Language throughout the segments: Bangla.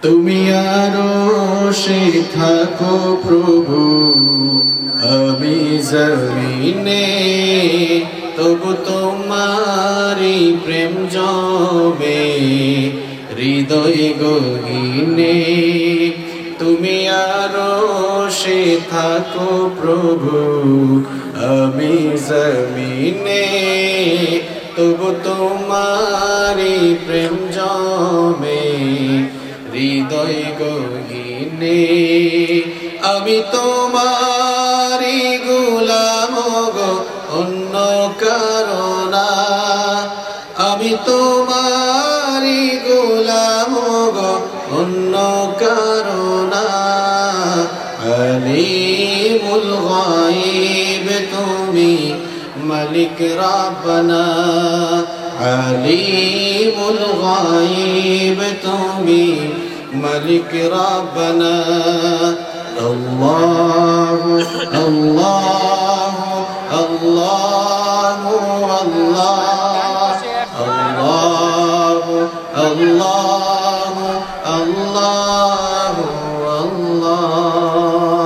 তুমি আরশে থাকো প্রভু, আমি জমিনে, তবু তোমারি প্রেম জমে হৃদয় গহীনে। তুমি আরশে থাকো প্রভু, আমি জমিনে, তবু তোমারি প্রেম জমে হৃদয় গহীনে। আমি তোমারি গোলাম গো, অন্য কারো না। আমি তোমারি গোলাম গো, অন্য কারো না। আলিমুল গায়ব তুমি, মালিক রাব্বানা। আলিমুল গায়ব তুমি, মালিক রাব্বানা। আল্লাহু আল্লাহু আল্লাহু আল্লাহু আল্লাহু আল্লাহু আল্লাহ।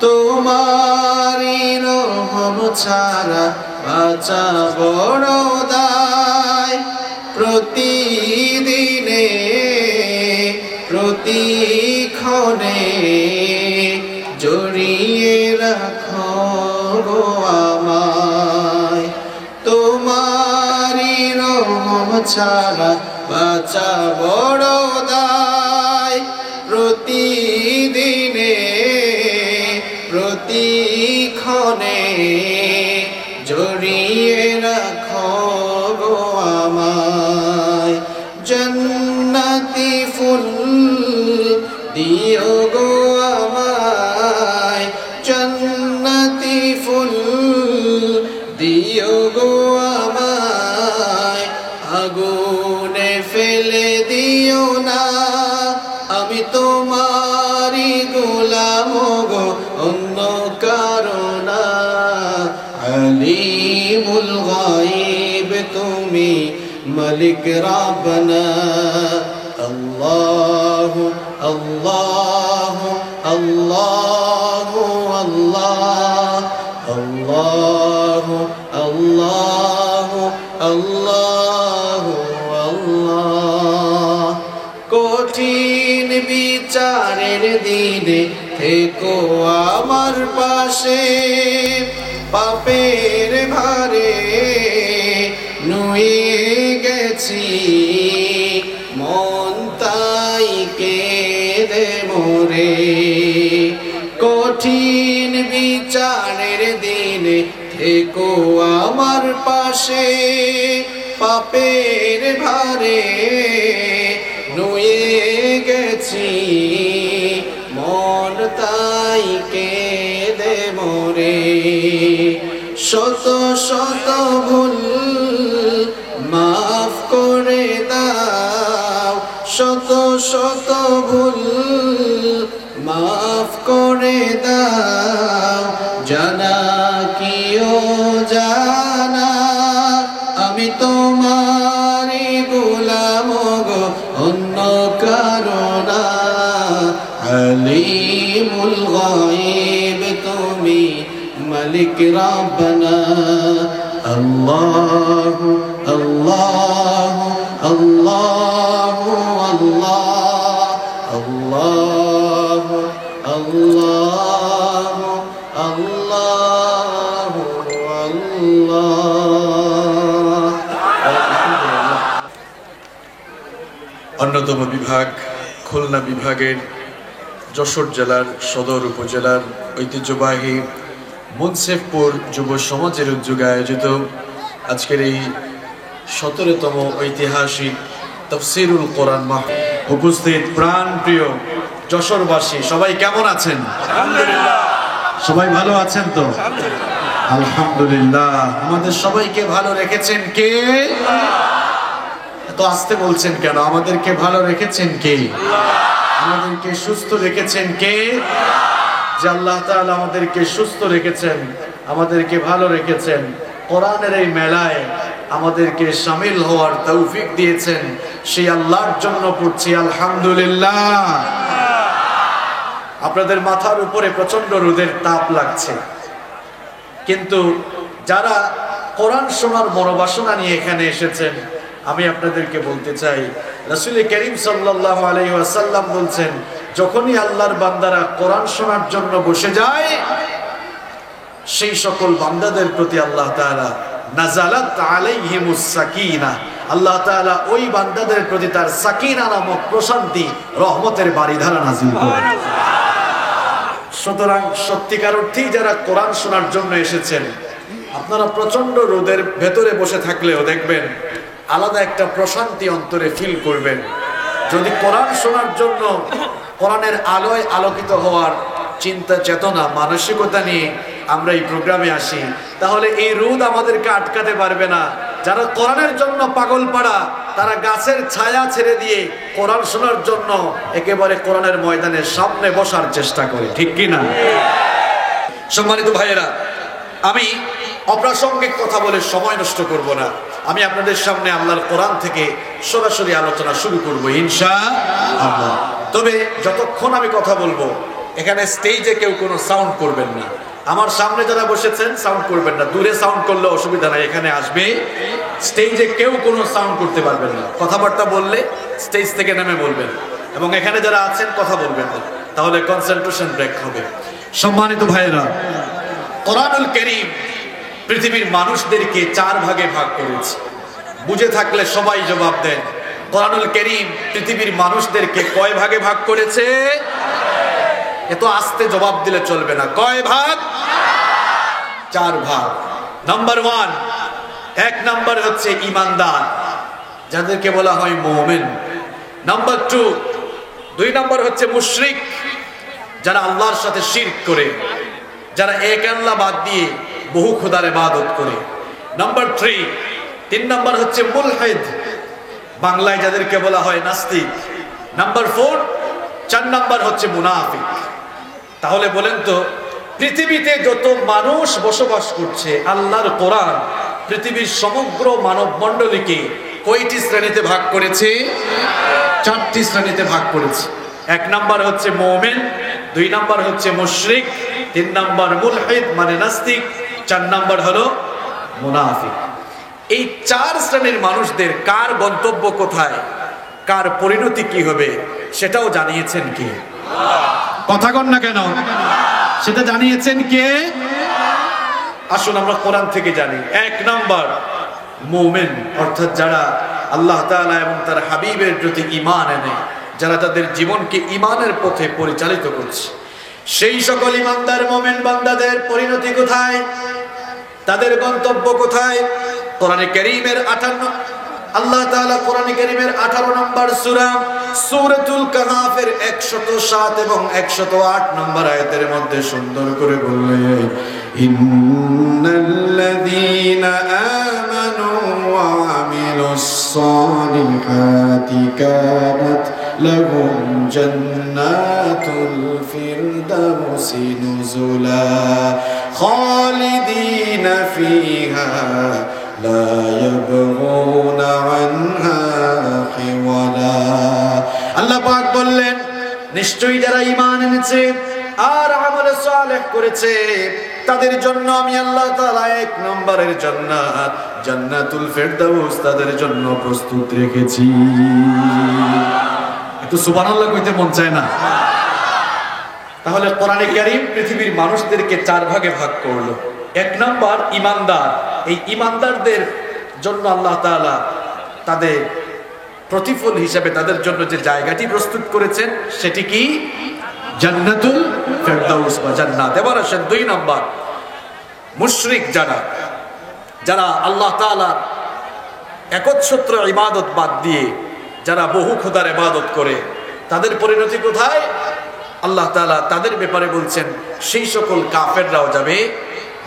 তোমারি রহম ছাড়া বাঁচা বড় দায়। প্রতিদিনে প্রতিক্ষণে জড়িয়ে রাখো গো আমায়। তোমারি রহম ছাড়া বাঁচা বড় দায়। প্রতিদিনে প্রতিক্ষণে জড়িয়ে রাখো গো আমায়। জান্নাতি ফুল দিও গো আমায়, জান্নাতি ফুল দিও গো আমায়। আগুনে ফেলে দিও না, আমি তোমারি গোলাম গো, অন্য কারো না। আলিমুল গায়ব তুমি, মালিক রাব্বানা। আল্লাহু আল্লাহু আল্লাহু আল্লাহ, আল্লাহু আল্লাহু আল্লাহু আল্লাহ। কঠিন বিচারের দিনে থেকো আমার পাশে, পাপের ভারে নুয়ে গেছি মন, তাই কেঁদে মোরে। কঠিন বিচারের দিনে থেকো আমার পাশে, পাপের ভারে নুয়ে গেছি মন, তাই কেঁদে মোরে। শত শত ভুল মাফ করে দাও, শত শত ভুল মাফ করে দাও। জানা কি ও জানা, আমি তোমারি গোলাম গো, অন্য কারো না। আলিমুল গায়ব তুমি, মালিক রাব্বানা। আল্লাহু আল্লাহু আল্লাহু আল্লাহু আল্লাহু আল্লাহু আল্লাহ। অন্যতম বিভাগ খুলনা বিভাগের যশোর জেলার সদর উপজেলার ঐতিহ্যবাহী মুন্সেফপুর যুব সমাজের উদ্যোগে আয়োজিত আজকের এই 17তম ঐতিহাসিক তাফসীরুল কোরআন মাহফিল উপস্থিত প্রাণ প্রিয় যশোরবাসী সবাই কেমন আছেন? আলহামদুলিল্লাহ। সবাই ভালো আছেন তো? আলহামদুলিল্লাহ। আমাদের সবাইকে ভালো রেখেছেন কে? তো আস্তে বলছেন কেন? আমাদেরকে ভালো রেখেছেন কে? আমাদেরকে সুস্থ রেখেছেন কে? যে আল্লাহ তাআলা আমাদেরকে সুস্থ রেখেছেন, আমাদেরকে ভালো রেখেছেন। কোরআনের এই মেলায় আমাদেরকে শামিল হওয়ার তৌফিক দিয়েছেন, সেই আল্লাহর জন্য পড়ছি আলহামদুলিল্লাহ। আপনাদের মাথার উপরে প্রচন্ড রোদের তাপ লাগছে, কিন্তু যারা কোরআন শোনার মনোবাসনা নিয়ে এখানে এসেছেন, আমি আপনাদেরকে বলতে চাই, রাসূল করিম সাল্লাল্লাহু আলাইহি ওয়াসাল্লাম বলছেন, যখনই আল্লাহর বান্দারা কোরআন শোনার জন্য বসে যায়, সেই সকল বান্দাদের প্রতি আল্লাহ তাআলা নাযালাত আলাইহিমুস সাকিনা, আল্লাহ তাআলা ওই বান্দাদের প্রতি তার সাকিনা নামক প্রশান্তি, রহমতের বারিধারা নাযিল করেন। সুতরাং সত্যিকার অর্থেই যারা কোরআন শোনার জন্য এসেছেন, আপনারা প্রচন্ড রোদের ভেতরে বসে থাকলেও দেখবেন আলাদা একটা প্রশান্তি অন্তরে ফিল করবেন। যদি কোরআন শোনার জন্য, কোরআনের আলোয় আলোকিত হওয়ার চিন্তা চেতনা মানসিকতা নিয়ে আমরা এই প্রোগ্রামে আসি, তাহলে এই রোদ আমাদেরকে আটকাতে পারবে না। যারা কোরআনের জন্য পাগল পাড়া, তারা গাছের ছায়া ছেড়ে দিয়ে কোরআন শোনার জন্য একেবারে কোরআনের ময়দানের সামনে বসার চেষ্টা করে, ঠিক কি না? সম্মানিত ভাইয়েরা, আমি অপ্রাসঙ্গিক কথা বলে সময় নষ্ট করব না। আমি আপনাদের সামনে আল্লাহর কোরআন থেকে সরাসরি আলোচনা শুরু করব ইনশাআল্লাহ। তবে যতক্ষণ আমি কথা বলবো, এখানে স্টেজে কেউ কোনো সাউন্ড করবেন না। আমার সামনে যারা বসেছেন সাউন্ড করবেন না, দূরে সাউন্ড করলে অসুবিধা নাই, এখানে আসবে। স্টেজে কেউ কোনো সাউন্ড করতে পারবেন না, কথাবার্তা বললে স্টেজ থেকে নেমে বলবেন, এবং এখানে যারা আছেন কথা বলবেন না, তাহলে কনসেন্ট্রেশন ব্রেক হবে। সম্মানিত ভাইয়েরা, কোরআনুল কারীম পৃথিবীর মানুষদেরকে 4 ভাগে ভাগ করেছে। বুঝে থাকলে সবাই জবাব দেন, কোরআনুল কারীম পৃথিবীর মানুষদেরকে কয় ভাগে ভাগ করেছে? এত আস্তে জবাব দিলে চলবে না। কয় ভাগ? 4 ভাগ। নাম্বার 1, 1 নাম্বার হচ্ছে ঈমানদার, যাদেরকে বলা হয় মুমিন। নাম্বার 2 নাম্বার হচ্ছে মুশরিক, যারা আল্লাহর সাথে শিরক করে, যারা এক আল্লাহ বাদ দিয়ে বহু খোদার ইবাদত করে। নাম্বার 3 নাম্বার হচ্ছে মুলহিদ, বাংলায় যাদেরকে বলা হয় নাস্তিক। নাম্বার 4 নাম্বার হচ্ছে মুনাফিক। তাহলে বলেন তো, পৃথিবীতে যত মানুষ বসবাস করছে, আল্লাহর কোরআন পৃথিবীর সমগ্র মানব মণ্ডলীকে কয়টি শ্রেণীতে ভাগ করেছে? 4টি শ্রেণীতে ভাগ করেছে। 1 নাম্বার হচ্ছে মুমিন, 2 নাম্বার হচ্ছে মুশরিক, 3 নাম্বার মুলহিদ মানে নাস্তিক, 4 নাম্বার হলো মুনাফিক। এই 4 শ্রেণীর মানুষদের কার গন্তব্য কোথায়, কার পরিণতি কি হবে, সেটাও জানিয়েছেন কে? কথা কন না কেন? সেটা জানিয়েছেন কে? আসুন আমরা কোরআন থেকে জানি। 1 নাম্বার মুমিন, অর্থাৎ যারা আল্লাহ তাআলা এবং তার হাবিবের প্রতি ঈমান এনে, যারা তাদের জীবনকে ঈমানের পথে পরিচালিত করছে, সেই সকল ঈমানদার মুমিন বান্দাদের পরিণতি কোথায়, তাদের গন্তব্য কোথায়? কোরআনে কারীমের 58, আল্লাহ তাআলা কোরআনে কারীমের 18 নম্বর সূরা সূরাতুল কাহফের 107 এবং 108 নম্বর আয়াতের মধ্যে সুন্দর করে বললেন, ইন্নাল্লাযীনা আমানু ওয়া আমিলুস সালিহাতি কানাত লাহুম জান্নাতুল ফিরদাউসি নুজুলা খালিদিনা ফিহা লা ইয়াবগুনা আনহা হিওয়ালা। আল্লাহ পাক বললেন, নিশ্চয়ই যারা ঈমান এনেছে আর আমল সালেহ করেছে, তাদের জন্য আমি আল্লাহ তাআলা 1 নম্বরের জান্নাত, জান্নাতুল ফিরদাউস তাদের জন্য প্রস্তুত রেখেছি। একটু সুবহানাল্লাহ কইতে মন চায় না? তাহলে কোরআনে কারীম পৃথিবীর মানুষদেরকে 4 ভাগে ভাগ করলো। 1 নাম্বার ঈমানদার। এই ঈমানদারদের জন্য আল্লাহ তাআলা তাদের প্রতিফল হিসেবে তাদের জন্য যে জায়গাটি প্রস্তুত করেছেন, সেটি কি? জান্নাতুল ফিরদাউস বা জান্নাত। এবার আসেন 2 নাম্বার, মুশরিক, যারা আল্লাহ তাআলার একচ্ছত্র ইবাদত বাদ দিয়ে যারা বহু খোদার ইবাদত করে, তাদের পরিণতি কোথায়? আল্লাহ তাআলা তাদের ব্যাপারে বলছেন, সেই সকল কাফেররাও যাবে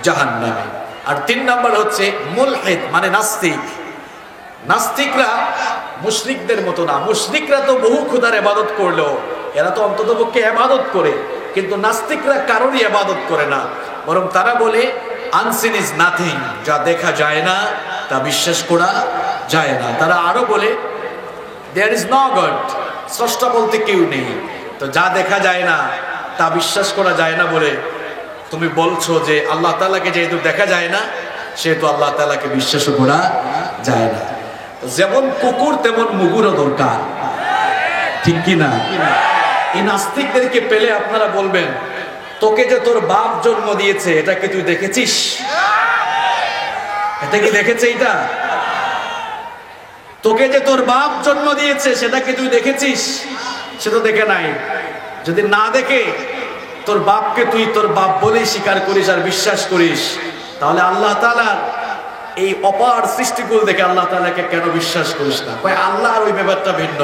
জাহান্নামে। আর 3 নাম্বার হচ্ছে মুলহিদ মানে নাস্তিক। নাস্তিকরা মুশরিকদের মতো না। মুশরিকরা তো বহু খোদার ইবাদত করলেও এরা তো অন্ততপক্ষে ইবাদত করে, কিন্তু নাস্তিকরা কারোরই ইবাদত করে না, বরং তারা বলে আনসিন ইজ নাথিং, যা দেখা যায় না তা বিশ্বাস করা যায় না। তারা আরো বলে দেয়ার ইজ নো গড, স্রষ্টা বলতে কেউ নেই। তো যা দেখা যায় না তা বিশ্বাস করা যায় না বলে তুমি বলছো যে আল্লাহ তাআলাকে যেহেতু দেখা যায় না সেহেতু আল্লাহ তাআলাকে বিশ্বাসও করা যায় না। যেমন কুকুর তেমন মুগুরও দরকার, ঠিক কি না? এই নাস্তিকদেরকে পেলে আপনারা বলবেন তোকে যে তোর বাপ জন্ম দিয়েছে এটা কি তুই দেখেছিস? এটা কি দেখেছে? এটা তোকে যে তোর বাপ জন্ম দিয়েছে সেটা কি তুই দেখেছিস? সে তো দেখে নাই। যদি না দেখে তোর বাপকে তুই তোর বাপ বলেই স্বীকার করিস আর বিশ্বাস করিস, তাহলে আল্লাহ তাআলার এই অপার সৃষ্টিকুল দেখে আল্লাহ তাআলাকে কেন বিশ্বাস করিস না? কয় আল্লাহর ওই ব্যাপারটা ভিন্ন।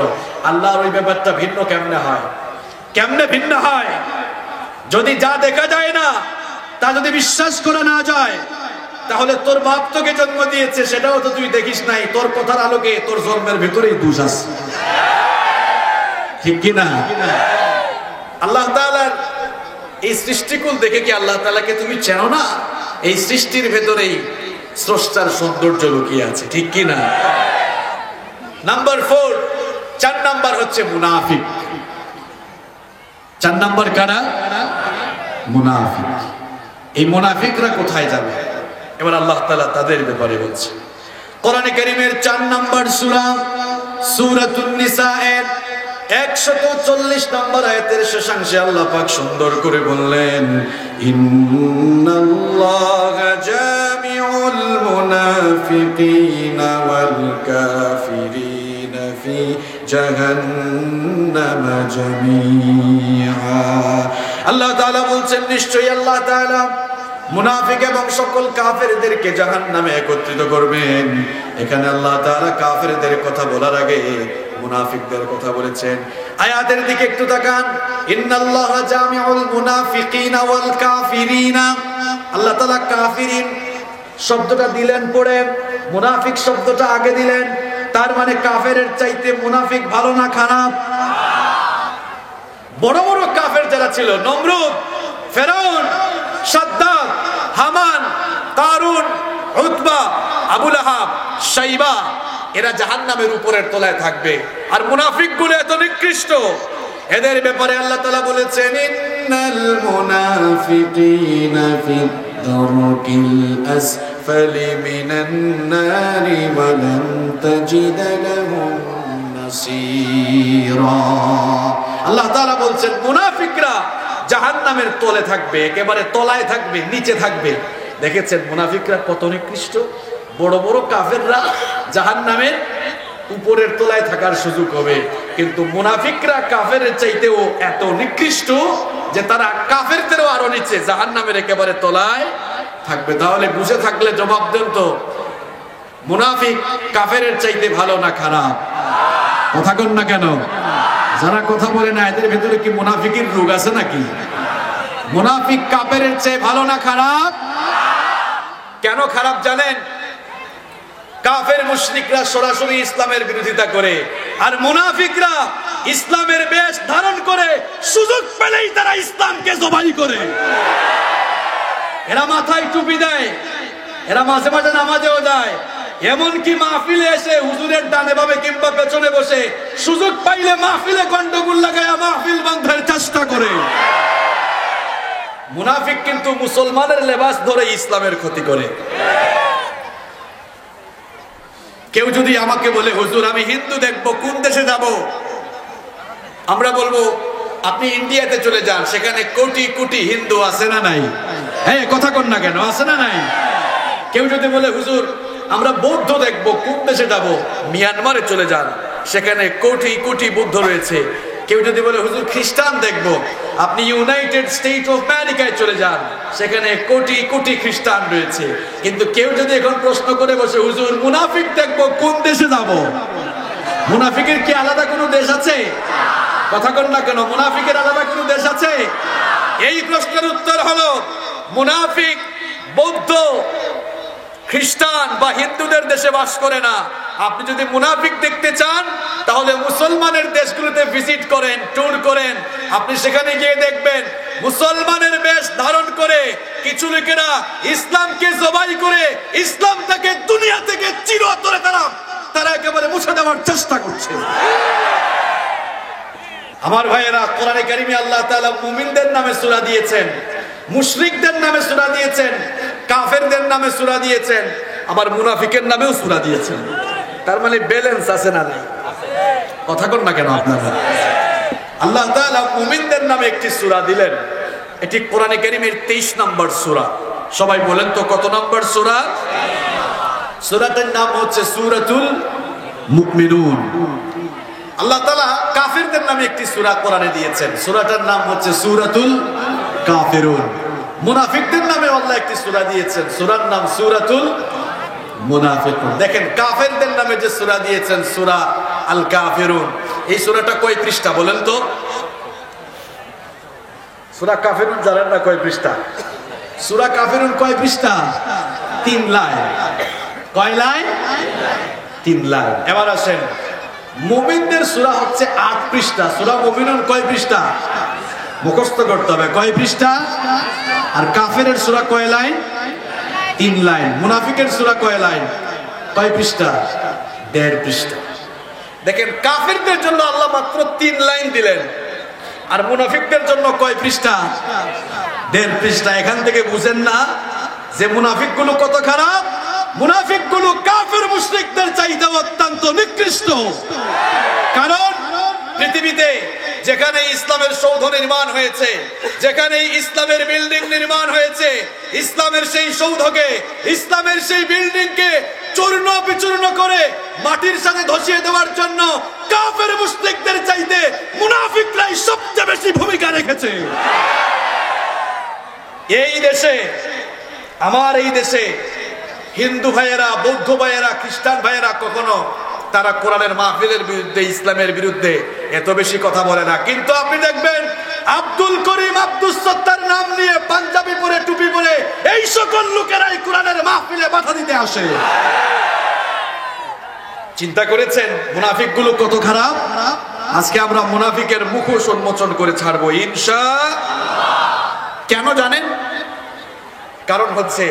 আল্লাহর ওই ব্যাপারটা ভিন্ন কেমনে হয়? কেমনে ভিন্ন হয়? যদি যা দেখা যায় না তা যদি বিশ্বাস করা না যায়, তাহলে তোর বাপ তোকে জন্ম দিয়েছে সেটাও তো তুই দেখিস নাই। তোর কথার আলোকে তোর জন্মের ভিতরেই দোষ আছে, ঠিক কি না? আল্লাহ তাআলার এই সৃষ্টিকুল দেখে কি আল্লাহ তাআলাকে তুমি চেনো না? এই সৃষ্টির ভেতরেই স্রষ্টার সৌন্দর্য লুকিয়ে আছে, ঠিক কি না? নাম্বার 4, 4 নাম্বার হচ্ছে মুনাফিক। 4 নাম্বার কারা? মুনাফিক। এই মুনাফিকরা কোথায় যাবে? এবার আল্লাহ তাআলা তাদের ব্যাপারে বলছে। কোরআনে কারীমের 4 নাম্বার সূরা সূরাতুন নিসা-এর 140 নম্বর আয়াতের শেষাংশে আল্লাহ পাক সুন্দর করে বললেন, ইন্নাল্লাহা জামিউল মুনাফিকিনা ওয়াল কাফিরিনা ফি জাহান্নাম জামিআ। আল্লাহ তাআলা বলছেন নিশ্চয়ই আল্লাহ তাআলা মুনাফিক এবং সকল কাফেরদেরকে জাহান্নামে একত্রিত করবেন। এখানে আল্লাহ তাআলা কাফেরদের কথা বলার আগে মুনাফিকদের কথা বলেছেন। আয়াতের দিকে একটু তাকান, ইন্নাল্লাহা জামিউল মুনাফিকিনা ওয়াল কাফিরিনা। আল্লাহ তাআলা কাফিরিন শব্দটা দিলেন পরে, মুনাফিক শব্দটা আগে দিলেন। তার মানে কাফেরের চাইতে মুনাফিক ভালো না খারাপ? বড় বড় কাফের যারা ছিল, নমরুদ, ফেরাউন, সাদ্দাত, হামান, কারুন, উতবা, আবু লাহাব, শাইবা, এরা জাহান্নামের উপরের তলায় থাকবে। আর মুনাফিকগুলো এত নিকৃষ্ট, এদের ব্যাপারে আল্লাহ তাআলা বলেছেন, ইন্নাল মুনাফিকিনা ফিদ দারকিল আসফালি মিনান নারি ওয়া লান তাজিদ লাহুম নাসীরা। আল্লাহ তাআলা বলছেন মুনাফিকরা জাহান্নামের তলে থাকবে, একেবারে তলায় থাকবে, নিচে থাকবে। দেখেছেন মুনাফিকরা কত নিকৃষ্ট? বড় বড় কাফেররা জাহান্নামের উপরের তলায় থাকার সুযোগ হবে, কিন্তু মুনাফিকরা কাফেরের চাইতেও এত নিকৃষ্ট যে তারা কাফেরদেরও আরো নিচে জাহান্নামের একেবারে তলায় থাকবে। তাহলে বুঝে থাকলে জবাব দেন তো, মুনাফিক কাফেরের চাইতে ভালো না খারাপ? কথা কন না কেন? যারা কথা বলে না এদের ভেতরে কি মুনাফিকের রোগ আছে নাকি? মুনাফিক কাফেরের চেয়ে ভালো না খারাপ? কেন খারাপ জানেন? কাফের মুশরিকরা সরাসরি ইসলামের বিরোধিতা করে, আর মুনাফিকরা ইসলামের বেশ ধারণ করে সুযোগ পেলেই তারা ইসলামকে জবাই করে। এরা মাথায় টুপি দেয়, এরা মাঝে মাঝে নামাজেও যায়, এমনকি মাহফিলে এসে হুজুরের ডানে বামে কিংবা পেছনে বসে সুযোগ পাইলে মাহফিলে গন্ডগোল লাগায়া মাহফিল বন্ধের চেষ্টা করে। মুনাফিক কিন্তু মুসলমানের লেবাস ধরে ইসলামের ক্ষতি করে। কেউ যদি আমাকে বলে হুজুর আমি হিন্দু দেখবো, কোন দেশে যাব? আমরা বলবো আপনি ইন্ডিয়াতে চলে যান, সেখানে কোটি কোটি হিন্দু আছে না নাই? হ্যাঁ, কথা কন না কেন? আছে না নাই? কেউ যদি বলে হুজুর আমরা বৌদ্ধ দেখবো, কোন দেশে যাব? মিয়ানমারে চলে যান, সেখানে কোটি কোটি বৌদ্ধ রয়েছে। কেউ যদি বলে হুজুর খ্রিস্টান দেখবো, আপনি ইউনাইটেড স্টেট অফ আমেরিকায় চলে যান, সেখানে কোটি কোটি খ্রিস্টান রয়েছে। কিন্তু কেউ যদি এখন প্রশ্ন করে বসে হুজুর মুনাফিক দেখবো, কোন দেশে যাব? মুনাফিকের কি আলাদা কোনো দেশ আছে? কথা কন না কেন? মুনাফিকের আলাদা কোনো দেশ আছে? এই প্রশ্নের উত্তর হলো মুনাফিক বৌদ্ধ, খ্রিস্টান বা হিন্দুদের দেশে বাস করে না, আপনি যদি মুনাফিক দেখতে চান তাহলে মুসলমানের দেশগুলোতে ভিজিট করেন, ট্যুর করেন। আপনি সেখানে গিয়ে দেখবেন মুসলমানের বেশ ধারণ করে কিছু লোকেরা ইসলামকে জবাই করে ইসলামটাকে দুনিয়া থেকে চিরতরে তারা একেবারে মুছে দেওয়ার চেষ্টা করছে। আমার ভাইয়েরা, কোরআনে কারিমে আল্লাহ তাআলা মুমিনদের নামে সূরা দিয়েছেন, মুশরিকদের নামে সূরা দিয়েছেন, কাফেরদের নামে সূরা দিয়েছেন, আবার মুনাফিকের নামেও সূরা দিয়েছেন। তার মানে ব্যালেন্স আছে না নাই? কথা কন না কেন আপনারা? আল্লাহ তাআলা মুমিনদের নামে একটি সূরা দিলেন, এটি কোরআনে কারিমের 23 নম্বর সূরা। সবাই বলেন তো কত নম্বর সূরা? সূরাটার নাম হচ্ছে সূরাতুল মুমিনুন। আল্লাহ তাআলা কাফিরদের নামে একটি সূরা কোরআনে দিয়েছেন, সূরাটার নাম হচ্ছে সূরাতুল কাফিরুন। মুনাফিকদের নামে আল্লাহ একটি সূরা দিয়েছেন, সূরার নাম সূরাতুল মুনাফিকুন। দেখেন কাফেরদের নামে যে সূরা দিয়েছেন সূরা আল কাফিরুন, এই সূরাটা কয় পৃষ্ঠা বলেন তো? সূরা কাফিরুন জানেন না কয় পৃষ্ঠা? সূরা কাফিরুন কয় পৃষ্ঠা? 3 লাইন। কয় লাইন? 3 লাইন। এবার আসেন, মুমিনদের সূরা হচ্ছে 8 পৃষ্ঠা। সূরা মুমিনুন কয় পৃষ্ঠা? মুখস্থ করতে হবে কয় পৃষ্ঠা। আর কাফেরের সূরা কয় লাইন? 3 লাইন। মুনাফিকের সূরা কয় লাইন? কয় পৃষ্ঠা? 1.5 পৃষ্ঠা। দেখেন কাফেরদের জন্য আল্লাহ মাত্র 3 লাইন দিলেন, আর মুনাফিকদের জন্য কয় পৃষ্ঠা? 1.5 পৃষ্ঠা। এখান থেকে বুঝেন না যে মুনাফিকগুলো কত খারাপ? মুনাফিকগুলো কাফের মুশরিকদের চাইতে অত্যন্ত নিকৃষ্ট। কারণ পৃথিবীতে যেখানে ইসলামের সৌধ নির্মাণ হয়েছে, যেখানে ইসলামের বিল্ডিং নির্মাণ হয়েছে, ইসলামের সেই সৌধকে, ইসলামের সেই বিল্ডিংকে চূর্ণ বিচূর্ণ করে মাটির সাথে ধসিয়ে দেওয়ার জন্য কাফের মুশরিকদের চাইতে মুনাফিকরাই সবচেয়ে বেশি ভূমিকা রেখেছে। এই দেশে, আমার এই দেশে হিন্দু ভাইয়েরা, বৌদ্ধ ভাইয়েরা, খ্রিস্টান ভাইয়েরা কখনো তারা কোরআনের মাহফিলের বিরুদ্ধে, ইসলামের বিরুদ্ধে এত বেশি কথা বলে না। কিন্তু আপনি দেখবেন আব্দুল করিম, আব্দুল সত্তার নাম নিয়ে পাঞ্জাবি পরে, টুপি পরে এই সকল লোকেরাই কোরআনের মাহফিলে বাধা দিতে আসে। চিন্তা করেছেন মুনাফিকগুলো কত খারাপ? আজকে আমরা মুনাফিকের মুখোশ উন্মোচন করে ছাড়বো ইনশাআল্লাহ। কেন জানেন? কারণ হচ্ছে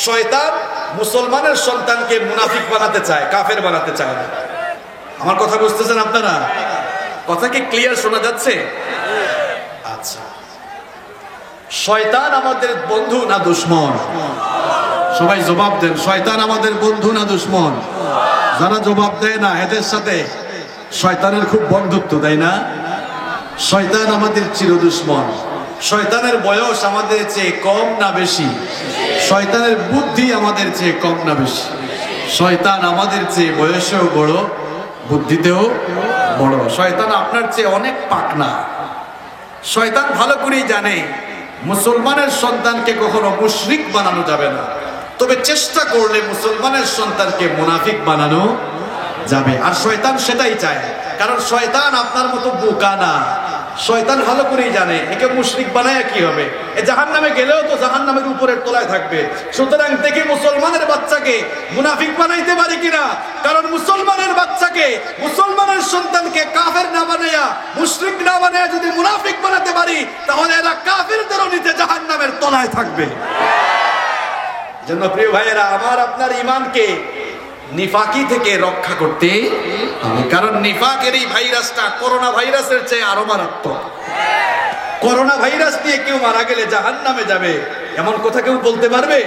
শয়তান মুসলমানের সন্তানকে মুনাফিক বানাতে চায়, কাফের বানাতে চায় না। আমার কথা বুঝতেছেন আপনারা? কথা কি ক্লিয়ার শোনা যাচ্ছে? আচ্ছা, শয়তান আমাদের বন্ধু না দুশমন? সবাই জবাব দেন, শয়তান আমাদের বন্ধু না দুশমন? যারা জবাব দেয় না এদের সাথে শয়তানের খুব বন্ধুত্ব, তাই না? শয়তান আমাদের চির দুশমন। শয়তানের বয়স আমাদের চেয়ে কম না বেশি? শয়তানের বুদ্ধি আমাদের চেয়ে কম না বেশি? শয়তান আমাদের চেয়ে বয়সেও বড়, বুদ্ধিতেও বড়। শয়তান আপনার চেয়ে অনেক পাকনা। শয়তান ভালো করেই জানে মুসলমানের সন্তানকে কখনো মুশরিক বানানো যাবে না, তবে চেষ্টা করলে মুসলমানের সন্তানকে মুনাফিক বানানো যাবে। আর শয়তান সেটাই চায়, কারণ শয়তান আপনার মতো বোকা না। শয়তান ভালো করেই জানে একে মুশরিক বানায় কি হবে, এ জাহান্নামে গেলেও তো জাহান্নামের উপরের তলায় থাকবে। সুতরাং দেখি মুসলমানের বাচ্চাকে মুনাফিক বানাইতে পারি কিনা। কারণ মুসলমানের বাচ্চাকে, মুসলমানের সন্তানকে কাফের না বানাইয়া, মুশরিক না বানাইয়া যদি মুনাফিক বানাতে পারি, তাহলে এরা কাফেরদেরও নিচে জাহান্নামের তলায় থাকবে। জন্য প্রিয় ভাইয়েরা, আমার আপনার ঈমানকে নিফাকি থেকে রক্ষা করতে হবে। কারণ নিফাকের এই ভাইরাসটা করোনা ভাইরাসের চেয়ে আরো মারাত্মক। করোনা ভাইরাস দিয়ে কেউ মারা গেলে জাহান্নামে যাবে এমন কথা কেউ বলতে পারবে?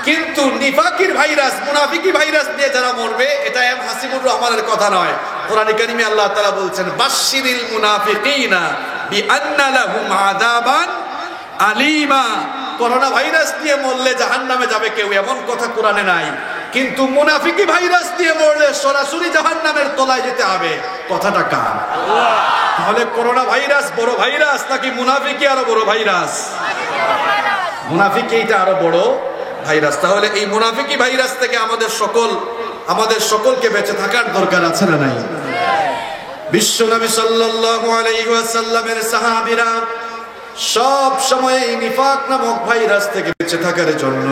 কিন্তু নিফাকির ভাইরাস, মুনাফিকি ভাইরাস দিয়ে যারা মরবে, এটা এম হাসিবুর রহমানের কথা নয়। কোরআনে কারিমে আল্লাহ তাআলা বলছেন, বাশশিরিল মুনাফিকিনা বিআন্না লাহুম আযাবান আলীমা। করোনা ভাইরাস দিয়ে মরলে জাহান্নামে যাবে কেউ এমন কথা কোরআনে নাই, কিন্তু মুনাফিকি ভাইরাস দিয়ে মরলে সরাসরি জাহান্নামের তলায় যেতে হবে। কথাটা কার? তাহলে করোনা ভাইরাস বড় ভাইরাস নাকি মুনাফিকি আরো বড় ভাইরাস? মুনাফিকি এটা আরো বড় ভাইরাস। তাহলে এই মুনাফিকি ভাইরাস থেকে আমাদের সকলকে বেঁচে থাকার দরকার আছে না নাই? বিশ্বনবী সাল্লাল্লাহু আলাইহি ওয়াসাল্লামের সাহাবীরা সব সময় নিফাক নামক ভাইরাস থেকে বেঁচে থাকার জন্য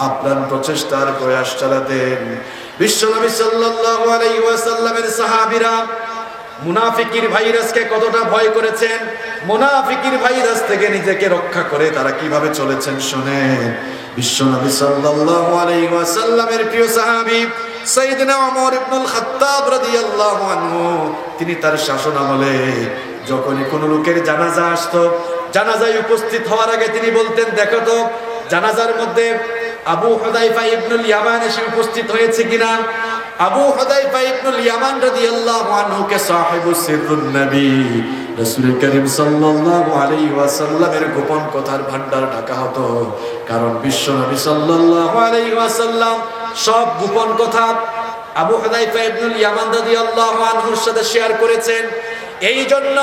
আপ্রাণ প্রচেষ্টার প্রয়াস চালাতেন। বিশ্বনবী সাল্লাল্লাহু আলাইহি ওয়াসাল্লামের সাহাবীরা মুনাফিকির ভাইরাসকে কতটা ভয় করেছেন, মুনাফিকির ভাইরাস থেকে নিজেকে রক্ষা করে তারা কিভাবে চলেছেন শুনেন। বিশ্বনবী সাল্লাল্লাহু আলাইহি ওয়াসাল্লামের প্রিয় সাহাবী সাইয়েদনা ওমর ইবনুল খাত্তাব রাদিয়াল্লাহু আনহু, তিনি তার শাসন আমলে যখনই কোনো লোকের জানাজা আসতো, জানাজায় উপস্থিত হওয়ার আগে তিনি বলতেন, দেখো তো জানাজার মধ্যে আবু হুযায়ফা ইবনুল ইয়ামান এসে উপস্থিত হয়েছে কিনা। আবু হুযায়ফা ইবনুল ইয়ামান রাদিয়াল্লাহু আনহু কে সাহিবুস সিররুন নবী, রাসূল করিম সাল্লাল্লাহু আলাইহি ওয়াসাল্লামের গোপন কথার ভান্ডার ডাকা হতো। কারণ বিশ্ব নবী সাল্লাল্লাহু আলাইহি ওয়াসাল্লাম সব গোপন কথা আবু হুযায়ফা ইবনুল ইয়ামান রাদিয়াল্লাহু আনহুর সাথে শেয়ার করেছেন। এই জন্য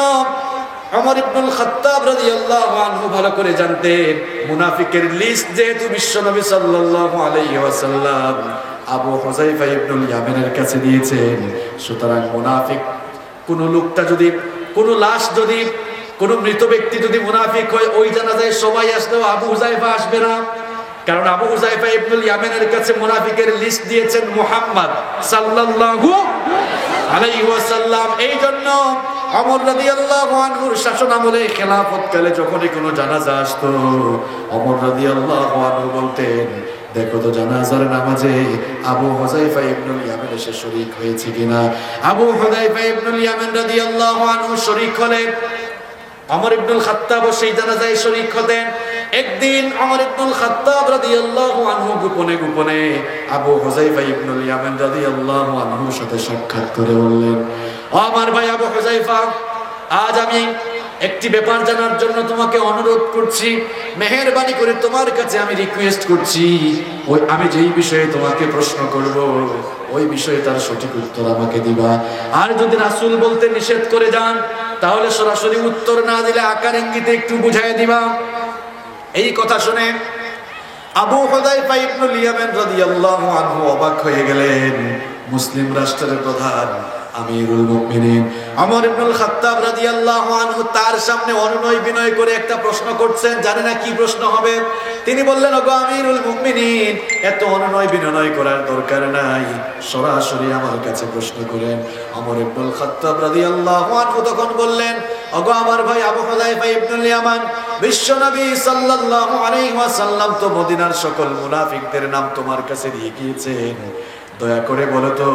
ওমর ইবনুল খাত্তাব রাদিয়াল্লাহু আনহু ভালো করে জানতেন, মুনাফিকের লিস্ট যেহেতু বিশ্বনবী সাল্লাল্লাহু আলাইহি ওয়াসাল্লাম আবু হুযায়ফা ইবনুল ইয়ামানের কাছে দিয়েছেন, সুতরাং মুনাফিক কোন লোকটা যদি, কোন লাশ যদি, কোন মৃত ব্যক্তি যদি মুনাফিক হয়, ওই জানাজায় সবাই আসলেও আবু হুযায়ফা আসবে না। কারণ আবু হুযায়ফা ইবনুল ইয়ামানের কাছে মুনাফিকের লিস্ট দিয়েছেন মুহাম্মদ সাল্লাল্লাহু আলাইহি ওয়াসাল্লাম। এই জন্য ওমর রাদিয়াল্লাহু আনহুর শাসন আমলে খেলাফতকালে যখনই কোনো জানাজা আসতো, ওমর রাদিয়াল্লাহু আনহু বলতেন, দেখো তো জানাজার নামাজে আবু হুযায়ফা ইবনুল ইয়ামান এসে শরীক হয়েছে কিনা। আবু হুযায়ফা ইবনুল ইয়ামান রাদিয়াল্লাহু আনহু শরীক হলেন, ওমর ইবনুল খাত্তাব সেই জানাজায় শরীক হতেন। একদিন ওমর ইবনুল খাত্তাব রাদিয়াল্লাহু আনহু গোপনে গোপনে আবু হুযায়ফা ইবনুল ইয়ামান রাদিয়াল্লাহু আনহুর সাথে সাক্ষাৎ করে বললেন, ও আমার ভাই আবু হুযায়ফা, আজ আমি একটি ব্যাপার জানার জন্য তোমাকে অনুরোধ করছি, মেহেরবানি করে তোমার কাছে আমি রিকোয়েস্ট করছি, ওই আমি যেই বিষয়ে তোমাকে প্রশ্ন করব ওই বিষয়ে তার সঠিক উত্তর আমাকে দিবা। আর যদি রাসূল বলতে নিষেধ করে যান তাহলে সরাসরি উত্তর না দিলে আকার ইঙ্গিতে একটু বুঝাই দিবা। এই কথা শুনে আবু হুযায়ফা ইবনুল ইয়ামান রাদিয়াল্লাহু আনহু অবাক হয়ে গেলেন। মুসলিম রাষ্ট্রের প্রধান আমিরুল মুমিনিন ওমর ইবনুল খাত্তাব রাদিয়াল্লাহু আনহু তার সামনে অনুনয় বিনয় করে একটা প্রশ্ন করছেন, জানে না কি প্রশ্ন হবে। তিনি বললেন, ওগো আমিরুল মুমিনিন, এত অনুনয় বিনয় করার দরকার নাই, সরাসরি আমার কাছে প্রশ্ন করেন। ওমর ইবনুল খাত্তাব রাদিয়াল্লাহু আনহু তখন বললেন, ওগো আমার ভাই আবু হুযায়ফা ইবনুল ইয়ামান, বিশ্বনবী সাল্লাল্লাহু আলাইহি ওয়াসাল্লাম তো মদিনার সকল মুনাফিকদের নাম তোমার কাছে দিয়ে গিয়েছেন, দয়া করে বলো তো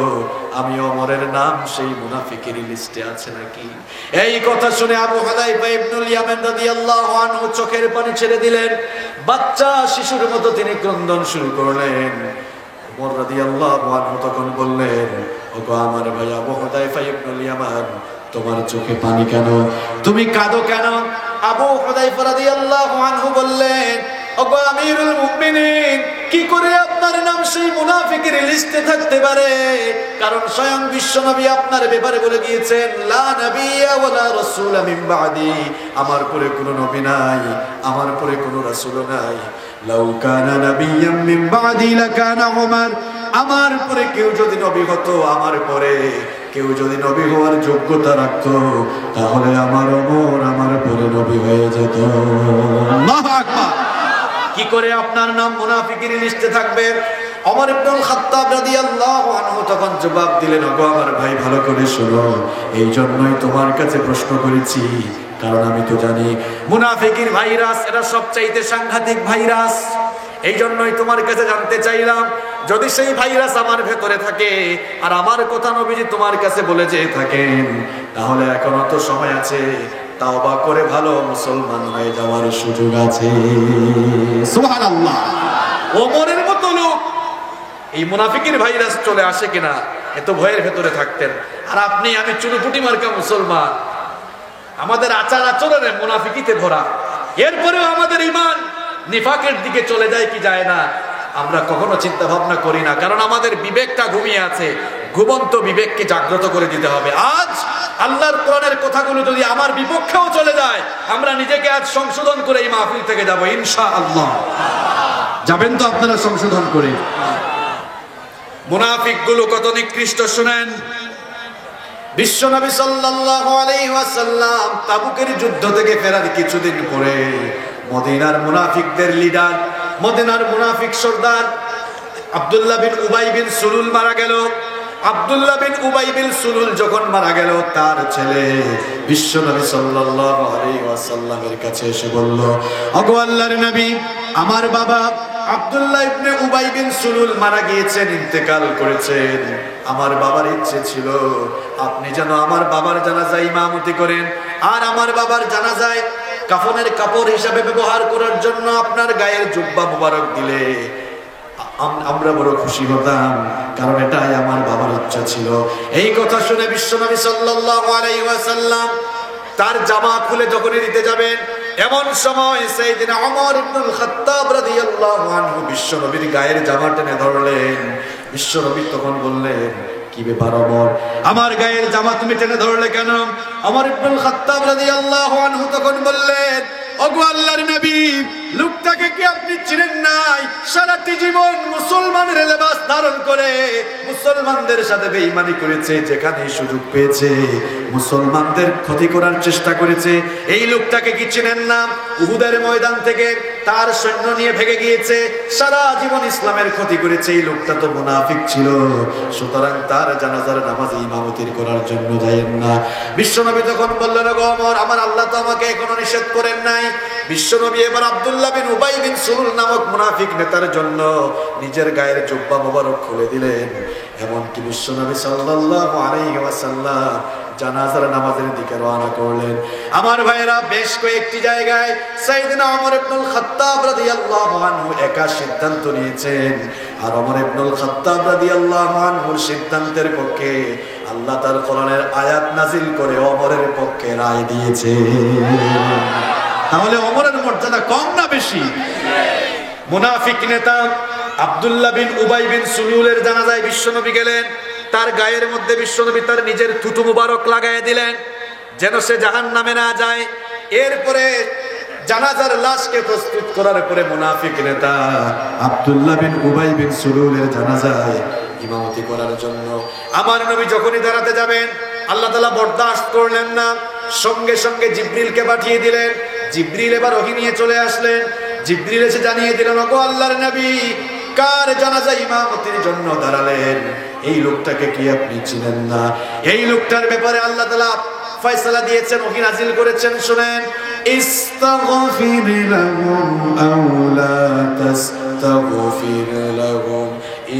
আমি ওমরের নাম সেই মুনাফিকের লিস্টে আছে নাকি। এই কথা শুনে আবু হুযায়ফা ইবনুল ইয়ামান রাদিয়াল্লাহু আনহু চোখের পানি ছেড়ে দিলেন, বাচ্চা শিশুর মতো তিনি ক্রন্দন শুরু করলেন। ওমর রাদিয়াল্লাহু আনহু তখন বললেন, ওগো আমার ভাই আবু হুযায়ফা ইবনুল ইয়ামান, তোমার চোখে পানি কেন, তুমি কাঁদো কেন? আবু হুযায়ফা রাদিয়াল্লাহু আনহু বললেন, ওগো আমিরুল মুমিনিন, কি করে আপনার নাম সেই মুনাফিকের লিস্টে থাকতে পারে? কারণ স্বয়ং বিশ্বনবী আপনার ব্যাপারে বলে গিয়েছেন, লা নাবিয়্যা ওয়ালা রাসূলা মিন বা'দি, আমার পরে কোনো নবী নাই, আমার পরে কোনো রাসূল নাই। লাউ কানা নাবিয়্যাম মিন বা'দি লাকানা উমর, আমার পরে কেউ যদি নবী হতো, আমার পরে কেউ যদি নবী হওয়ার যোগ্যতা রাখতো, তাহলে আমার ওমর আমার পরে নবী হয়ে যেত। আল্লাহু আকবার। কি করে আপনার নাম মুনাফিকের লিস্টে থাকবে? ওমর ইবনুল খাত্তাব রাদিয়াল্লাহু আনহু তখন জবাব দিলেন, ওগো আমার ভাই ভালো করে শোনো, এই জন্যই তোমার কাছে প্রশ্ন করেছি, কারণ আমি তো জানি মুনাফিকের ভাইরাস এটা সবচাইতে সাংঘাতিক ভাইরাস। এই জন্যই তোমার কাছে জানতে চাইলাম, যদি সেই ভাইরাস আমার ভেতরে থাকে আর আমার কথা নবীজি তোমার কাছে বলে যেয়ে থাকেন, তাহলে এখনো তো সময় আছে, তাওবা করে ভালো মুসলমান হয়ে যাওয়ার সুযোগ আছে। সুবহানাল্লাহ। ওমরের মতো লোক এই মুনাফিকের ভাইরাস চলে আসে কিনা এত ভয়ের ভেতরে থাকতেন। আর আপনি আমি চুনুপুটি মার্কা মুসলমান, আমাদের আচার আচরণে মুনাফিকিতে ভরা, এরপরেও আমাদের ঈমান নিফাকের দিকে চলে যায় কি যায় না আমরা কখনো চিন্তা ভাবনা করি না। কারণ আমাদের বিবেকটা ঘুমিয়ে আছে, ঘুমন্ত বিবেককে জাগ্রত করে দিতে হবে। আজ আল্লাহর কোরআনের কথাগুলো যদি আমার বিপক্ষেও চলে যায়, আমরা নিজেকে আজ সংশোধন করে এই মাহফিল থেকে যাব ইনশাআল্লাহ। যাবেন তো আপনারা সংশোধন করে? মুনাফিকগুলো কত নিকৃষ্ট শুনেন। বিশ্বনবী সাল্লাল্লাহু আলাইহি ওয়াসাল্লাম তাবুকের যুদ্ধ থেকে ফেরার কিছুদিন পরে মদিনার মুনাফিকদের লিডার মদিনার মুনাফিক সর্দার আব্দুল্লাহ বিন উবাই বিন সুলুল মারা গেল। আব্দুল্লাহ বিন উবাই বিন সুলুল যখন মারা গেল, তার ছেলে বিশ্বনবী সাল্লাল্লাহু আলাইহি ওয়াসাল্লামের কাছে এসে বলল, ওগো আল্লাহর নবী, আমার বাবা আব্দুল্লাহ ইবনে উবাই বিন সুলুল মারা গিয়েছেন, ইন্তেকাল করেছেন। আমার বাবার ইচ্ছে ছিল আপনি যেন আমার বাবার জানাজায় ইমামতি করেন, আর আমার বাবার জানাজায় কাফনের কাপড় হিসাবে ব্যবহার করার জন্য আপনার গায়ের জুব্বা মুবারক দিলে আমরা বড় খুশি হতাম, কারণ এটাই আমার বাবার ইচ্ছা ছিল। এই কথা শুনে বিশ্বনবী সাল্লাল্লাহু আলাইহি ওয়াসাল্লাম তার জামা খুলে যখনই দিতে যাবেন, এমন সময় সাইয়েদনা ওমর ইবনুল খাত্তাব রাদিয়াল্লাহু আনহু বিশ্বনবীর গায়ের জামা টেনে ধরলেন। বিশ্বনবী তখন বললেন, কি ব্যাপার ওমর, আমার গায়ের জামা তুমি টেনে ধরলে কেন? ওমর ইবনুল খাত্তাব রাদিয়াল্লাহু আনহু তখন বললেন, ওগো আল্লাহর নবী, লোকটাকে কি আপনি চিনেন নাই? সারাটি জীবন মুসলমানের লেবাস ধারণ করে মুসলমানদের সাথে বেঈমানি করেছে, যেখানে সুযোগ পেয়েছে মুসলমানদের ক্ষতি করার চেষ্টা করেছে। এই লোকটাকে কি চিনেন না? উহুদের ময়দান থেকে তার সৈন্য নিয়ে ভেগে গিয়েছে, সারা জীবন ইসলামের ক্ষতি করেছে। এই লোকটা তো মুনাফিক ছিল, সুতরাং তার জানাজার নামাজে ইমামতি করার জন্য যায়েন না। বিশ্বনবী তখন বললেন, ওগো ওমর, আমার আল্লাহ তো আমাকে এখনো নিষেধ করেন নাই। বিশ্বনবী এবার আব্দুল্লাহ বিন উবাই বিন সুলুল নামক মুনাফিক নেতার জন্য নিজের গায়ের জুব্বা মোবারক খুলে দিলেন। এমনকি বিশ্বনবী সাল্লাল্লাহু আলাইহি ওয়াসাল্লাম জানাজার নামাজের দিকে রওনা করলেন। আমার ভাইয়েরা, বেশ কয়েকটি জায়গায় সাইয়েদনা ওমর ইবনুল খাত্তাব রাদিয়াল্লাহু আনহু একা সিদ্ধান্ত নিয়েছেন, আর ওমর ইবনুল খাত্তাব রাদিয়াল্লাহু আনহুর সিদ্ধান্তের পক্ষে আল্লাহ তার কোরআনের আয়াত নাজিল করে ওমরের পক্ষে রায় দিয়েছে। তাহলে ওমরের মর্যাদা কম না বেশি? মুনাফিক নেতা আব্দুল্লাহ বিন উবাই বিন সুলুলের জানাজায় বিশ্বনবী গেলেন। তার গায়ের মধ্যে বিশ্বনবী তার নিজের থুতু মুবারক লাগায় দিলেন, যেন সে জাহান্নামে না যায়। এরপরে জানাজার লাশকে প্রস্তুত করার পরে মুনাফিক নেতা আব্দুল্লাহ বিন উবাই বিন সুলুলের জানাজায় ইমামতি করার জন্য আমার নবী যখনই দাঁড়াতে যাবেন, আল্লাহ তাআলা বরদাস্ত করলেন না, সঙ্গে সঙ্গে জিবরিলকে পাঠিয়ে দিলেন। জিবরিল এবার ওহী নিয়ে চলে আসলেন। জিবরিল এসে জানিয়ে দিলেন, ওগো আল্লাহর নবী, কার জানাজা ইমামতির জন্য দাঁড়ালেন? এই লোকটাকে কি আপনি চিনেন না? এই লোকটার ব্যাপারে আল্লাহ তাআলা ফয়সালা দিয়েছেন, ওহী নাজিল করেছেন। শুনেন, ইস্তাগফির লাহুম আও লা তাস্তাগফির লাহুম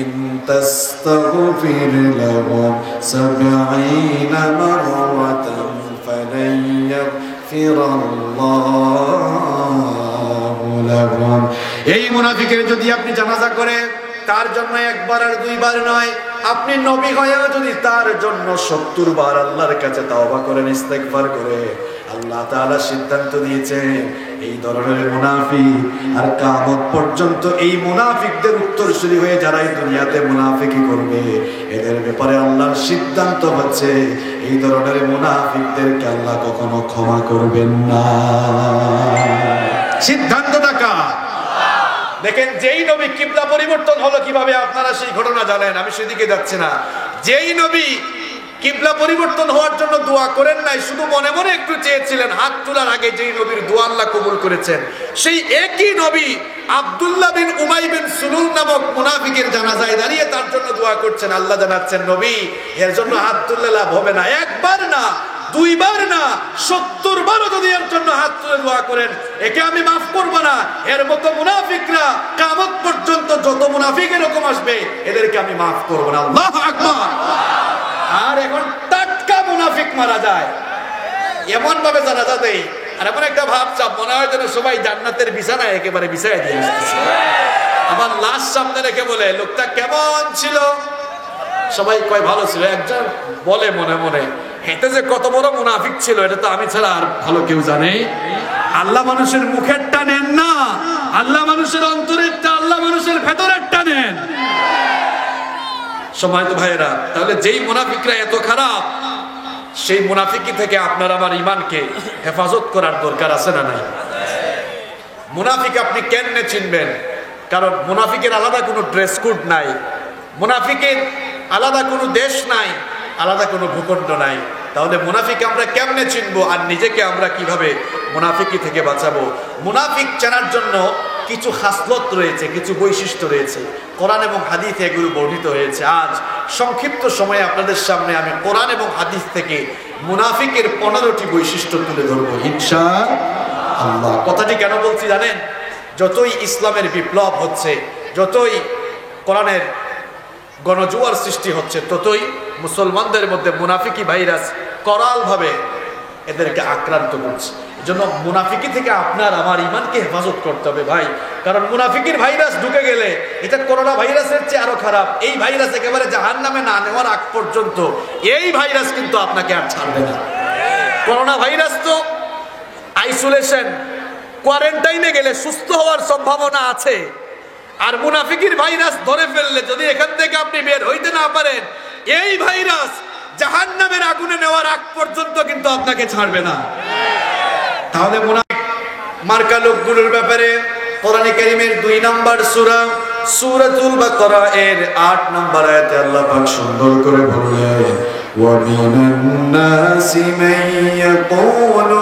ইন তাস্তাগফির লাহুম 70 মাররাতান ফালান ইয়াগফিরাল্লাহু লাহুম। এই মুনাফিকের যদি আপনি জানাজা করে, তার জন্য একবার আর দুইবার নয়, আপনি নবী হয়েও যদি তার জন্য 70 বার আল্লাহর কাছে তাওবা করেন, ইস্তেগফার করে, আল্লাহ তাআলা সিদ্ধান্ত দিয়েছেন এই ধরনের মুনাফিক আর কিয়ামত পর্যন্ত এই মুনাফিকদের উত্তরসূরি হয়ে যারা এই দুনিয়াতে মুনাফিকি করবে, এদের ব্যাপারে আল্লাহর সিদ্ধান্ত হচ্ছে এই ধরনের মুনাফিকদেরকে আল্লাহ কখনো ক্ষমা করবেন না। সিদ্ধান্তটা কার? দেখেন, যেই নবী কিবলা পরিবর্তন হলো কিভাবে, আপনারা সেই ঘটনা জানেন, আমি সেদিকে যাচ্ছি না। যেই নবী কিবলা পরিবর্তন হওয়ার জন্য দোয়া করেন নাই, শুধু মনে মনে একটু চেয়েছিলেন, হাত তোলার আগে যেই নবীর দোয়া আল্লাহ কবুল করেছেন, সেই একই নবী আব্দুল্লাহ বিন উবাই বিন সুলুল নামক মুনাফিকের জানাজায় দাঁড়িয়ে তার জন্য দোয়া করছেন। আল্লাহ জানাচ্ছেন, নবী, এর জন্য হাত তুললে লাভ হবে না, একবার না, দুইবার না, 70 বারও যদি এর জন্য হাত তুলে দোয়া করেন, একে আমি মাফ করব না। এর মতো মুনাফিকরা কিয়ামত পর্যন্ত যত মুনাফিক এরকম আসবে, এদেরকে আমি মাফ করব না। আল্লাহু আকবার। আর এখন টাটকা মুনাফিক মারা যায়, এমন ভাবে জানাজা দেয়, আর এমন একটা ভাব চাপ, মনে হয় যেন সবাই জান্নাতের বিছানায় একেবারে বিছায় দিয়ে আসতেছে। আমার লাশ সামনে রেখে বলে, লোকটা কেমন ছিল? সবাই কয় ভালো ছিল। একজন বলে মনে মনে, এতে যে কত বড় মুনাফিক ছিল, এটা তো আমি ছাড়া আর ভালো কেউ জানে। আল্লাহ মানুষের মুখেরটা নেন না, আল্লাহ মানুষের অন্তরেরটা, আল্লাহ মানুষের ভেতরেরটা নেন। সম্মানিত ভাইয়েরা, তাহলে যেই মুনাফিকরা এত খারাপ, সেই মুনাফিকি থেকে আপনার আমার ঈমানকে হেফাজত করার দরকার আছে না নাই? মুনাফিক আপনি কেমনে চিনবেন? কারণ মুনাফিকের আলাদা কোনো ড্রেস কোড নাই, মুনাফিকের আলাদা কোনো দেশ নাই, আলাদা কোনো ভূখণ্ড নাই। তাহলে মুনাফিক আমরা কেমনে চিনবো, আর নিজেকে আমরা কিভাবে মুনাফিকি থেকে বাঁচাবো? মুনাফিক চেনার জন্য কিছু খাসলত রয়েছে, কিছু বৈশিষ্ট্য রয়েছে, কোরআন এবং হাদিসে এগুলো বর্ণিত হয়েছে। আজ সংক্ষিপ্ত সময়ে আপনাদের সামনে আমি কোরআন এবং হাদিস থেকে মুনাফিকের 15টি বৈশিষ্ট্য তুলে ধরবো ইনশাআল্লাহ। কথাটি কেন বলছি জানেন? যতই ইসলামের বিপ্লব হচ্ছে, যতই কোরআনের গণজোয়ার সৃষ্টি হচ্ছে, ততই মুসলমানদের মধ্যে মুনাফিকি ভাইরাস করালভাবে এদেরকে আক্রান্ত করছে। এজন্য মুনাফিকি থেকে আপনার আমার ইমানকে হেফাজত করতে হবে ভাই, কারণ মুনাফিকির ভাইরাস ঢুকে গেলে এটা করোনা ভাইরাসের চেয়ে আরো খারাপ। এই ভাইরাস একেবারে জাহান্নামে না নেওয়ার আগ পর্যন্ত এই ভাইরাস কিন্তু আপনাকে আর ছাড়বে না। করোনা ভাইরাস তো আইসোলেশন, কোয়ারেন্টাইনে গেলে সুস্থ হওয়ার সম্ভাবনা আছে, আর মুনাফিকির ভাইরাস ধরে ফেললে যদি এখান থেকে আপনি বের হইতে না পারেন, এই ভাইরাস জাহান্নামের আগুনে নেওয়ার আগ পর্যন্ত কিন্তু আপনাকে ছাড়বে না। তাহলে মুনাফিক মার্কা লোকগুলোর ব্যাপারে কোরআনে কারীমের 2 নম্বর সূরা সূরাতুল বাকারা এর 8 নম্বর আয়াতে আল্লাহ পাক সুন্দর করে বললেন, ওয়া মিনান নাসি মান ইয়াকুলু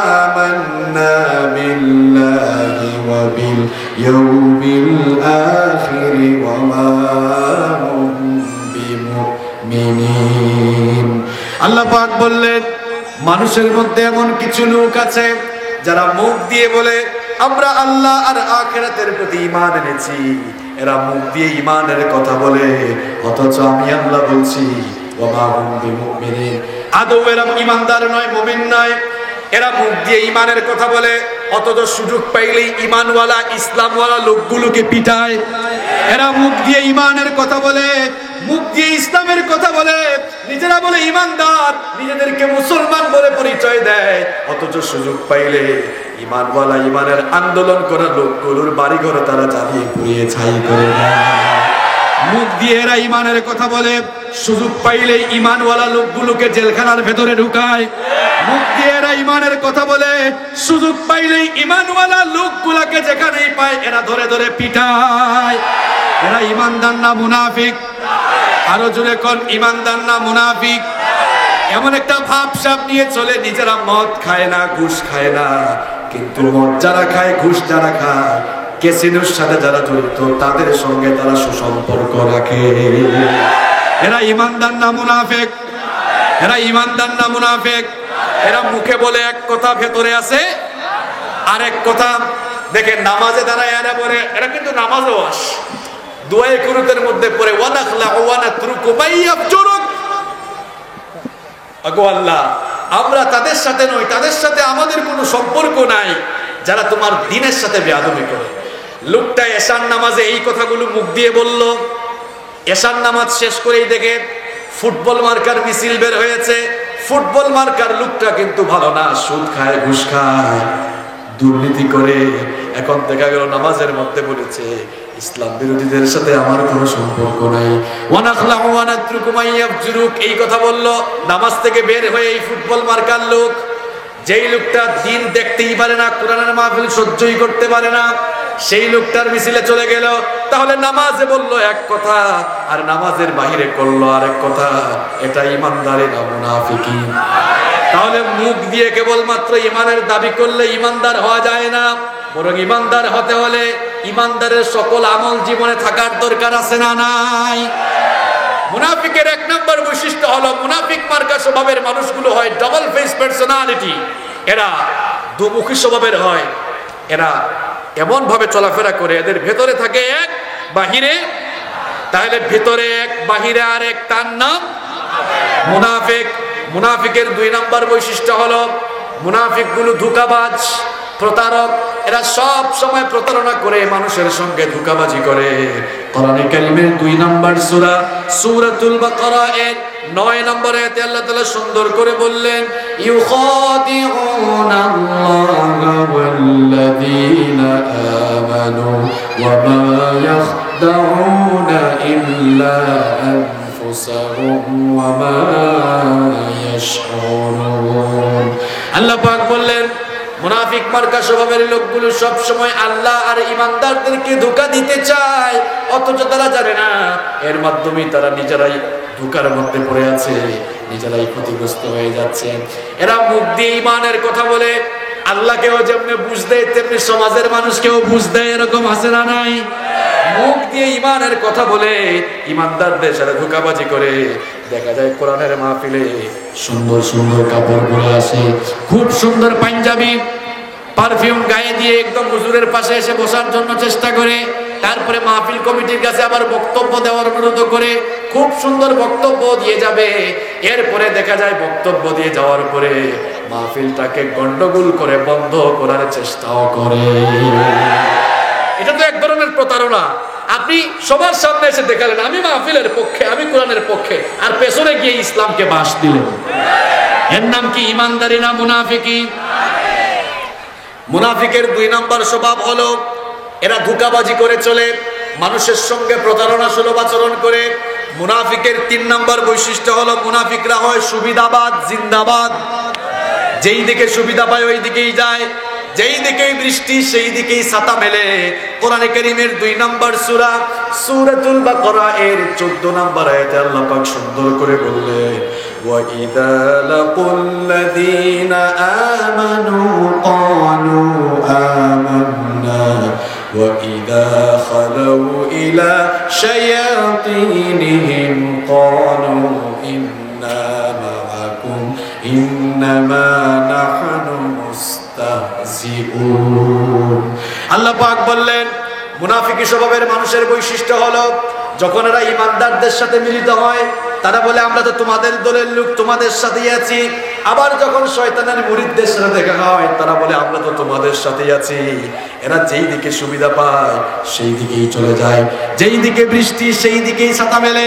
আমান্না বিল্লাহি ওয়া বিল ইয়াউমিল আখির ওয়া মা হুম বিমুমিনিন। আল্লাহ পাক বললেন, মানুষের মধ্যে এমন কিছু লোক আছে যারা মুখ দিয়ে বলে আমরা আল্লাহ আর আখিরাতের প্রতি ঈমান এনেছি। এরা মুখ দিয়ে ঈমানের কথা বলে, অথচ আমি আল্লাহ বলছি ওয়া মা হুম বিমুমিনিন, আদৌ এরা ঈমানদার নয়, মুমিন নয়। এরা মুখ দিয়ে ঈমানের কথা বলে, অথচ সুযোগ পাইলেই ঈমানওয়ালা ইসলামওয়ালা লোকগুলোকে পিটায়। এরা মুখ দিয়ে ঈমানের কথা বলে, মুখ দিয়ে ইসলামের কথা বলে, নিজেরা বলে ঈমানদার, নিজেদেরকে মুসলমান বলে পরিচয় দেয়, অথচ সুযোগ পাইলে ঈমানওয়ালা ঈমানের আন্দোলন করা লোকগুলোর বাড়িঘর তারা জ্বালিয়ে পুড়িয়ে ছাই করে দেয়। মুখ দিয়ে এরা ঈমানের কথা বলে, সুযোগ পাইলে ঈমানওয়ালা লোকগুলোকে জেলখানার ভেতরে ঢুকায়। মুখ দিয়ে এরা ঈমানের কথা বলে, সুযোগ পাইলে ঈমানওয়ালা লোকগুলোকে যেখানেই পায় এরা ধরে ধরে পিটায়। এরা ঈমানদার না মুনাফিক? আরো জোরে কোন ঈমানদার না মুনাফিক? এমন একটা ভাবসাব নিয়ে চলে, নিজেরা মদ খায় না, ঘুষ খায় না, কিন্তু মদ যারা খায়, ঘুষ যারা খায়, ক্যাসিনোর সাথে যারা জড়িত তাদের সঙ্গে তারা সুসম্পর্ক রাখে। এরা ঈমানদার না মুনাফিক? এরা ঈমানদার না মুনাফিক? এরা মুখে বলে এক কথা, ভেতরে আছে আরেক কথা। দেখেন নামাজে দাঁড়ায় এরা বলে, এরা কিন্তু নামাজও আস দোয়ায়ে কুনুতের মধ্যে পড়ে ওয়া নাখলাউ ওয়া নাতরুকু মাইয়াফজুরুক। আগো আল্লাহ, আমরা তাদের সাথে নই, তাদের সাথে আমাদের কোনো সম্পর্ক নাই যারা তোমার দ্বীনের সাথে বেয়াদবি করে। লোকটা এশার নামাজে এই কথাগুলো মুখ দিয়ে বলল। এশার নামাজ শেষ করেই দেখে ফুটবল মার্কার মিছিল বের হয়েছে। ফুটবল মার্কার লোকটা কিন্তু ভালো না, সুদ খায়, ঘুষ খায়, দুর্নীতি করে। এখন দেখা গেল নামাজের মধ্যে বলেছে ইসলাম বিরোধীদের সাথে আমার কোনো সম্পর্ক নাই। ওয়া নাখলাউ ওয়া নাতরুকু মাইয়াফজুরুক, এই কথা বলল। নামাজ থেকে বের হয়ে এই ফুটবল মার্কার লোক, যেই লোকটা দিন দেখতেই পারে না, কোরআনের মাহফিল সহ্যই করতে পারে না, সেই লোকটার মিছিলে চলে গেল। তাহলে নামাজে বলল এক কথা আর নামাজের বাহিরে করলো আরেক কথা। এটা ঈমানদারি না মুনাফিকি? তাহলে মুখ দিয়ে কেবলমাত্র ঈমানের দাবি করলে ঈমানদার হওয়া যায় না, বরং ঈমানদার হতে হলে ঈমানদারের সকল আমল জীবনে থাকার দরকার আছে না নাই? মুনাফিকের 1 নম্বর বৈশিষ্ট্য হলো, মুনাফিক মার্কা স্বভাবের মানুষগুলো হয় ডাবল ফেস পার্সোনালিটি। এরা দুমুখী স্বভাবের হয়। এরা এমন ভাবে চলাফেরা করে, এদের ভেতরে থাকে এক, বাহিরে। তাহলে ভেতরে এক, বাহিরে আরেক, তার নাম মুনাফিক। মুনাফিকের 2 নম্বর বৈশিষ্ট্য হলো, মুনাফিকগুলো ধোঁকাবাজ, প্রতারক। এরা সব সময় প্রতারণা করে, মানুষের সঙ্গে ধোঁকাবাজি করে। কোরআনে কারীমের 2 নম্বর সূরা সূরাতুল বাকারা এর 9 নম্বর আয়াতে আল্লাহ তাআলা সুন্দর করে বললেন, ইউখাদিউনাল্লাহা ওয়াল্লাযীনা আমানু ওয়া মা ইয়াখদাউনা ইল্লা আনফুসাহুম ওয়া মা ইয়াশউরুন। আল্লাহ পাক বললেন, মুনাফিক মার্কা স্বভাবের লোকগুলো সব সময় আল্লাহ আর ঈমানদারদেরকে ধোঁকা দিতে চায়, অথচ তারা জানে না এর মাধ্যমে তারা নিজেরাই ধোঁকার মধ্যে পড়ে আছে, নিজেরাই ক্ষতিগ্রস্ত হয়ে যাচ্ছে। এরা মুখ দিয়ে ঈমানের কথা বলে, আল্লাহকেও যেমনি বুঝ দেয় তেমনি সমাজের মানুষকেও বুঝ দেয়, এরকম আছে না নাই? মুখ দিয়ে ইমানের কথা বলে ইমানদারদের সাথে ধোঁকাবাজি করে। দেখা যায় কোরআনের মাহফিলে সুন্দর সুন্দর কাপড় পরে আসে, খুব সুন্দর পাঞ্জাবি পারফিউম গায়ে দিয়ে একদম হুজুরের পাশে এসে বসার জন্য চেষ্টা করে। তারপরে মাহফিল কমিটির কাছে আবার বক্তব্য দেওয়ার অনুরোধ করে, খুব সুন্দর বক্তব্য দিয়ে যাবে। এরপরে দেখা যায় বক্তব্য দিয়ে যাওয়ার পরে মাহফিলটাকে গন্ডগোল করে বন্ধ করার চেষ্টাও করে। এটা তো এক ধরনের প্রতারণা। আপনি সবার সামনে এসে দেখালেন আমি মাহফিলের পক্ষে, আমি কোরআনের পক্ষে, আর পেছনে গিয়ে ইসলামকে বাস দিলেন। এর নাম কি ইমানদারি না মুনাফিকি? মুনাফিকের 2 নম্বর স্বভাব হলো এরা ধোঁকাবাজি করে চলে, মানুষের সঙ্গে প্রতারণা সুলভ আচরণ করে। মুনাফিকের 3 নম্বর বৈশিষ্ট্য হলো মুনাফিকরা হয় সুবিধাবাদ, জিন্দাবাদ। যেই দিকে সুবিধা পায় ওই দিকেই যায়, যেই দিকেই বৃষ্টি সেই দিকেই ছাতা মেলে। কোরআনে কারীমের 2 নম্বর সূরা সূরাতুল বাকারা এর 14 নম্বর আয়াতে আল্লাহ পাক সুন্দর করে বললেন, ওয়া ইযা লাকুল্লাযীনা আমানু ক্বালু আমান্না ওয়া ইযা খালাউ ইলা শায়াতিনিহিম ক্বালু ইন্না মাআকুম ইন্নামা নাহনু মুস্তাহজিউন। আল্লাহ পাক বললেন মুনাফিকি স্বভাবের মানুষের বৈশিষ্ট্য হলো যখন এরা ইমানদারদের সাথে মিলিত হয় তারা বলে আমরা তো তোমাদের দলের লোক, তোমাদের সাথেই আছি। আবার যখন শয়তানের মুরিদদের সাথে দেখা হয় তারা বলে আমরা তো তোমাদের সাথেই আছি। এরা যেই দিকে সুবিধা পায় সেই দিকেই চলে যায়, যেই দিকে বৃষ্টি সেই দিকেই ছাতা মেলে।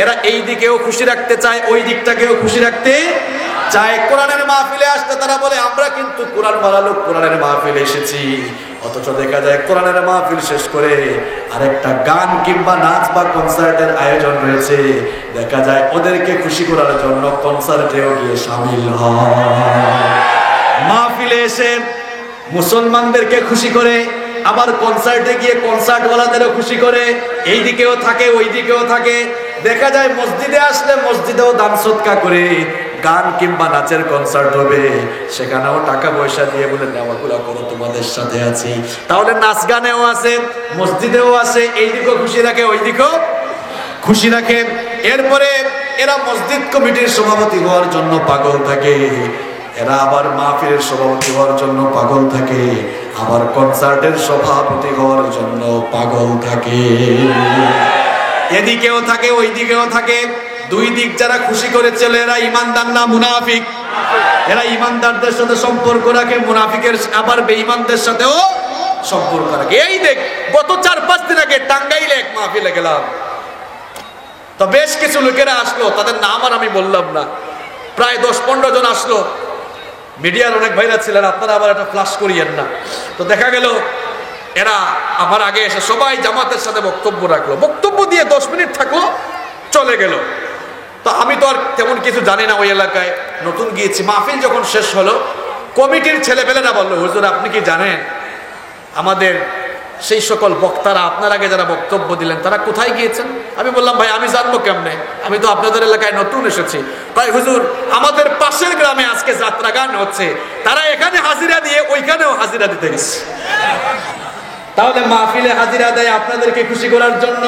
এরা এই দিকেও খুশি রাখতে চায়, ওই দিকটাকেও খুশি রাখতে চায়। কোরআনের মাহফিলে আসতে তারা বলে আমরা কিন্তু কোরআন মারা লোক, কোরআনের মাহফিলে এসেছি। অথচ দেখা যায় কোরআনের মাহফিল শেষ করে আরেকটা গান কিংবা নাচ বা কনসার্টের আয়োজন রয়েছে, দেখা যায় ওদেরকে খুশি করার জন্য কনসার্টেও গিয়ে শামিল হয়। মাহফিলে এসে মুসলমানদেরকে খুশি করে, আবার কনসার্টে গিয়ে কনসার্টওয়ালাদেরও খুশি করে, এই দিকেও থাকে ওই দিকেও থাকে। দেখা যায় মসজিদে আসলে মসজিদেও দান সদকা করে, গান কিংবা নাচের কনসার্ট হবে সেখানেও টাকা পয়সা দিয়ে বলে নেওয়াগুলা করো, তোমাদের সাথে আছি। তাহলে নাচ গানেও আছে, মসজিদেও আছে, এই দিকেও খুশি রাখে ওই দিকেও খুশি রাখে। এরপরে এরা মসজিদ কমিটির সভাপতি হওয়ার জন্য পাগল থাকে, এরা আবার মাহফিলের সভাপতি হওয়ার জন্য পাগল থাকে, আবার কনসার্টের সভাপতি হওয়ার জন্য পাগল থাকে। এদিকেও থাকে ওই দিকেও থাকে, 2 দিক যারা খুশি করে চলে এরা ইমানদার না মুনাফিক? এরা ইমানদারদের সাথে সম্পর্ক রাখে, মুনাফিকের আবার বেঈমানদের সাথেও সম্পর্ক রাখে। এই দেখ গত 4-5 দিন আগে টাঙ্গাইলে এক মাহফিলে গেলাম, তো বেশ কিছু লোকেরা আসলো, তাদের নাম আর আমি বললাম না, প্রায় 10-15 জন আসলো। মিডিয়ার অনেক ভাইরা ছিলেন, আপনারা আবার এটা ফ্লাশ করিয়েন না। তো দেখা গেল এরা আমার আগে এসে সবাই জামাতের সাথে বক্তব্য রাখলো, বক্তব্য দিয়ে 10 মিনিট থাকলো, চলে গেল। তো আমি তো আর তেমন কিছু জানি না ওই এলাকায়, নতুন গিয়েছি। মাহফিল যখন শেষ হলো কমিটির ছেলেপেলেরা বললো, হুজুর আপনি কি জানেন আমাদের সেই সকল বক্তারা আপনার আগে যারা বক্তব্য দিলেন তারা কোথায় গিয়েছেন? আমি বললাম ভাই আমি জানবো কেমনে, আমি তো আপনাদের এলাকায় নতুন এসেছি। ভাই হুজুর আমাদের পাশের গ্রামে আজকে যাত্রা গান হচ্ছে, তারা এখানে হাজিরা দিয়ে ওইখানেও হাজিরা দিতে গেছে। তাহলে মাহফিলে হাজিরা দেয় আপনাদেরকে খুশি করার জন্য,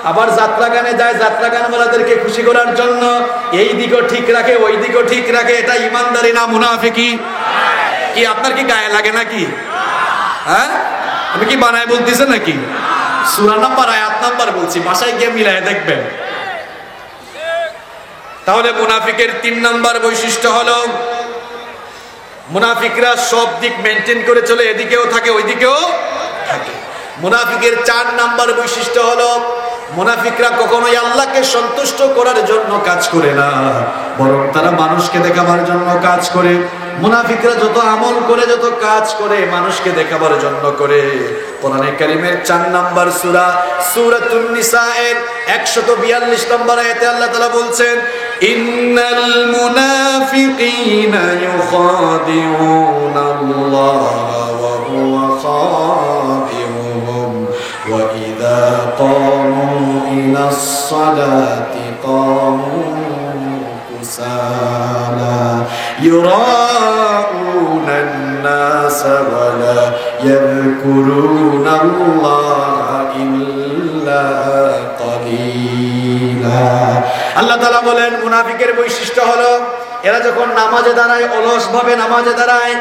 আবার যাত্রা গানে যায় যাত্রা গানওয়ালাদেরকে খুশি করার জন্য, এই দিকও ঠিক রাখে ওই দিকও ঠিক রাখে। এটা ইমানদারি না মুনাফিকি? কি আপনার কি গায়ে লাগে নাকি? হ্যাঁ আমি কি বানায় বলতেছে নাকি? সূরা নাম্বার আয়াত নাম্বার বলছি, বাসায় গিয়ে মিলায় দেখবেন। তাহলে মুনাফিকের 3 নম্বর বৈশিষ্ট্য হলো মুনাফিকরা সব দিক মেনটেন করে চলে, এদিকেও থাকে ওই দিকেও থাকে। মুনাফিকের 4 নম্বর বৈশিষ্ট্য হলো মুনাফিকরা কখনোই আল্লাহকে সন্তুষ্ট করার জন্য কাজ করে না, বরং তারা মানুষকে দেখাবার জন্য কাজ করে। মুনাফিকরা যত আমল করে যত কাজ করে মানুষকে দেখাবার জন্য করে। কোরআনে কারীমের 4 নম্বর সূরা সূরাতুন নিসা এর 142 নম্বর আয়াতে আল্লাহ তাআলা বলছেন, ইন্নাল মুনাফিকিনা ইউখাদিউনাল্লাহা ওয়া হুয়া খাদিউহুম ওয়া ইযা ক্বামু ইলাস সালাতি ক্বামু কুসালা ইউরাউনান নাস ইয়াযকুরুনাল্লাহা ইল্লা কালিলা। আল্লাহ তাআলা বলেন মুনাফিকের বৈশিষ্ট্য হলো এরা যখন নামাজে দাঁড়ায় অলস ভাবে নামাজে দাঁড়ায়,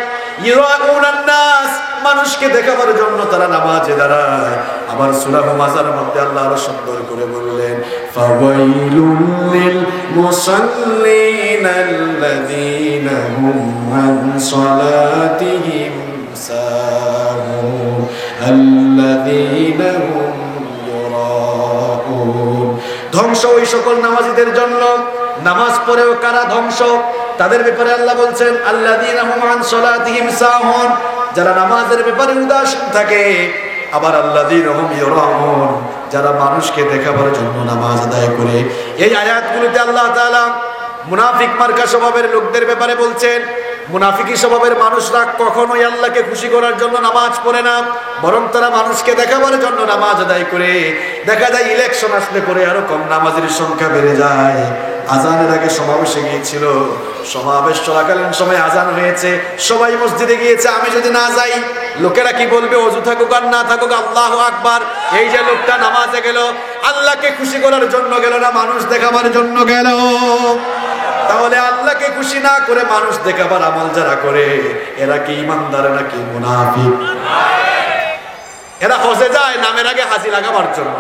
ইরাউনান নাস মানুষকে দেখাবার জন্য তারা নামাজে দাঁড়ায়। আবার সূরা হুমাযার মধ্যে আল্লাহ আরো সুন্দর করে বললেন ফাওয়াইলুল লিল মুসাল্লিনা আল্লাযীনা হুম আন সালাতিহিম সাহুন আল্লাযীনা হুম ইউরাউন। ধ্বংস ওই সকল নামাজীদের জন্য, নামাজ পড়েও কারা ধ্বংস তাদের ব্যাপারে আল্লাহ বলছেন আল্লাযীনা হুম আন সালাতিহিম সাহুন, যারা নামাজের ব্যাপারে উদাসীন থাকে। আবার আল্লাযীনা হুম ইউরাউন, যারা মানুষকে দেখাবার জন্য নামাজ আদায় করে। এই আয়াতগুলোতে আল্লাহ তাআলা মুনাফিক মার্কা স্বভাবের লোকদের ব্যাপারে বলছেন মুনাফিকি স্বভাবের মানুষরা কখনোই আল্লাহকে খুশি করার জন্য নামাজ পড়ে না, বরং তারা মানুষকে দেখাবার জন্য নামাজ আদায় করে। দেখা যায় ইলেকশন আসলে পরে আরো কম নামাজের সংখ্যা বেড়ে যায়। আজানের আগে সমাবেশে গিয়েছিল, সমাবেশ চলাকালীন সময় আজান হয়েছে, সবাই মসজিদে গিয়েছে, আমি যদি না যাই লোকেরা কি বলবে, অজু থাকুক আর না থাকুক আল্লাহু আকবার। এই যে লোকটা নামাজে গেল আল্লাহকে খুশি করার জন্য গেল না, মানুষ দেখাবার জন্য গেল। তাহলে আল্লাহকে খুশি না করে মানুষ দেখাবার আমল যারা করে এরা কি ইমানদার নাকি মুনাফিক? এরা হজে যায় নামের আগে হাজি লাগাবার জন্য।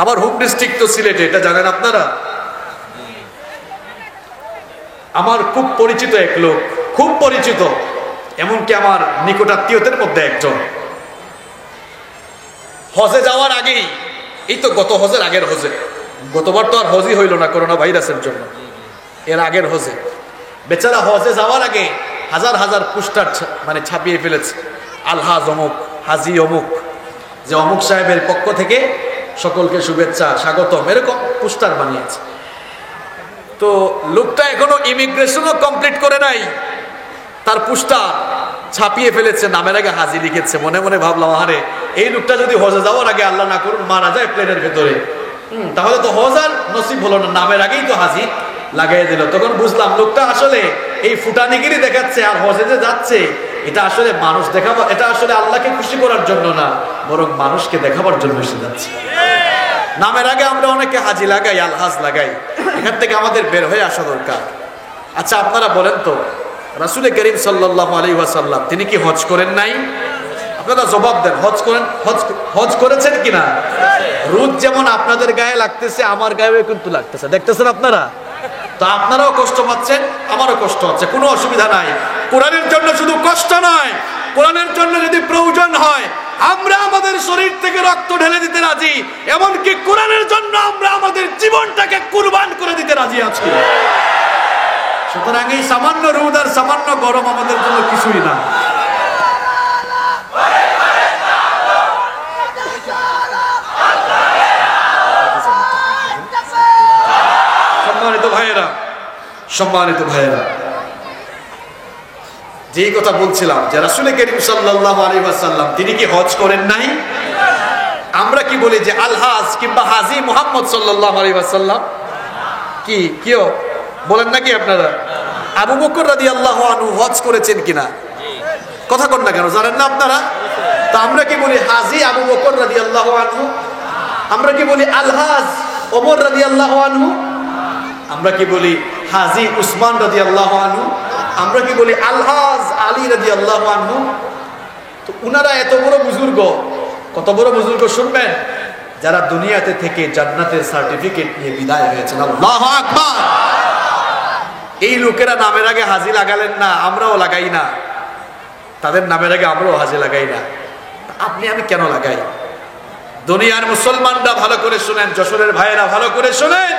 আমার হোম ডিস্ট্রিক্ট তো সিলেটে, এটা জানেন আপনারা। আমার খুব পরিচিত এক লোক, খুব পরিচিত, এমনকি আমার নিকটাত্মীয়দের মধ্যে একজন, হজে যাওয়ার আগেই, এই তো গত হজের আগের হজে, গতবার তো আর হজই হইল না করোনা ভাইরাসের জন্য, এর আগের হজে বেচারা হজে যাওয়ার আগে হাজার হাজার পোস্টার মানে ছাপিয়ে ফেলেছে, আলহাজ অমুক, হাজি অমুক, যে অমুক সাহেবের পক্ষ থেকে সকলকে শুভেচ্ছা স্বাগতম, এরকম পোস্টার বানিয়েছে। তো লোকটা এখনো ইমিগ্রেশনও কমপ্লিট করে নাই, তার পোস্টার ছাপিয়ে ফেলেছে, নামের আগে হাজি লিখেছে। মনে মনে ভাবলাম আরে এই লোকটা যদি হজে যাওয়ার আগে আল্লাহ না করুন মারা যায় প্লেনের ভেতরে, তাহলে তো হজ আর নসিব হলো না, নামের আগেই তো হাজি লাগাই দিল। তখন বুঝলাম লোকটা আসলে এই ফুটানিগিরি দেখাচ্ছে, আর হজে যে যাচ্ছে এটা আসলে মানুষ দেখাবার, এটা আসলে আল্লাহকে খুশি করার জন্য না, বরং মানুষকে দেখাবার জন্য এসে যাচ্ছে। নামের আগে আমরা অনেকে হাজি লাগাই, আলহাজ লাগাই, এখান থেকে আমাদের বের হয়ে আসা দরকার। আচ্ছা আপনারা বলেন তো, রাসূল করিম সাল্লাল্লাহু আলাইহি ওয়াসাল্লাম তিনি কি হজ করেন নাই? আপনারা জবাব দেন, হজ করেন, হজ করেছেন কিনা? রোদ যেমন আপনাদের গায়ে লাগতেছে আমার গায়েও কিন্তু লাগতেছে, দেখতেছেন আপনারা। তো আপনারাও কষ্ট পাচ্ছেন, আমারও কষ্ট হচ্ছে, কোনো অসুবিধা নাই। কোরআনের জন্য শুধু কষ্ট নয়, কোরআনের জন্য যদি প্রয়োজন হয় আমরা আমাদের শরীর থেকে রক্ত ঢেলে দিতে রাজি, এমনকি কোরআনের জন্য আমরা আমাদের জীবনটাকে কুরবান করে দিতে রাজি আছি। সুতরাং এই সামান্য রোদ আর সামান্য গরম আমাদের জন্য কিছুই না। সম্মানিত ভাইয়েরা, সম্মানিত ভাইয়েরা, যেই কথা বলছিলাম যে রাসূল করিম সাল্লাল্লাহু আলাইহি ওয়াসাল্লাম তিনি কি হজ করেন নাই? আমরা কি বলি যে আলহাজ কিংবা হাজী মুহাম্মদ সাল্লাল্লাহু আলাইহি ওয়াসাল্লাম কি কিও বলেন নাকি আপনারা? আবু বকর রাদিয়াল্লাহু আনহু হজ করেছেন কিনা? কথা কন না কেন, জানেন না আপনারা? তা আমরা কি বলি হাজী আবু বকর রাদিয়াল্লাহু আনহু? আমরা কি বলি আলহাজ ওমর রাদিয়াল্লাহু আনহু? আমরা কি বলি হাজী উসমান রাদিয়াল্লাহু আনহু? আমরা কি বলি আলহাজ আলী রাদিয়াল্লাহু আনহু? তো উনারা এত বড় বুজুর্গ, কত বড় বুজুর্গ শুনবেন, যারা দুনিয়াতে থেকে জান্নাতের সার্টিফিকেট নিয়ে বিদায় হয়েছেন। আল্লাহু আকবার। এই লোকেরা নামের আগে হাজি লাগালেন না, আমরাও লাগাই না, তাদের নামের আগে আমরাও হাজি লাগাই না। আপনি আমি কেন লাগাই? দুনিয়ার মুসলমানরা ভালো করে শুনেন, যশোরের ভাইয়েরা ভালো করে শুনেন,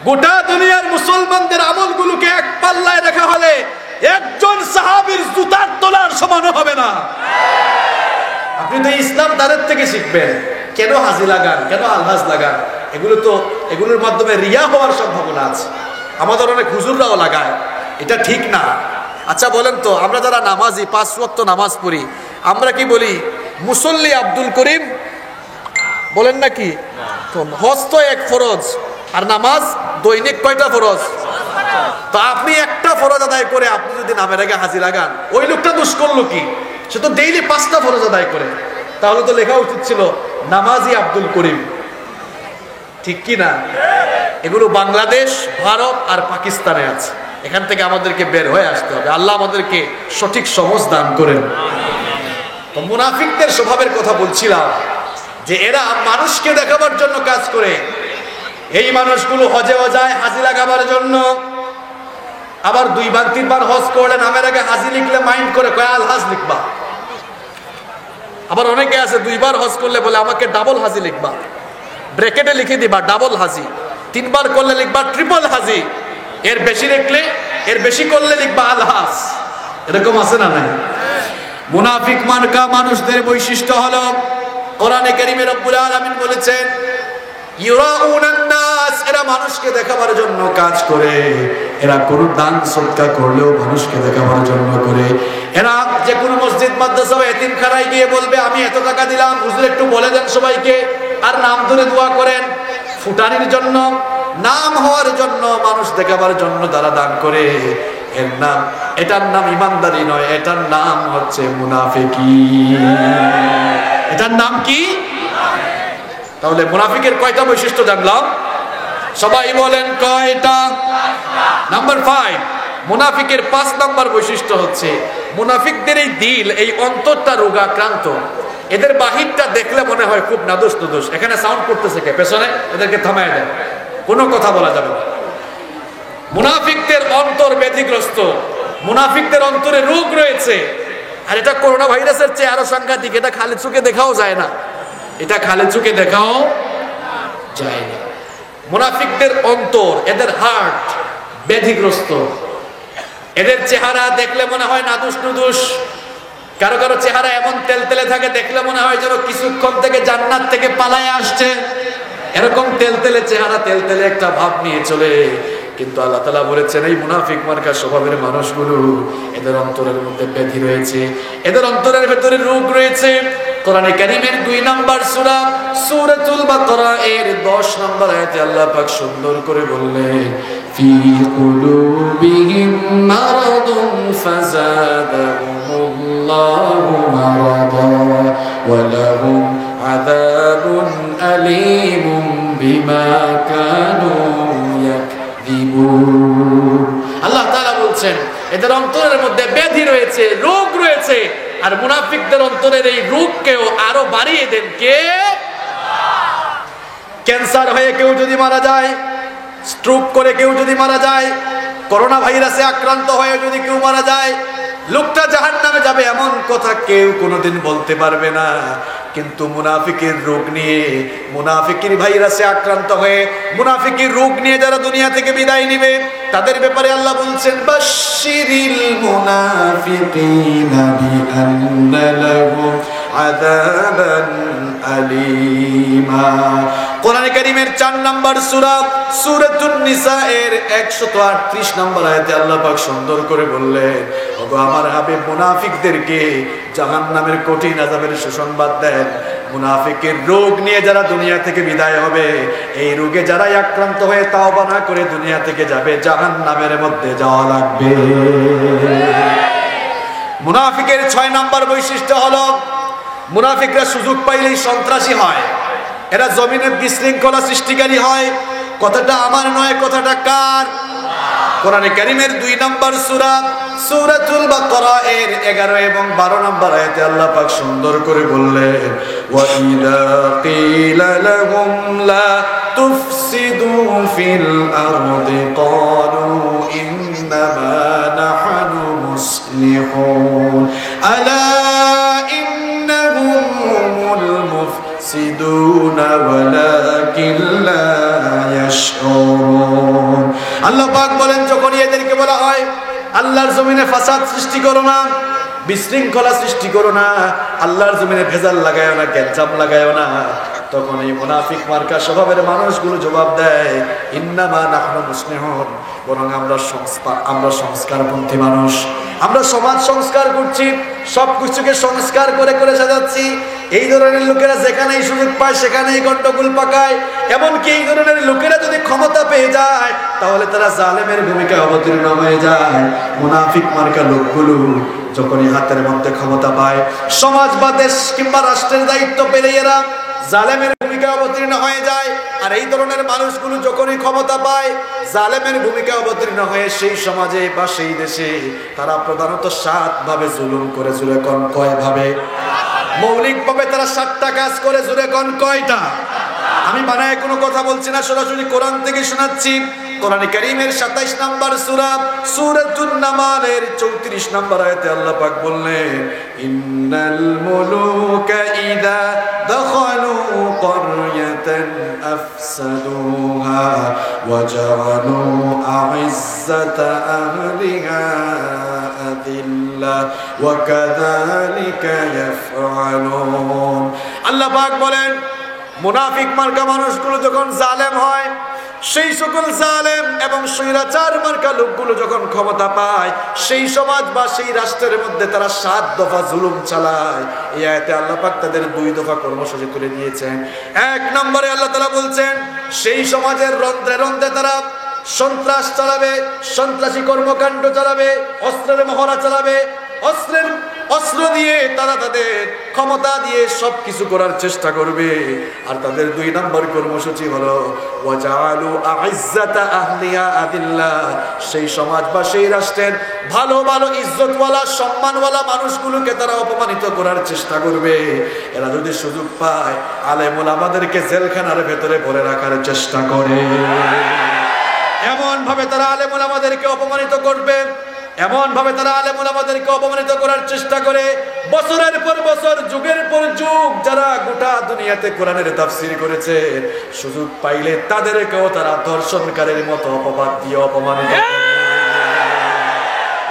গোটা দুনিয়ার মুসলমানদের আমলগুলোকে এক পাল্লায় রাখা হলে একজন সাহাবীর জুতার তলার সমান হবে না। আপনি তো ইসলাম তাদের থেকে শিখবেন, কেন হাজি লাগান, কেন আলহাজ লাগান, এগুলোর মাধ্যমে রিয়া হওয়ার সম্ভাবনা আছে। আমাদের অনেক হুজুররাও লাগায়, এটা ঠিক না। আচ্ছা বলেন তো, আমরা যারা নামাজি 5 ওয়াক্ত নামাজ পড়ি, আমরা কি বলি মুসল্লি আব্দুল করিম বলেন নাকি? তো হজ তো এক ফরজ, আর নামাজ দৈনিক কয়টা ফরজ? তো আপনি একটা ফরজ আদায় করে আপনি যদি নামের আগে হাজি লাগান, ওই লোকটা দোষ করলো কি? সে তো ডেইলি 5টা ফরজ আদায় করে, তাহলে তো লেখা উচিত ছিল নামাজি আব্দুল করিম, ঠিক কি না? এগুলো বাংলাদেশ, ভারত আর পাকিস্তানে আছে। এখান থেকে আমাদেরকে বের হয়ে আসতে হবে। আল্লাহ আমাদেরকে সঠিক সমঝ দান করেন। তো মুনাফিকদের স্বভাবের কথা বলছিলাম যে এরা মানুষকে দেখাবার জন্য কাজ করে। এই মানুষগুলো হজেও যায় হাজি লাগাবার জন্য, আবার 2 বার 3 বার হজ করলে নামের আগে হাজি লিখলে মাইন্ড করে কয় আল হাজ লিখবা। আবার অনেকে আছে 2 বার হজ করলে বলে আমাকে ডাবল হাজি লিখবা, ব্র্যাকেটে লিখে দিবা ডাবল হাজি, 3 বার করলে লিখবা ট্রিপল হাজি, এর বেশি করলে লিখবা আল হাজ। এরকম আছে না নাই? মুনাফিক মার্কা মানুষদের বৈশিষ্ট্য হলো, কোরআনে কারীমে রব্বুল আলামিন বলেছেন ইউরাউনান নাস, এরা মানুষকে দেখাবার জন্য কাজ করে। এরা কোন দান সদকা করলেও মানুষকে দেখাবার জন্য করে। এরা যে কোনো মসজিদ মাদ্রাসা বা এতিমখানায় গিয়ে বলবে আমি এত টাকা দিলাম, হুজুর একটু বলে দেন সবাইকে, আর নাম ধরে দোয়া করেন। ফুটানির জন্য, নাম হওয়ার জন্য, মানুষ দেখাবার জন্য যারা দান করে, এটার নাম ইমানদারি নয়, এটার নাম হচ্ছে মুনাফিকি। এটার নাম কি? তাহলে মুনাফিকের কয়টা বৈশিষ্ট্য জানলাম? সবাই বলেন কয়টা? নাম্বার 5, মুনাফিকের 5 নাম্বার বৈশিষ্ট্য হচ্ছে মুনাফিকদের এই দিল, এই অন্তরটা রোগাক্রান্ত। এদের বাহিরটা দেখলে মনে হয় খুব নাদুস নুদুস। এখানে সাউন্ড করতেছে কে পেছনে? এদেরকে থামায় দেন, কোনো কথা বলা যাবে না। মুনাফিকদের অন্তর ব্যাধিগ্রস্ত, মুনাফিকদের অন্তরে রোগ রয়েছে। আর এটা করোনা ভাইরাসের চেয়ে আরো সাংঘাতিক। এটা খালি চোখে দেখাও যায় না, এটা খালি চোখে দেখাও যায় না। মুনাফিকদের অন্তর, এদের হার্ট ব্যাধিগ্রস্ত। এদের চেহারা দেখলে মনে হয় নাদুস নুদুস। কারো কারো চেহারা এমন তেলতেলে থাকে, দেখলে মনে হয় যেন কিছুক্ষণ থেকে জান্নাত থেকে পালায় আসছে। এরকম তেলতেলে চেহারা, তেলতেলে একটা ভাব নিয়ে চলে। কিন্তু আল্লাহ তাআলা বলেছেন এই মুনাফিক মার্কা স্বভাবের মানুষগুলো, এদের অন্তরের মধ্যে ব্যাধি রয়েছে, এদের অন্তরের ভেতরে রোগ রয়েছে। কোরআনে কারীমের 2 নম্বর সূরা সূরাতুল বাকারা এর 10 নম্বর আয়াতে আল্লাহ পাক সুন্দর করে বললেন ফি কুলুবিহিম মারাদুন ফাযাদাহুমুল্লাহু মারাদা ওয়া লাহুম আযাবুন আলীমুম বিমা কানু ইয়াকযিবুন। আল্লাহ তাআলা বলছেন এদের অন্তরের মধ্যে ব্যাধি রয়েছে, রোগ রয়েছে। আর মুনাফিকদের অন্তরের এই রোগকেও আরো বাড়িয়ে দেন কে? ক্যান্সার হয়ে কেউ যদি মারা যায়, স্ট্রোক করে কেউ যদি মারা যায়, করোনা ভাইরাসে আক্রান্ত হয়ে যদি কেউ মারা যায়, লোকটা জাহান্নামে যাবে এমন কথা কেউ কোনোদিন বলতে পারবে না। কিন্তু মুনাফিকের রোগ নিয়ে, মুনাফিকের ভাইরাসে আক্রান্ত হয়ে, মুনাফিকের রোগ নিয়ে যারা দুনিয়া থেকে বিদায় নেবে, তাদের ব্যাপারে আল্লাহ বলছেন বাশশিরিল মুনাফিকিনা বিআন্না লাহুম আযাবান আলীমা। কোরআনে কারীমের 4 নম্বর সূরা সূরাতুন নিসা এর 138 নম্বর আয়াতে আল্লাহ পাক সুন্দর করে বললেন ওগো আমার হাবিব মুনাফিকদেরকে জাহান্নামের কঠিন আযাবের সুসংবাদ দেন। মুনাফিকের রোগ নিয়ে যারা দুনিয়া থেকে বিদায় হবে, এই রোগে যারাই আক্রান্ত হয়ে তাওবা না করে দুনিয়া থেকে যাবে, জাহান্নামের মধ্যে যাওয়া লাগবে। মুনাফিকের 6 নম্বর বৈশিষ্ট্য হলো মুনাফিকরা সুযোগ পাইলেই সন্ত্রাসী হয়। এরা জমিনে বিশৃঙ্খলা সৃষ্টিকারী হয়। কথাটা আমার নয়, কথাটা কার? কোরআনে কারীমের 2 নম্বর সূরা সূরাতুল বাকারা এর 11 এবং 12 নম্বর আয়াতে আল্লাহ পাক সুন্দর করে বললেন ওয়া ইযা কিলা লাহুম লা তুফসিদু ফিল আরদি ক্বালু ইন্নামা নাহনু মুসলিহুন আলা ইন্নাহুম হুমুল মুফসিদুনা ওয়ালাকিন লা ইয়াশউরুন। আল্লাহ পাক বলেন যখন এদেরকে বলা হয় আল্লাহর জমিনে ফাসাদ সৃষ্টি করো না, বিশৃঙ্খলা সৃষ্টি করো না, আল্লাহর জমিনে ভেজাল লাগায়ও না, গ্যাঞ্জাম লাগায়ও না, তখন এই মুনাফিক মার্কা স্বভাবের মানুষগুলো জবাব দেয় ইন্নামা নাহনু মুসলিহুন, বরং আমরা সংস্কারপন্থী মানুষ, আমরা সমাজ সংস্কার করছি, সবকিছুকে সংস্কার করে করে সাজাচ্ছি। এই ধরনের লোকেরা যেখানেই সুযোগ পায় সেখানেই গন্ডগোল পাকায়। এমনকি এই ধরনের লোকেরা যদি ক্ষমতা পেয়ে যায় তাহলে তারা জালেমের ভূমিকায় অবতীর্ণ হয়ে যায়। মুনাফিক মার্কা লোকগুলো যখনই হাতের মধ্যে ক্ষমতা পায়, সমাজ বা দেশ কিংবা রাষ্ট্রের দায়িত্ব পেলে এরা জালেমের ভূমিকা অবতীর্ণ হয়ে যায়। আর এই ধরনের মানুষগুলো যখনই ক্ষমতা পায়, জালেমের ভূমিকা অবতীর্ণ হয়ে সেই সমাজে বা সেই দেশে তারা প্রধানত 7 ভাবে জুলুম করে। জুড়ে কোন কয় ভাবে? মৌলিক ভাবে তারা 7টা কাজ করে। জুড়ে কোন কয়টা? আমি বানায় কোনো কথা বলছি না, সরাসরি কোরআন থেকে শোনাচ্ছি। কোরআনে কারীমের 27 নম্বর সূরা সূরাতুন নামালের 34 নম্বর আয়াতে আল্লাহ পাক বললেন, ইন্নাল মুলুকা ইযা দাখালু ক্বরয়াতান আফসাদুহা ওয়া জাআলু আ'ইজ্জাতা আহলিহা আযিল্লা ওয়া কাযালিকা ইয়াফআলুন। আল্লাহ পাক বলেন, মুনাফিক মার্কা মানুষগুলো যখন জালেম হয়, সেই সকল জালেম এবং স্বৈরাচার মার্কা লোকগুলো যখন ক্ষমতা পায়, সেই সমাজ বা সেই রাষ্ট্রের মধ্যে তারা 7 দফা জুলুম চালায়। এই আয়াতে আল্লাহ পাক তাদের 2 দফা কর্মসূচি তুলে দিয়েছেন। 1 নম্বরে আল্লাহ তাআলা বলছেন, সেই সমাজের রন্ধ্রে রন্ধ্রে তারা সন্ত্রাস চালাবে, সন্ত্রাসী কর্মকাণ্ড চালাবে, অস্ত্রের মহড়া চালাবে। অস্ত্র দিয়ে তারা তাদের ক্ষমতা দিয়ে সবকিছু করার চেষ্টা করবে। আর তাদের 2 নম্বর কর্মসূচি হলো ওয়াজালু আ'ইজ্জাতা আহলিহা আযিল্লা। সেই সমাজ বা সেই রাষ্ট্রের ভালো ভালো ইজ্জতওয়ালা সম্মানওয়ালা মানুষগুলোকে তারা অপমানিত করার চেষ্টা করবে। এরা যদি সুযোগ পায় আলেম ওলামাদেরকে জেলখানার ভেতরে ভরে রাখার চেষ্টা করে। এমন ভাবে তারা আলেম ওলামাদেরকে অপমানিত করবে, এমন ভাবে তারা আলেম ওলামাদেরকে অপমানিত করার চেষ্টা করে। বছরের পর বছর, যুগের পর যুগ যারা গোটা দুনিয়াতে কোরআনের তাফসীর করেছে, সুযোগ পাইলে তাদেরকেও তারা ধর্ষণকারীর মতো অপবাদ দিয়ে অপমানিত করে।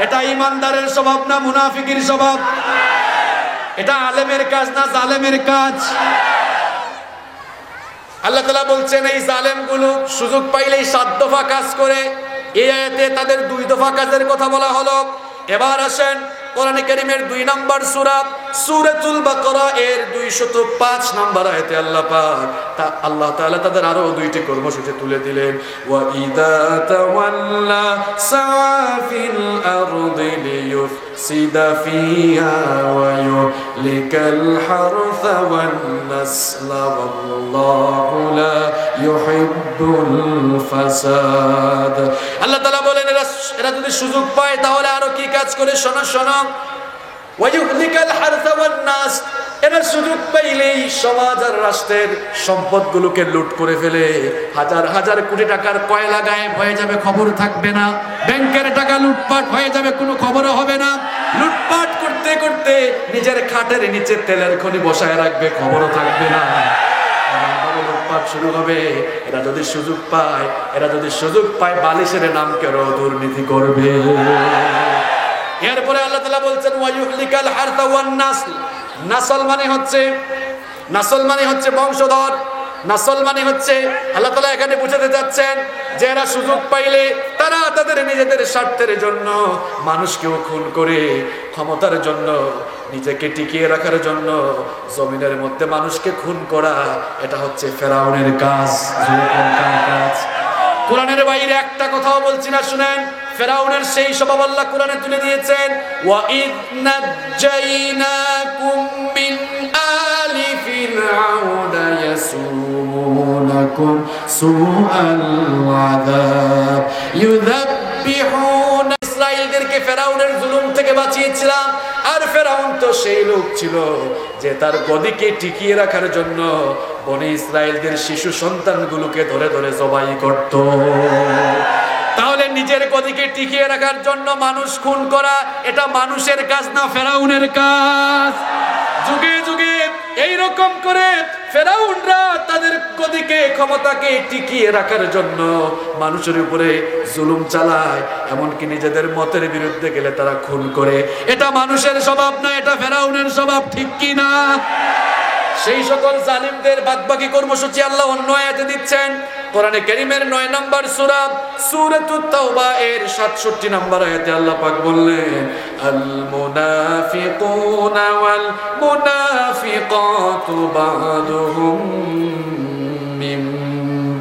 এটা ইমানদারের স্বভাব না মুনাফিকের স্বভাব? এটা আলেমের কাজ না জালেমের কাজ? আল্লাহ তাআলা বলছেন, এই জালেমগুলো সুযোগ পাইলেই 7 দফা কাজ করে। এই আয়াতে তাদের 2 দফা কাজের কথা বলা হলো। এবার আসেন কোরআনে কারীমের 2 নম্বর সূরা সূরাতুল বাকারা এর 205 নম্বর আয়াতে আল্লাহ তাআলা তাদের আরো 2টি কর্মসূচি তুলে দিলেন। ওয়া ইযা তাওয়াল্লা সাফিল আরদি লিয়ুফসিদা ফিহা ওয়া ইউহলিকাল হারসা ওয়ান নাসলা ওয়াল্লাহু লা ইউহিব্বুল ফাসাদ। আল্লাহ তাআলা বলেন, এরা যদি সুযোগ পায় তাহলে আরো কি কাজ করে? শোনো শোনো। ওয়ায়ুহলিকাল হারসা ওয়ান নাস, এরা সুযোগ পাইলেই সমাজ আর রাষ্ট্রের সম্পদগুলোকে লুট করে ফেলে। হাজার হাজার কোটি টাকার কয়লা গায়েব হয়ে যাবে, খবর থাকবে না। ব্যাংকের টাকা লুটপাট হয়ে যাবে, কোনো খবরও হবে না। লুটপাট করতে করতে নিজের খাটের নিচে তেলের খনি বসায় রাখবে, খবরও থাকবে না। লুটপাট শুরু হবে। এরা যদি সুযোগ পায় বালিশের নাম কেন দুর্নীতি করবে। এরপরে আল্লাহ তাআলা বলছেন, ওয়ায়ুহলিকাল হারসা ওয়ান নাসল। নাসল মানে হচ্ছে বংশধর। নাসল মানে হচ্ছে, আল্লাহ তাআলা এখানে বুঝাতে যাচ্ছেন যে এরা সুযোগ পাইলে তারা তাদের নিজেদের স্বার্থের জন্য মানুষকেও খুন করে, ক্ষমতার জন্য, নিজেকে টিকিয়ে রাখার জন্য জমিনের মধ্যে মানুষকে খুন করা। এটা হচ্ছে ফেরাউনের কাজ। কোরআনের বাইরে একটা কথাও বলছি না, শুনেন। ফেরাউনের সেই স্বভাব আল্লাহ কোরআনে তুলে দিয়েছেন। ওয়া ইয নাজ্জাইনাকুম মিন আলি ফিরআউনা ইয়াসুমুনাকুম সুআল আযাব ইউযাব্বিহুনা। ইসরাঈলদেরকে ফেরাউনের জুলুম থেকে বাঁচিয়েছিলাম। আর ফেরাউন তো সেই লোক ছিল যে তার গদিকে টিকিয়ে রাখার জন্য বনি ইসরাঈলদের শিশু সন্তানগুলোকে ধরে ধরে জবাই করত। তাহলে নিজের গদিকে টিকিয়ে রাখার জন্য মানুষ খুন করা, এটা মানুষের কাজ না ফেরাউনের কাজ? যুগে যুগে এইরকম করে ফেরাউনরা তাদের গদিকে, ক্ষমতাকে টিকিয়ে রাখার জন্য মানুষের উপরে জুলুম চালায়। এমনকি নিজেদের মতের বিরুদ্ধে গেলে তারা খুন করে। এটা মানুষের স্বভাব না, এটা ফেরাউনের স্বভাব। ঠিক কি না? সেই সকল জালিমদের বাদবাকি কর্মসূচি আল্লাহ অন্য আয়াতে দিচ্ছেন। কোরআনে কারীমের 9 নম্বর সূরা সূরাতুত তাওবা এর 67 নম্বর আয়াতে আল্লাহ পাক বললেন, আল মুনাফিকুনা ওয়াল মুনাফিকাতু বা'দুহুম মিন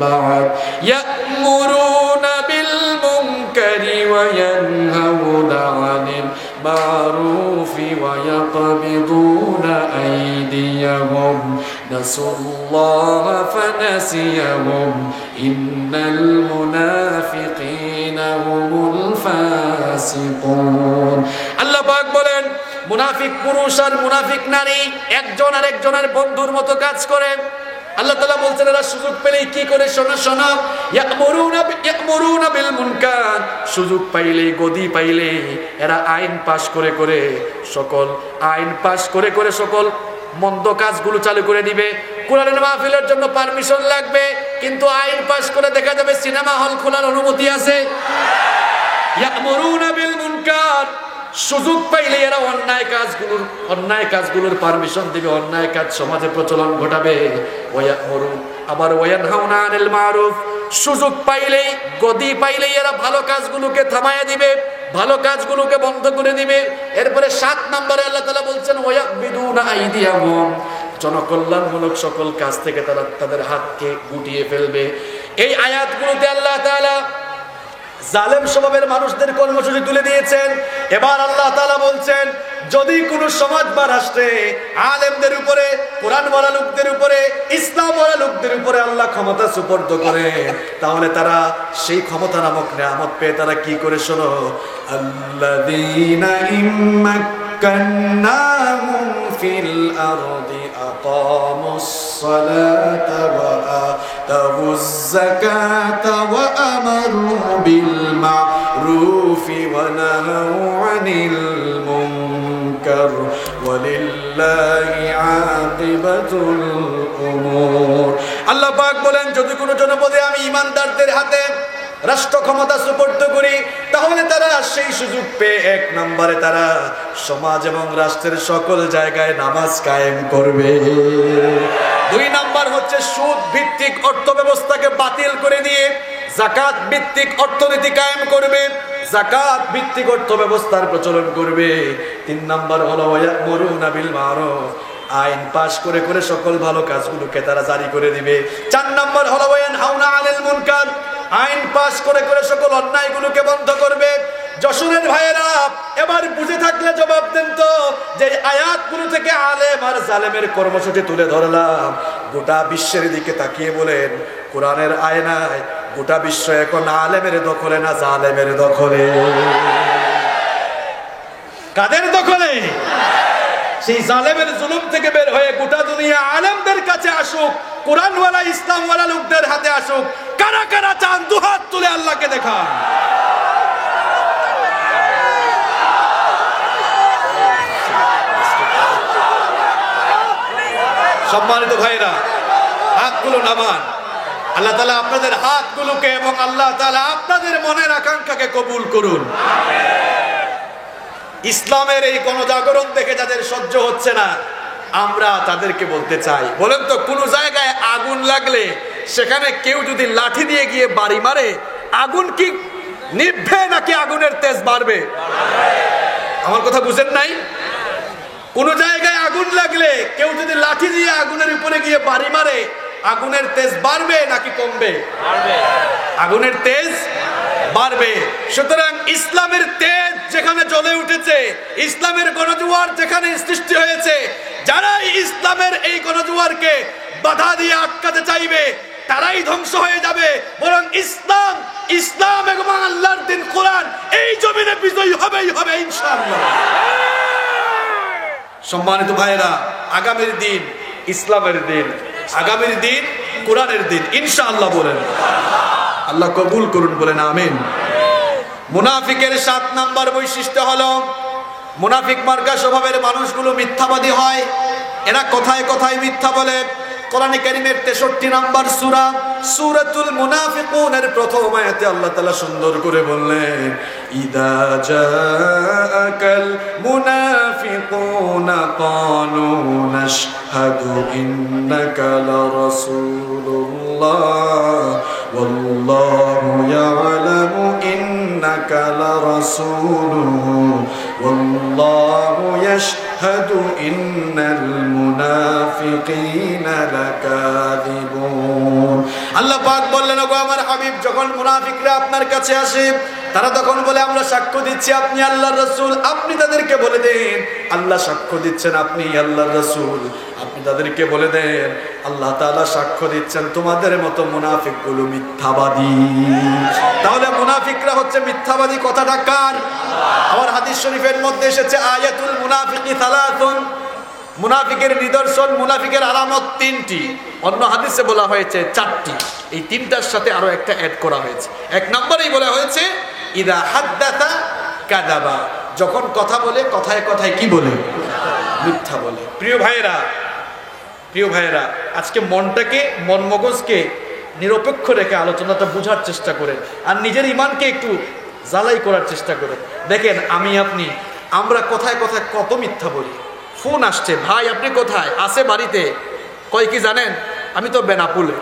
বা'দ ইয়া'মুরুনা বিল মুনকারি ওয়া ইয়ানহাউনা আনিল মারুফি ওয়া ইয়াকবিদুনা আইদিয়াহুম নাসুল্লাহা ফানাসিয়াহুম ইন্নাল মুনাফিকিনা হুমুল ফাসিকুন। আল্লাহ পাক বলেন, মুনাফিক পুরুষ আর মুনাফিক নারী একজন আরেকজনের বন্ধুর মতো কাজ করে। আল্লাহ তাআলা বলছেন এরা সুযোগ পেলেই কি করে, শোনো শোনো, ইয়া'মুরুনা বিল মুনকার, সুযোগ পাইলেই গদি পাইলেই এরা আইন পাশ করে করে সকল মন্দ কাজগুলো চালু করে দিবে। কোরআনের মাহফিলের জন্য পারমিশন লাগবে, কিন্তু আইন পাশ করে দেখা যাবে সিনেমা হল খোলার অনুমতি আছে। ইয়া'মুরুনা বিল মুনকার, সুযোগ পাইলে এরা অন্যায় কাজগুলোর পারমিশন দিবে, অন্যায় কাজ সমাজে প্রচলন ঘটাবে। আবার ওয়ায়ানহাউনা আনিল মারুফ, সুযোগ পাইলেই গদি পাইলেই এরা ভালো কাজগুলোকে থামায়া দিবে, ভালো কাজগুলোকে বন্ধ করে দিবে। এরপরে 7 নম্বরে আল্লাহ তাআলা বলছেন ওয়ায়াকবিদুনা আইদিয়াহুম, জনকল্যাণমূলক সকল কাজ থেকে তারা তাদের হাতকে গুটিয়ে ফেলবে। এই আয়াতগুলোতে আল্লাহ তাআলা জালেম স্বভাবের মানুষদের কর্মসূচি তুলে দিয়েছেন। এবার আল্লাহ তাআলা বলছেন, যদি কোন সমাজ বা রাষ্ট্রে আলেমদের উপরে, কোরআনওয়ালা লোকদের উপরে, ইসলামওয়ালা লোকদের উপরে আল্লাহ ক্ষমতা সুপর্দ করে, তাহলে তারা সেই ক্ষমতা নামক নিয়ামত পেয়ে তারা কি করে, শোনো, আল্লাযীনা ইম্মাক্কান্নাহুম ফিল আরদি আকামুস সালাতা ওয়া আতাউয যাকাতা ওয়া আমারু বিল মা'রুফি ওয়া নাহাউ আনিল মুনকার ওয়ালিল্লাহি আকিবাতুল উমুর। আল্লাহ পাক বলেন, যদি কোনো জনপদে আমি ঈমানদারদের হাতে রাষ্ট্র ক্ষমতা সুপর্দ করি, তাহলে তারা সেই সুযোগ পেয়ে 1 নম্বরে তারা সমাজ এবং রাষ্ট্রের সকল জায়গায় নামাজ কায়েম করবে। 2 নম্বর হচ্ছে সুদ ভিত্তিক অর্থ ব্যবস্থাকে বাতিল করে দিয়ে যাকাত ভিত্তিক অর্থনীতি কায়েম করবে, যাকাত ভিত্তিক অর্থ ব্যবস্থার প্রচলন করবে। 3 নম্বর হলো ইয়া'মুরুনা বিল মা'রুফ, আইন পাশ করে করে সকল ভালো কাজগুলোকে তারা জারি করে দিবে। 4 নম্বর হলো ওয়ায়ানহাউনা আনিল মুনকার, আইন পাশ করে করে সকল অন্যায়গুলোকে বন্ধ করবে। যশোরের ভাইয়েরা, এবার বুঝে থাকলে জবাব দেন তো, যে আয়াতগুলো থেকে আলেম আর জালেমের কর্মসূচি তুলে ধরলাম, গোটা বিশ্বের দিকে তাকিয়ে বলেন, কোরআনের আয়নায় গোটা বিশ্ব এখন আলেমের দখলে না জালেমের দখলে? কাদের দখলে? সেই জালেমের জুলুম থেকে বের হয়ে গোটা দুনিয়া আলেমদের কাছে আসুক, কোরআনওয়ালা ইসলামওয়ালা লোকদের হাতে আসুক। কারা কারা চান দুহাত তুলে আল্লাহকে দেখান। সম্মানিত ভাইরা, হাতগুলো নামান। আল্লাহ তাআলা আপনাদের হাতগুলোকে এবং আল্লাহ তাআলা আপনাদের মনের আকাঙ্ক্ষাকে কবুল করুন। ইসলামের এই গণজাগরণ দেখে যাদের সহ্য হচ্ছে না, আমরা তাদেরকে বলতে চাই, বলেন তো, কোন জায়গায় আগুন লাগলে সেখানে কেউ যদি লাঠি দিয়ে গিয়ে বাড়ি মারে, আগুন কি নিভবে নাকি আগুনের তেজ বাড়বে? আমার কথা বুঝেন নাই? কোন জায়গায় আগুন লাগলে কেউ যদি লাঠি দিয়ে আগুনের উপরে গিয়ে বাড়ি মারে, আগুনের তেজ বাড়বে নাকি কমবে? আগুনের তেজ বাড়বে। সুতরাং ইসলামের তেজ যেখানে জ্বলে উঠেছে, ইসলামের গণজোয়ার যেখানে সৃষ্টি হয়েছে, যারা ইসলামের এই গণজোয়ারকে বাধা দিয়ে আটকাতে চাইবে তারাই ধ্বংস হয়ে যাবে। বরং ইসলাম এবং আল্লাহর দ্বীন কোরআন এই জমিনে বিজয়ী হবেই হবে ইনশাআল্লাহ। সম্মানিত ভাইরা, আগামীর দিন ইসলামের দিন, আগামীর দিন কোরআনের দিন ইনশাআল্লাহ বলেন। আল্লাহ কবুল করুন, বলেন আমিন। মুনাফিকের 7 নম্বর বৈশিষ্ট্য হলো, মুনাফিক মার্কা স্বভাবের মানুষগুলো মিথ্যাবাদী হয়। এরা কথায় কথায় মিথ্যা বলে। কোরআনে কারীমের 63 নম্বর সূরা সূরাতুল মুনাফিকুনের প্রথম আয়াতে আল্লাহ তাআলা সুন্দর করে বললেন, ইদা জাআকাল মুনাফিকুনা ক্বালু নাশহাদু ইন্নাকা লারাসূলুল্লাহ ওয়াল্লাহু ইয়ালামু ইন্নাকা লারাসূলুহু ওয়াল্লাহু ইয়াশহাদু ইন্নাল মুনাফিকিনা লাকাযিবুন। আল্লাহ পাক বললেন, ওগো আমার হাবিব, যখন মুনাফিকরা আপনার কাছে আসে তারা তখন বলে, আমরা সাক্ষ্য দিচ্ছি আপনি আল্লাহর রাসূল। আপনি তাদেরকে বলে দেন আল্লাহ সাক্ষ্য দিচ্ছেন আপনি আল্লাহর রাসূল। আপনি তাদেরকে বলে দেন আল্লাহ তাআলা সাক্ষ্য দিচ্ছেন তোমাদের মতো মুনাফিকগুলো মিথ্যাবাদী। তাহলে মুনাফিকরা হচ্ছে মিথ্যাবাদী, কথাটা কার? আমার হাদিস শরীফের মধ্যে এসেছে আয়াতুল মুনাফিকি সালাতুন, মুনাফিকের নিদর্শন, মুনাফিকের আলামত তিনটি। অন্য হাদিসে বলা হয়েছে চারটি, এই তিনটার সাথে আরো একটা অ্যাড করা হয়েছে। এক নম্বরেই বলা হয়েছে ইদা হাদ্দাথা কাযাবা, যখন কথা বলে কথায় কথায় কি বলে? মিথ্যা বলে। প্রিয় ভাইয়েরা, আজকে মনটাকে, মন মগজকে নিরপেক্ষ রেখে আলোচনাটা বোঝার চেষ্টা করেন, আর নিজের ঈমানকে একটু জ্বালাই করার চেষ্টা করেন। দেখেন আমরা কথায় কথায় কত মিথ্যা বলি। ফোন আসছে, ভাই আপনি কোথায়? আসে বাড়িতে। কয় কি জানেন? আমি তো বেনাপুলে।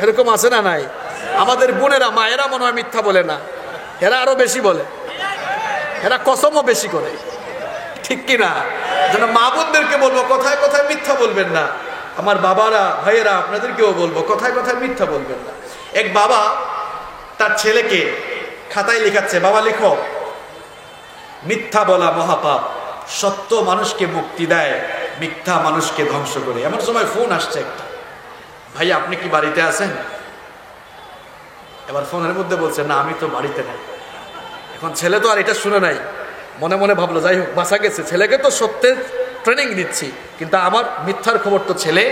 এরকম আছে না নাই? আমাদের বোনেরা, মায়েরা মনে হয় মিথ্যা বলে না, এরা আরো বেশি বলে, এরা কসমও বেশি করে, ঠিক কিনা? যেন মা বোনদেরকে বলবো কথায় কথায় মিথ্যা বলবেন না। আমার বাবারা, ভাইয়েরা, আপনাদেরকেও বলবো কথায় কথায় মিথ্যা বলবেন না। এক বাবা তার ছেলেকে খাতায় লিখাচ্ছে, বাবা লিখো, মিথ্যা বলা মহাপাপ, সত্য মানুষকে মুক্তি দেয়, মিথ্যা মানুষকে ধ্বংস করে। এমন সময় ফোন আসছে একটা, ভাই আপনি কি বাড়িতে আছেন? এবার ফোনের মধ্যে বলছে, না আমি তো বাড়িতে নাই। এখন ছেলে তো আর এটা শুনে নাই, মনে মনে ভাবলো যাই হোক বাঁচা গেছে, ছেলেকে তো সত্যের ট্রেনিং দিচ্ছি, কিন্তু আমার মিথ্যার খবর তো ছেলে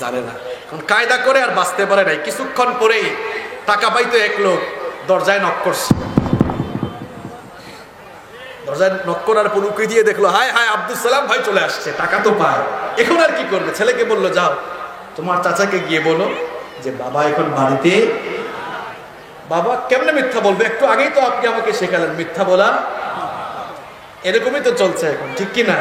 জানে না। এখন কায়দা করে আর বাঁচতে পারে নাই। কিছুক্ষণ পরেই টাকা পাইতে এক লোক দরজায় নক করছে। দরজায় নক করার পর উকি দিয়ে দেখলো, হায় হায় আব্দুল সালাম ভাই চলে আসছে, টাকা তো পায়। এখন আর কি করবে? ছেলেকে বললো, যাও তোমার চাচাকে গিয়ে বলো যে বাবা এখন বাড়িতে। বাবা কেমনে মিথ্যা বলবে? একটু আগেই তো আপনি আমাকে শেখালেন মিথ্যা বলা। এরকমই তো চলছে এখন, ঠিক কি না?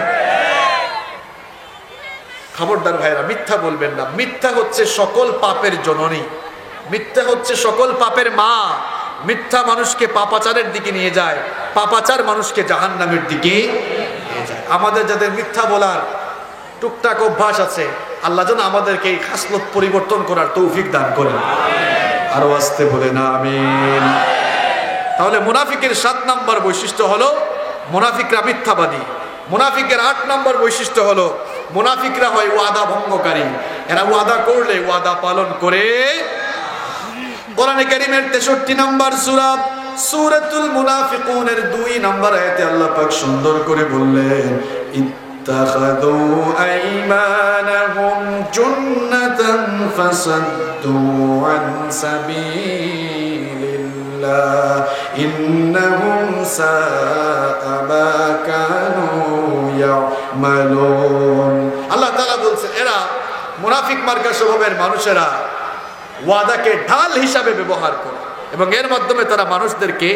খবরদার ভাইরা, মিথ্যা বলবেন না। মিথ্যা হচ্ছে সকল পাপের জননী, মিথ্যা হচ্ছে সকল পাপের মা। মিথ্যা মানুষকে পাপাচারের দিকে নিয়ে যায়, পাপাচার মানুষকে জাহান্নামের দিকে নিয়ে যায়। আমাদের যাদের মিথ্যা বলার টুকটাক অভ্যাস আছে, আল্লাহ যেন আমাদেরকে এই খাসলত পরিবর্তন করার তৌফিক দান করেন। আরো আসতে বলে না আমিন। তাহলে মুনাফিকের 7 নম্বর বৈশিষ্ট্য হলো মুনাফিকরা মিথ্যাবাদী। মুনাফিকের 8 নম্বর বৈশিষ্ট্য হলো মুনাফিকরা হয় ওয়াদা ভঙ্গকারী। এরা ওয়াদা করলে ওয়াদা পালন করে। কোরআনে কারীমের 63 নম্বর সূরা সূরাতুল মুনাফিকুনের 2 নম্বর আয়াতে আল্লাহ পাক সুন্দর করে বললেন, ইত্তাখাযু আইমানাহুম জুন্নাতান ফাসাদ্দু আন সাবিলিল্লাহ ইন্নাহুম সাআ মা কানু ইয়ামালুন। আল্লাহ তাআলা বলছেন, এরা মুনাফিক মার্কা স্বভাবের মানুষেরা ওয়াদাকে ঢাল হিসাবে ব্যবহার করে এবং এর মাধ্যমে তারা মানুষদেরকে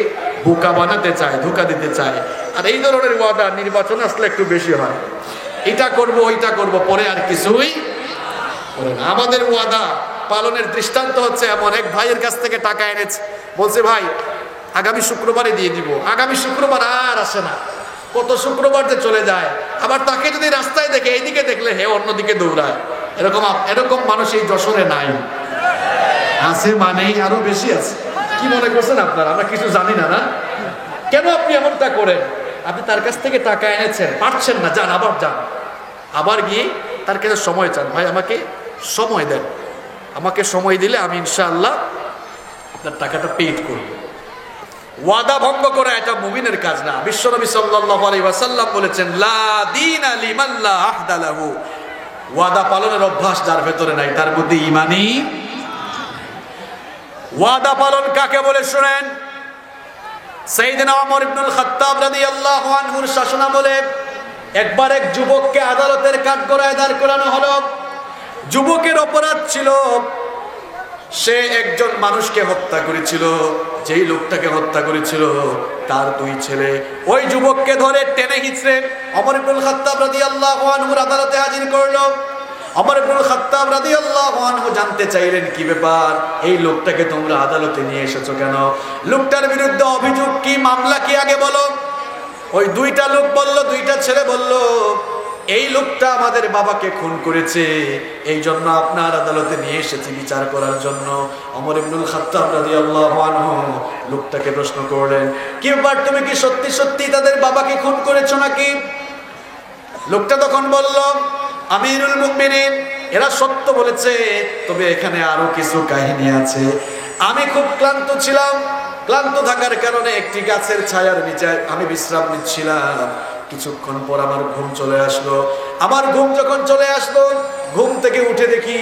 বোকা বানাতে চায়, ধোঁকা দিতে চায়। আর এই ধরনের ওয়াদা নির্বাচন আসলে একটু বেশি হয়, এটা করব ওইটা করব, পরে আর কিছুই করে না। আমাদের ওয়াদা পালনের দৃষ্টান্ত হচ্ছে এমন, এক ভাইয়ের কাছ থেকে টাকা এনেছে, বলছে ভাই আগামী শুক্রবারে দিয়ে দিব। আগামী শুক্রবার আর আসে না, কত শুক্রবার যে চলে যায়। আবার তাকে যদি রাস্তায় দেখে, এইদিকে দেখলে হে অন্যদিকে দৌড়ায়। এরকম মানুষ এই যশোরে নাই, আছে মানেই আরো বেশি আছে। কি মনে করছেন আপনারা? আমরা কিছু জানি না, না? কেন আপনি এমনটা করেন? আপনি তার কাছ থেকে টাকা এনেছেন, পারছেন না, যান আবার যান, আবার গিয়ে তার কাছে সময় চান, ভাই আমাকে সময় দেন, আমাকে সময় দিলে আমি ইনশাআল্লাহ আপনার টাকাটা পেইড করব। ওয়াদা ভঙ্গ করা এটা মুমিনের কাজ না। বিশ্বনবী সাল্লাল্লাহু আলাইহি ওয়াসাল্লাম বলেছেন, লা দীনা লিমান লা আহদা লাহু। ওয়াদা পালনের অভ্যাস যার ভেতরে নাই তার মধ্যে ঈমানই। ওয়াদা পালন কাকে বলে শুনেন। সাইয়েদনা ওমর ইবনুল খাত্তাব রাদিয়াল্লাহু আনহুর শাসনামলে একবার এক যুবককে আদালতের কাঠগড়ায় দাঁড় করানো হলো। যুবকের অপরাধ ছিল সে একজন মানুষকে হত্যা করেছিল, যেই লোকটাকে হত্যা করেছিল তার দুই ছেলে ওই যুবককে ধরে টেনে হিঁচড়ে ওমর ইবনুল খাত্তাব রাদিয়াল্লাহু আনহুর আদালতে হাজির করলো। ওমর ইবনুল খাত্তাব রাদিয়াল্লাহু আনহু জানতে চাইলেন, কি ব্যাপার, এই লোকটাকে তোমরা আদালতে নিয়ে এসেছো কেন? লোকটার বিরুদ্ধে অভিযোগ কি, মামলা কি আগে বলো। ওই দুইটা লোক বলল, দুইটা ছেলে বলল, এই লোকটা আমাদের বাবাকে খুন করেছে, এই জন্য আপনার আদালতে নিয়ে এসেছি বিচার করার জন্য। ওমর ইবনুল খাত্তাব রাদিয়াল্লাহু আনহু লোকটাকে প্রশ্ন করলেন, কি ব্যাপার, তুমি কি সত্যি সত্যি তাদের বাবাকে খুন করেছো নাকি? লোকটা তখন বলল, আমিরুল মুমিনিন, এরা সত্য বলেছে, তবে এখানে আরো কিছু কাহিনী আছে। আমি খুব ক্লান্ত ছিলাম, ক্লান্ত থাকার কারণে একটি গাছের ছায়ার নিচে আমি বিশ্রাম নিচ্ছিলাম। কিছুক্ষণ পর আমার ঘুম চলে আসলো। আমার ঘুম যখন চলে আসলো, ঘুম থেকে উঠে দেখি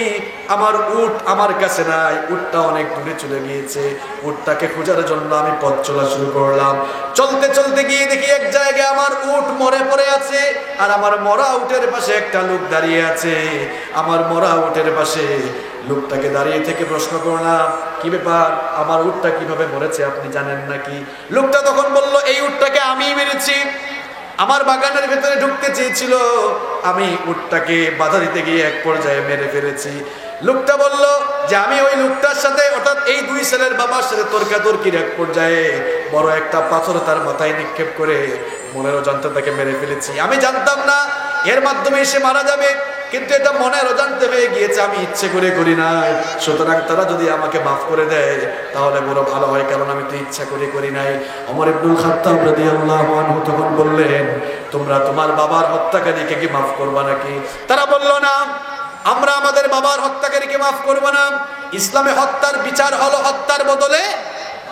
আমার উট আমার কাছে নাই, উটটা অনেক দূরে চলে গিয়েছে। উটটাকে খোঁজার জন্য আমি পথ চলা শুরু করলাম। চলতে চলতে গিয়ে দেখি এক জায়গায় আমার উট মরে পড়ে আছে, আর আমার মরা উটের পাশে একটা লোক দাঁড়িয়ে আছে। আমার মরা উটের পাশে লোকটাকে দাঁড়িয়ে থেকে প্রশ্ন করলাম, কি ব্যাপার, আমার উটটা কিভাবে মরেছে আপনি জানেন নাকি? লোকটা তখন বলল, এই উটটাকে আমিই মেরেছি। আমার বাগানের ভেতরে ঢুকতে চেয়েছিল, আমি উটটাকে বাধা দিতে গিয়ে এক পর্যায়ে মেরে ফেলেছি। লোকটা বলল যে আমি ওই লোকটার সাথে, অর্থাৎ এই দুই ছেলের বাবার সাথে তর্কাতর্কির এক পর্যায়ে বড় একটা পাথর তার মাথায় নিক্ষেপ করে মনের অজান্তে তাকে মেরে ফেলেছি। আমি জানতাম না এর মাধ্যমে সে মারা যাবে, কিন্তু এটা মনের অজান্তে হয়ে গিয়েছে, আমি ইচ্ছে করে করি নাই। সুতরাং তারা যদি আমাকে মাফ করে দেয় তাহলে বড় ভালো হয়, কারণ আমি তো ইচ্ছা করে করি নাই। ওমর ইবনুল খাত্তাব রাদিয়াল্লাহু আনহু তখন বললেন, তোমরা তোমার বাবার হত্যাকারীকে কি মাফ করবা নাকি? তারা বলল, না, আমরা আমাদের বাবার হত্যাকারীকে মাফ করব না। ইসলামে হত্যার বিচার হলো হত্যার বদলে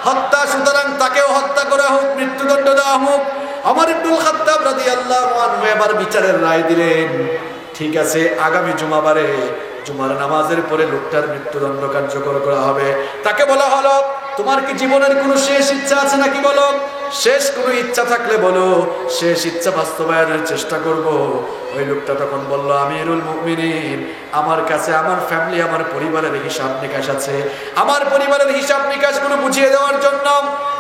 হত্যা, সুতরাং তাকেও হত্যা করা হোক, মৃত্যুদণ্ড দেওয়া হোক। ওমর ইবনুল খাত্তাব রাদিয়াল্লাহু আনহু এবার বিচারের রায় দিলেন, ঠিক আছে, আগামী জুমাবারে জুমার নামাজের পরে লোকটার মৃত্যুদণ্ড কার্যকর করা হবে। তাকে বলা হলো, তোমার কি জীবনের কোনো শেষ ইচ্ছা আছে নাকি বলো? শেষ কোনো ইচ্ছা থাকলে বলো, শেষ ইচ্ছা বাস্তবায়নের চেষ্টা করব। ওই লোকটা তখন বলল, আমিরুল মুমিনিন, আমার কাছে আমার ফ্যামিলি, আমার পরিবারের হিসাব নিকাশ আছে। আমার পরিবারের হিসাব নিকাশগুলো বুঝিয়ে দেওয়ার জন্য,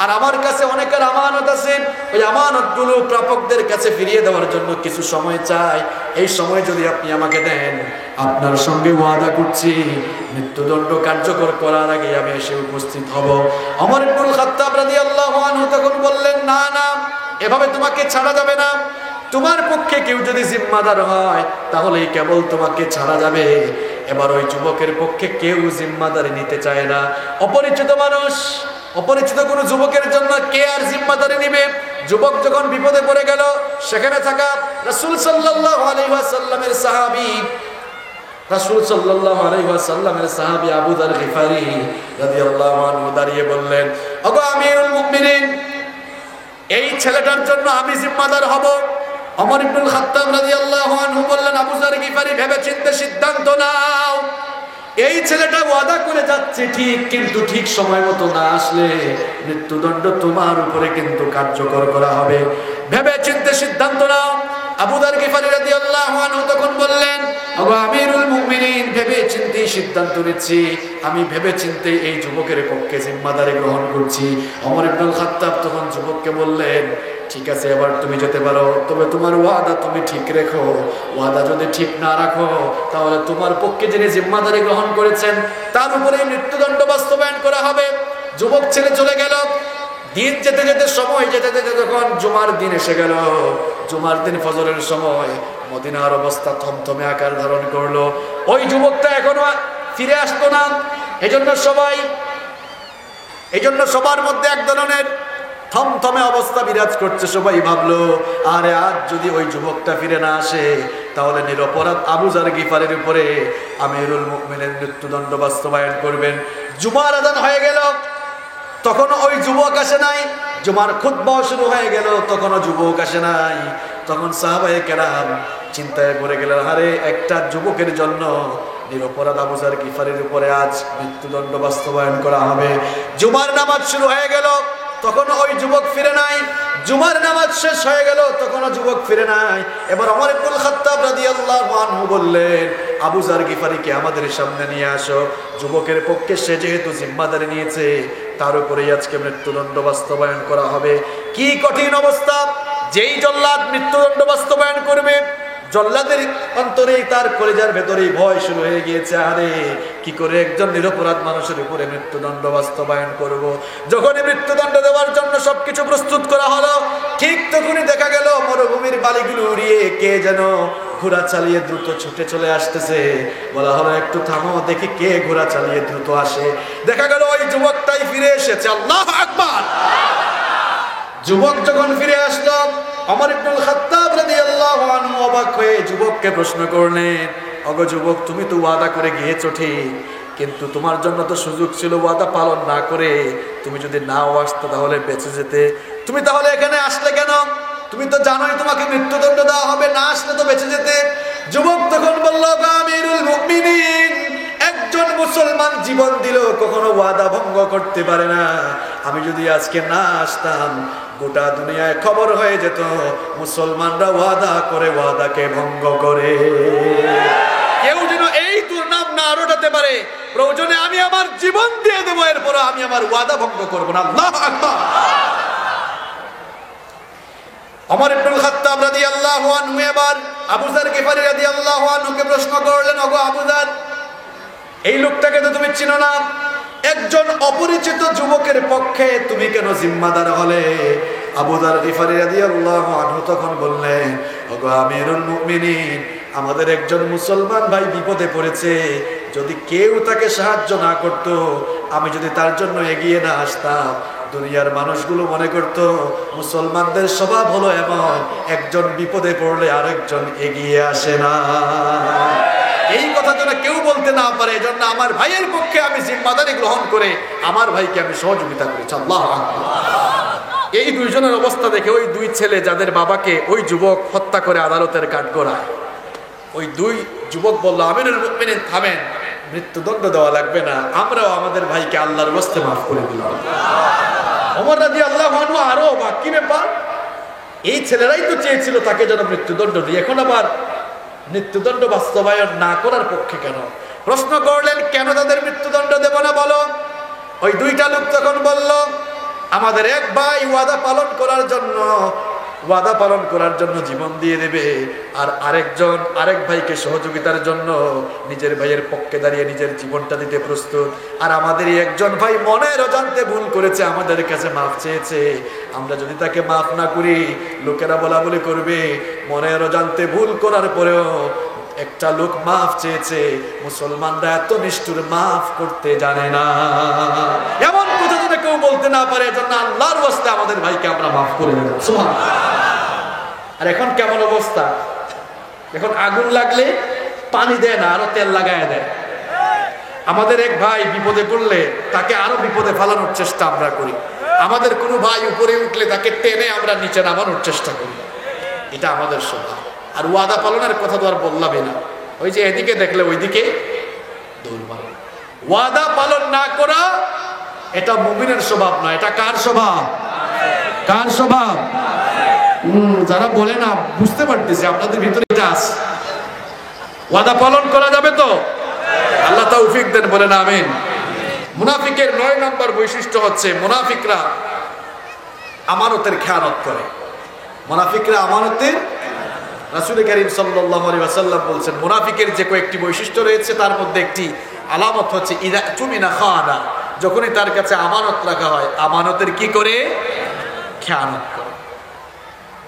আর আমার কাছে অনেকের আমানত আছে, ওই আমানতগুলো প্রাপকদের কাছে ফিরিয়ে দেওয়ার জন্য কিছু সময় চাই। এই সময় যদি আপনি আমাকে দেন, আপনার সঙ্গে ওয়াদা করছি মৃত্যুদণ্ড কার্যকর করার আগে আমি এসে উপস্থিত হব। ওমর ইবনুল খাত্তাব রাদিয়াল্লাহু আনহু তখন বললেন, না না, এভাবে তোমাকে ছাড়া যাবে না। তোমার পক্ষে কেউ যদি জিম্মাদার হয় তাহলেই কেবল তোমাকে ছাড়া যাবে। এবার ওই যুবকের পক্ষে কেউ জিম্মাদারি নিতে চায় না। অপরিচিত মানুষ, অপরিচিত কোনো যুবকের জন্য কে আর জিম্মাদারি নেবে? যুবক যখন বিপদে পড়ে গেল, সেখানে থাকা রাসূল সাল্লাল্লাহু আলাইহি ওয়াসাল্লামের সাহাবী, রাসূল সাল্লাল্লাহু আলাইহি ওয়াসাল্লামের সাহাবী আবু যার গিফারি রাদিয়াল্লাহু আনহু দাঁড়িয়ে বললেন, ওগো আমিরুল মুমিনিন, এই ছেলেটার জন্য আমি জিম্মাদার হব। ওমর ইবনুল খাত্তাব রাদিয়াল্লাহু আনহু বললেন, আবু যার গিফারি, ভেবেচিন্তে সিদ্ধান্ত নাও। এই ছেলেটা ওয়াদা করে যাচ্ছে ঠিক, কিন্তু ঠিক সময় মতো না আসলে মৃত্যুদণ্ড তোমার উপরে কিন্তু কার্যকর করা হবে। ভেবেচিন্তে সিদ্ধান্ত নাও। আবু যার গিফারি রাদিয়াল্লাহু আনহু তখন বললেন, ওগো আমিরুল মুমিনিন, ভেবেচিন্তে সিদ্ধান্ত নিচ্ছি, আমি ভেবেচিন্তে এই যুবকের পক্ষে জিম্মাদারি গ্রহণ করছি। ওমর ইবনুল খাত্তাব তখন যুবককে বললেন, ঠিক আছে, এবার তুমি যেতে পারো, তবে তোমার ওয়াদা তুমি ঠিক রেখো। ওয়াদা যদি ঠিক না রাখো তাহলে তোমার পক্ষে যিনি জিম্মাদারি গ্রহণ করেছেন তার উপরে মৃত্যুদণ্ড বাস্তবায়ন করা হবে। যুবক ছেলে চলে গেল। দিন যেতে যেতে, সময় যেতে যেতে যখন জুমার দিন এসে গেল, জুমার দিন ফজরের সময় মদিনার অবস্থা থমথমে আকার ধারণ করলো। ওই যুবকটা এখনো ফিরে আসতো না। এজন্য সবার মধ্যে এক ধরনের থমথমে অবস্থা বিরাজ করছে। সবাই ভাবলো, আরে আজ যদি ওই যুবকটা ফিরে না আসে তাহলে নিরপরাধ আবু যার গিফারের উপরে আমিরুল মুমিনিন মৃত্যুদণ্ড বাস্তবায়ন করবেন। জুমার আযান হয়ে গেল, তখনও ওই যুবক আসে নাই। জুমার খুতবা শুরু হয়ে গেল, তখনও যুবক আসে নাই। তখন সাহাবায়ে কেরাম চিন্তায় পড়ে গেলেন, আরে একটা যুবকের জন্য নিরপরাধ আবু যার গিফারের উপরে আজ মৃত্যুদণ্ড বাস্তবায়ন করা হবে। জুমার নামাজ শুরু হয়ে গেল, তখনও ওই যুবক ফিরে নাই। জুমার নামাজ শেষ হয়ে গেল, তখনও যুবক ফিরে নাই। এবার ওমর ইবনুল খাত্তাব রাদিয়াল্লাহু আনহু বললেন, আবু যার গিফারিকে আমাদের সামনে নিয়ে আসো। যুবকের পক্ষে সে যেহেতু জিম্মাদারি নিয়েছে, তার উপরেই আজকে মৃত্যুদণ্ড বাস্তবায়ন করা হবে। কি কঠিন অবস্থা! যেই জল্লাদ মৃত্যুদণ্ড বাস্তবায়ন করবে, জল্লাদের অন্তরেই তার কলিজার ভেতরেই ভয় শুরু হয়ে গিয়েছে, আরে কি করে একজন নিরপরাধ মানুষের উপরে মৃত্যুদণ্ড বাস্তবায়ন করব। যখনই মৃত্যুদণ্ড দেওয়ার জন্য সবকিছু প্রস্তুত করা হলো, ঠিক তখনই দেখা গেল মরুভূমির বালিগুলো উড়িয়ে কে যেন ঘোড়া চালিয়ে দ্রুত ছুটে চলে আসতেছে। বলা হলো একটু থামো, দেখি কে ঘোড়া চালিয়ে দ্রুত আসে। দেখা গেল ওই যুবকটাই ফিরে এসেছে। আল্লাহু আকবার! যুবক যখন ফিরে আসলো, ওমর ইবনুল খাত্তাব রাদিয়াল্লাহু আনহু অবাক হয়ে যুবককে প্রশ্ন করলেন, ওগো যুবক, তুমি তো ওয়াদা করে গিয়েছো ঠিক, কিন্তু তোমার জন্য তো সুযোগ ছিল ওয়াদা পালন না করে তুমি যদি নাও আসতে তাহলে বেঁচে যেতে। তুমি তাহলে এখানে আসলে কেন? তুমি তো জানোই তোমাকে মৃত্যুদণ্ড দেওয়া হবে, না আসলে তো বেঁচে যেতে। যুবক তখন বলল, আমিরুল মুমিনিন, একজন মুসলমান জীবন দিল কখনো ওয়াদা ভঙ্গ করতে পারে না। আমি যদি আজকে না আসতাম, গোটা দুনিয়ায় খবর হয়ে যেত মুসলমানরা ওয়াদা করে ওয়াদাকে ভঙ্গ করে। কেউ যেন এই দুর্নাম না রটাতে পারে। প্রয়োজনে আমি আমার জীবন দিয়ে দেবো, এরপর আমি আমার ওয়াদা ভঙ্গ করবো না। আল্লাহু আকবার! ওমর ইবনুল খাত্তাব রাদিয়াল্লাহু আনহু এবার আবু যার গিফারি রাদিয়াল্লাহু আনহুকে প্রশ্ন করলেন, ওগো আবু যার, এই লোকটাকে তো তুমি চিনো না, একজন অপরিচিত যুবকের পক্ষে তুমি কেন জিম্মাদার হলে? আবু যার গিফারি রাদিয়াল্লাহু আনহু তখন বললেন, ওগো আমিরুল মুমিনিন, আমাদের একজন মুসলমান ভাই বিপদে পড়েছে। যদি কেউ তাকে সাহায্য না করত, আমি যদি তার জন্য এগিয়ে না আসতাম, দুনিয়ার মানুষগুলো মনে করত মুসলমানদের স্বভাব হলো এমন, একজন বিপদে পড়লে আরেকজন এগিয়ে আসে না। এই কথা যেন কেউ বলতে না পারে, এজন্য আমার ভাইয়ের পক্ষে আমি জিম্মাদারি গ্রহণ করে আমার ভাইকে আমি সহযোগিতা করেছি। আল্লাহু আকবার! এই দুইজনের অবস্থা দেখে ওই দুই ছেলে যাদের বাবাকে ওই যুবক হত্যা করে আদালতের কাঠগড়ায়, ওই দুই যুবক বলল, আমিরুল মুমিনিন থামেন, মৃত্যুদণ্ড দেওয়া লাগবে না, আমরাও আমাদের ভাইকে আল্লাহর ওয়াস্তে মাফ করে দিলাম। ওমর রাদিয়াল্লাহু আনহু আরো অবাক, কি ব্যাপার? এই ছেলেরাই তো চেয়েছিল তাকে যেন মৃত্যুদণ্ড দিই, এখন আবার মৃত্যুদণ্ড বাস্তবায়ন না করার পক্ষে কেন? প্রশ্ন করলেন, কেন তাদের মৃত্যুদণ্ড দেব না বলো? ওই দুইটা লোক তখন বলল, আমাদের এক ভাই ওয়াদা পালন করার জন্য জীবন দিয়ে দেবে, আর আরেক ভাইকে সহযোগিতার জন্য নিজের ভাইয়ের পক্ষে দাঁড়িয়ে নিজের জীবনটা দিতে প্রস্তুত। আর আমাদেরই একজন ভাই মনের অজান্তে ভুল করেছে, আমাদের কাছে মাফ চেয়েছে। আমরা যদি তাকে মাফ না করি, লোকেরা বলা বলি করবে মনের অজান্তে ভুল করার পরেও একটা লোক মাফ চেয়েছে। মুসলমানরা এত নিষ্ঠুর, মাফ করতে জানে না। এমন কথা যদি কেউ বলতে না পারে, এজন্য আল্লাহর ওয়াস্তে আমাদের ভাইকে আমরা মাফ করে দেব। সুবহানাল্লাহ। আর এখন কেমন অবস্থা? এখন আগুন লাগলে পানি দেয় না, আরো তেল লাগায় দেয়। আমাদের এক ভাই বিপদে পড়লে তাকে আরো বিপদে ফেলানোর চেষ্টা আমরা করি। আমাদের কোনো ভাই উপরে উঠলে তাকে টেনে আমরা নিচে নামানোর চেষ্টা করি। এটা আমাদের স্বভাব। আর ওয়াদা পালনের কথা তো আর বললামই না, ওই যে এদিকে দেখলে ওইদিকে দৌড় মারা। ওয়াদা পালন না করা এটা মুমিনের স্বভাব নয়। এটা কার স্বভাব? কার স্বভাব? যারা বলে না, বুঝতে পারতেছি আপনাদের ভিতরে এটা আছে। ওয়াদা পালন করা যাবে তো? আল্লাহ তৌফিক দেন, বলেন আমিন। মুনাফিকের 9 নম্বর বৈশিষ্ট্য হচ্ছে, মুনাফিকরা আমানতের খেয়ানত করে। মুনাফিকরা আমানতের, রাসূল কারীম সাল্লাল্লাহু আলাইহি ওয়াসাল্লাম বলছেন, মুনাফিকের যে কয়েকটি বৈশিষ্ট্য রয়েছে তার মধ্যে একটি আলামত হচ্ছে ইযা তুমিনা খানা, যখনই তার কাছে আমানত রাখা হয়, আমানতের কি করে? খেয়ানত করে।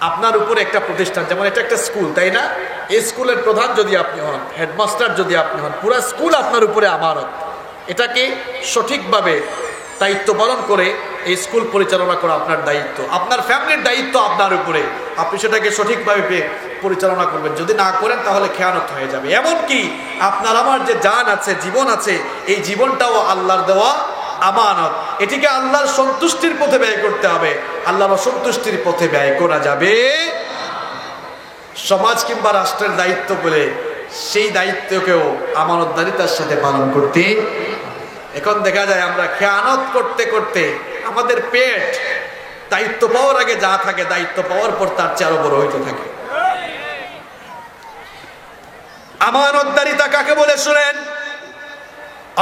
আপনার উপরে একটা প্রতিষ্ঠান, যেমন এটা একটা স্কুল, তাই না? এই স্কুলের প্রধান যদি আপনি হন, হেডমাস্টার যদি আপনি হন, পুরো স্কুল আপনার উপরে আমানত। এটাকে সঠিকভাবে দায়িত্ব পালন করে এই স্কুল পরিচালনা করা আপনার দায়িত্ব, আপনার ফ্যামিলির দায়িত্ব আপনার উপরে। আপনি সেটাকে সঠিকভাবে পরিচালনা করবেন। যদি না করেন তাহলে খেয়ানত হয়ে যাবে। এমনকি আপনার আমার যে জান আছে, জীবন আছে, এই জীবনটাও আল্লাহর দেওয়া আমানত। এটিকে আল্লাহর সন্তুষ্টির পথে ব্যয় করতে হবে। আল্লাহর অসন্তুষ্টির পথে ব্যয় করা যাবে। সমাজ কিংবা রাষ্ট্রের দায়িত্ব বলে সেই দায়িত্বকেও আমানতদারিতার সাথে পালন করতে। এখন দেখা যায় আমরা খেয়ানত করতে করতে আমাদের পেট দায়িত্ব পাওয়ার আগে যা থাকে, দায়িত্ব পাওয়ার পর তার চেয়ে আরো বড় হইতে থাকে। আমানতদারিতা কাকে বলে শুনেন।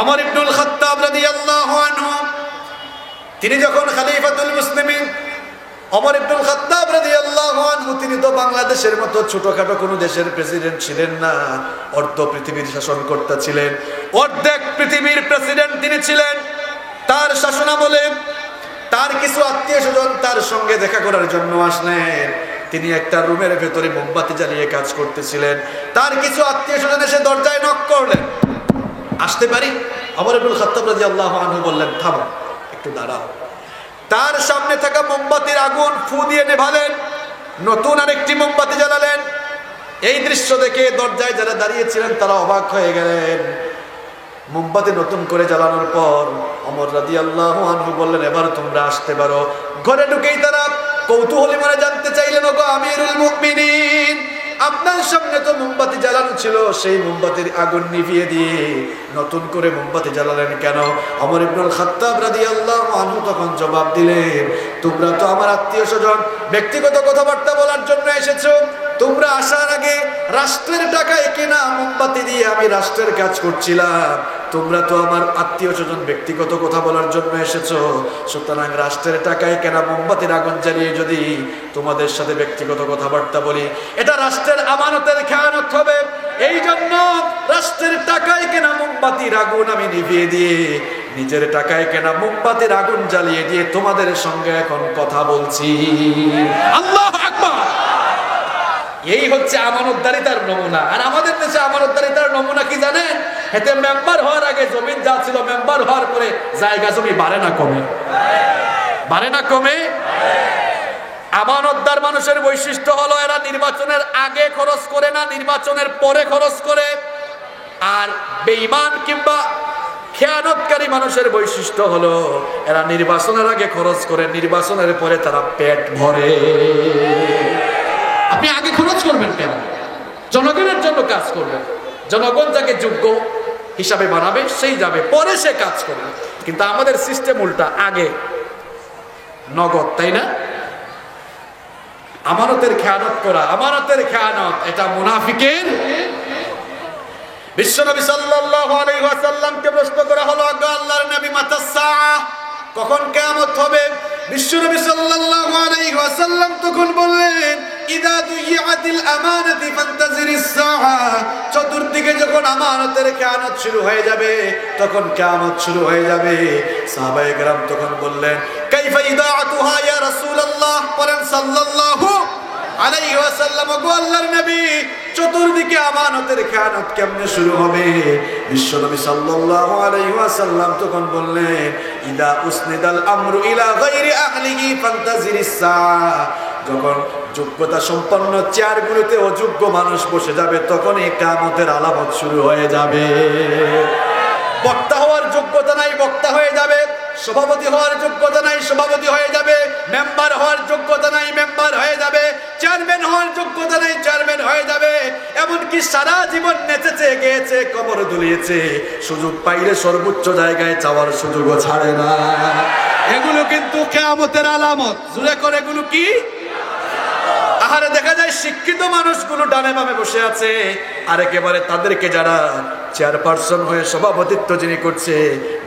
ওমর ইবনুল খাত্তাব রাদিয়াল্লাহু আনহু তিনি যখন খলিফাতুল মুসলিমিন, ওমর ইবনুল খাত্তাব রাদিয়াল্লাহু আনহু তিনি তো বাংলাদেশের মতো ছোটখাটো কোনো দেশের প্রেসিডেন্ট ছিলেন না, অর্ধ পৃথিবীর শাসনকর্তা ছিলেন, অর্ধেক পৃথিবীর প্রেসিডেন্ট তিনি ছিলেন। তার শাসনামলে তার কিছু আত্মীয় স্বজন তার সঙ্গে দেখা করার জন্য আসলেন। তিনি একটা রুমের ভেতরে মোমবাতি জ্বালিয়ে কাজ করতেছিলেন। তার কিছু আত্মীয় স্বজন এসে দরজায় নক করলেন, আসতে পারি? ওমর ইবনুল খাত্তাব রাদিয়াল্লাহু আনহু বললেন, থামো, একটু দাঁড়াও। তার সামনে থাকা মোমবাতির আগুন ফু দিয়ে নেভালেন, নতুন আরেকটি মোমবাতি জ্বালালেন। এই দৃশ্য দেখে দরজায় যারা দাঁড়িয়েছিলেন তারা অবাক হয়ে গেলেন। মোমবাতি নতুন করে জ্বালানোর পর ওমর রাদিয়াল্লাহু আনহু বললেন, এবার তোমরা আসতে পারো। ঘরে ঢুকেই তারা কৌতূহলী মনে জানতে চাইলেন, ওগো আমিরুল মুমিনিন, আপনার সামনে তো মোমবাতি জ্বালানো ছিল, সেই মোমবাতির আগুন নিভিয়ে দিয়ে নতুন করে মোমবাতি জ্বালালেন কেন? ওমর ইবনুল খাত্তাব রাদিয়াল্লাহু আনহু তখন জবাব দিলেন, তোমরা তো আমার আত্মীয় স্বজন, ব্যক্তিগত কথাবার্তা বলার জন্য এসেছো। তোমরা আসার আগে রাষ্ট্রের টাকায় কেনা মোমবাতি দিয়ে আমি রাষ্ট্রের কাজ করছিলাম। তোমরা তো আমার আত্মীয় স্বজন, ব্যক্তিগত কথা বলার জন্য এসেছো। সুতরাং রাষ্ট্রের টাকায় কেনা মোমবাতির আগুন জ্বালিয়ে যদি তোমাদের সাথে ব্যক্তিগত কথাবার্তা বলি, এটা রাষ্ট্রের আমানতের খেয়ানত হবে। এই জন্য রাষ্ট্রের টাকায় কেনা মোমবাতির আগুন আমি নিভিয়ে দিয়ে নিজের টাকায় কেনা মোমবাতির আগুন জ্বালিয়ে দিয়ে তোমাদের সঙ্গে এখন কথা বলছি। আল্লাহু আকবার। এই হচ্ছে আমানতদারিতার নমুনা। আর আমাদের দেশে আমানতদারিতার নমুনা কি জানেন? এতে মেম্বার হওয়ার আগে জমিন যা ছিল, মেম্বার হওয়ার পরে জায়গা জমি বাড়ে না কমে? বাড়ে না কমে? আমানতদার মানুষের বৈশিষ্ট্য হলো এরা নির্বাচনের আগে খরচ করে না, নির্বাচনের পরে খরচ করে। আর বেঈমান কিংবা খেয়ানতকারী মানুষের বৈশিষ্ট্য হলো এরা নির্বাচনের আগে খরচ করে, নির্বাচনের পরে তারা পেট ভরে। আপনি আগে খরচ করবেন কেন? জনগণের জন্য কাজ করবেন। জনগণ যাকে যোগ্য হিসাবে বানাবে সেই যাবে, পরে সে কাজ করবে। কিন্তু আমাদের সিস্টেম উল্টা, আগে নগদ, তাই না? আমানতের খেয়ানত করা, আমানতের খেয়ানত, এটা মুনাফিকের। বিশ্বনবী সাল্লাল্লাহু আলাইহি ওয়াসাল্লামকে প্রশ্ন করা হলো, আল্লাহর নবী, মাতাস সাআহ, কখন কিয়ামত হবে? বিশ্বনবী সাল্লাল্লাহু আলাইহি ওয়াসাল্লাম তখন বললেন, ইদা দুইয়াতিল আমানাতি ফান্তাজিরিস সাআহ, চতুর্দিকে যখন আমানতের খেয়ানত শুরু হয়ে যাবে তখন কিয়ামত শুরু হয়ে যাবে। সাহাবায়ে কেরাম তখন বললেন, কাইফা ইদাআতুহা ইয়া রাসূলুল্লাহ, বলেন সাল্লাল্লাহু আলাইহি ওয়াসাল্লাম, গো আল্লাহর নবী, চতুর্দিকে আমানতের খেয়ানত কেমনে শুরু হবে? বিশ্বনবী সাল্লাল্লাহু আলাইহি ওয়াসাল্লাম তখন বললেন, ইদা উসনিদাল আমরু ইলা গায়রি আহলিহি ফান্তাজিরিস সাআহ, যখন যোগ্যতা সম্পন্ন চেয়ারগুলোতে অযোগ্য মানুষ বসে যাবে তখন এই কিয়ামতের আলামত শুরু হয়ে যাবে। বক্তা হওয়ার যোগ্যতা নাই, বক্তা হয়ে যাবে। সভাপতি হওয়ার যোগ্যতা নাই, সভাপতি হয়ে যাবে। মেম্বার হওয়ার যোগ্যতা নাই, মেম্বার হয়ে যাবে। চেয়ারম্যান হওয়ার যোগ্যতা নাই, চেয়ারম্যান হয়ে যাবে। এমনকি সারা জীবন নেচেছে, গেয়েছে, কবর দুলিয়েছে, সুযোগ পাইলে সর্বোচ্চ জায়গায় যাওয়ার সুযোগও ছাড়ে না। এগুলো কিন্তু কিয়ামতের আলামত। জোরে করে, এগুলো কি? আহারে, দেখা যায় শিক্ষিত মানুষগুলো ডানে বামে বসে আছে, আর একেবারে তাদেরকে যারা চেয়ারপারসন হয়ে সভাপতিত্ব যিনি করছে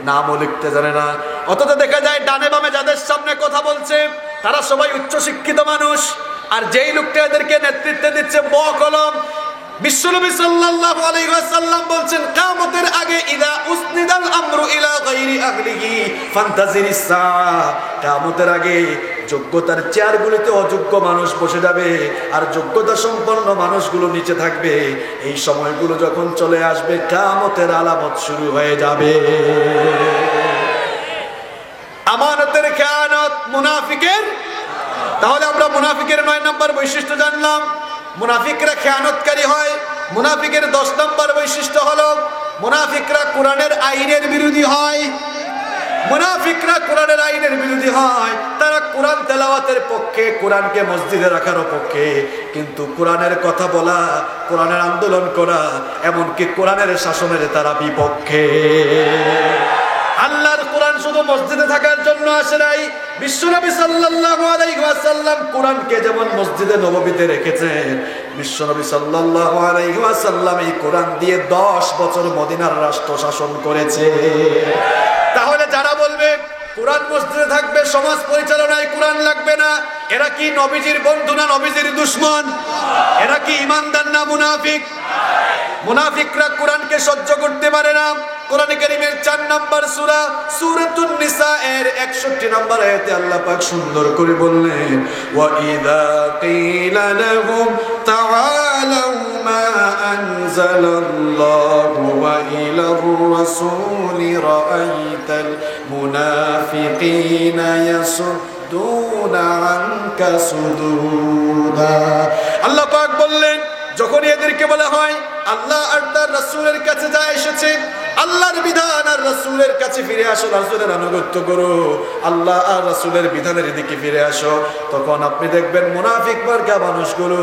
নামও লিখতে জানে না। অথচ দেখা যায় ডানে বামে যাদের সামনে কথা বলছে তারা সবাই উচ্চ শিক্ষিত মানুষ, আর যেই লোকটা এদেরকে নেতৃত্ব দিচ্ছে বকলম। বিশ্বনবী সাল্লাল্লাহু আলাইহি ওয়াসাল্লাম বলছেন, কিয়ামতের আগে ইদা উসনিদাল আমরু ইলা গায়রি আহলিহি ফান্তাজিরিস সাআহ, কিয়ামতের আগে যোগ্যতার চেয়ারগুলোতে অযোগ্য মানুষ বসে যাবে আর যোগ্যতা সম্পন্ন মানুষগুলো নিচে থাকবে। এই সময়গুলো যখন চলে আসবে কিয়ামতের আলামত শুরু হয়ে যাবে। আমানতের খেয়ানত মুনাফিকের। তাহলে আমরা মুনাফিকের 9 নম্বর বৈশিষ্ট্য জানলাম। মুনাফিকরা খেয়ানতকারী হয়। মুনাফিকের 10 নম্বর বৈশিষ্ট্য হলো মুনাফিকরা কোরআনের আইনের বিরোধী হয়। মুনাফিকরা কোরআনের আইনের বিরোধী হয়। তারা কোরআন তেলাওয়াতের পক্ষে, কোরআনকে মসজিদে রাখার পক্ষে, কিন্তু কোরআনের কথা বলা, কোরআনের আন্দোলন করা, এমনকি কোরআনের শাসনের তারা বিপক্ষে। আল্লাহর কোরআন শুধু শুধু মসজিদে থাকার জন্য আসে নাই। বিশ্বনবী সাল্লাল্লাহু আলাইহি ওয়াসাল্লাম কোরআনকে যেমন মসজিদে নববীতে রেখেছেন, বিশ্বনবী সাল্লাল্লাহু আলাইহি ওয়াসাল্লাম এই কোরআন দিয়ে 10 বছর মদিনার রাষ্ট্র শাসন করেছে। তাহলে যারা বলবে কোরআন মসজিদে থাকবে, সমাজ পরিচালনায় কোরআন লাগবে না, এরা কি নবীজির বন্ধু না নবীজির দুশমন? এরা কি ঈমানদার না মুনাফিক? মুনাফিকরা কোরআনকে সহ্য করতে পারে না। কোরআনে কারীমের 4 নম্বর সূরা সূরাতুন নিসা এর 61 নম্বর আয়াতে আল্লাহ পাক সুন্দর করে বললেন, ওয়া ইযা কিলা লাহুম তাআলাউ মা আনজালাল্লাহু ওয়া ইলার রাসূলি রাআইতাল মুনাফিকিনা ইয়াসুদ্দুনা আনকা সুদুদা। আল্লাহ পাক বললেন, যখন এদেরকে বলা হয় আল্লাহ আর তার রাসূলের কাছে যা এসেছে, আল্লাহর বিধান আর রাসূলের কাছে ফিরে আসো, রাসূলের আনুগত্য করো, আল্লাহ আর রাসূলের বিধানের দিকে ফিরে আসো, তখন আপনি দেখবেন মুনাফিক মার্কা মানুষগুলো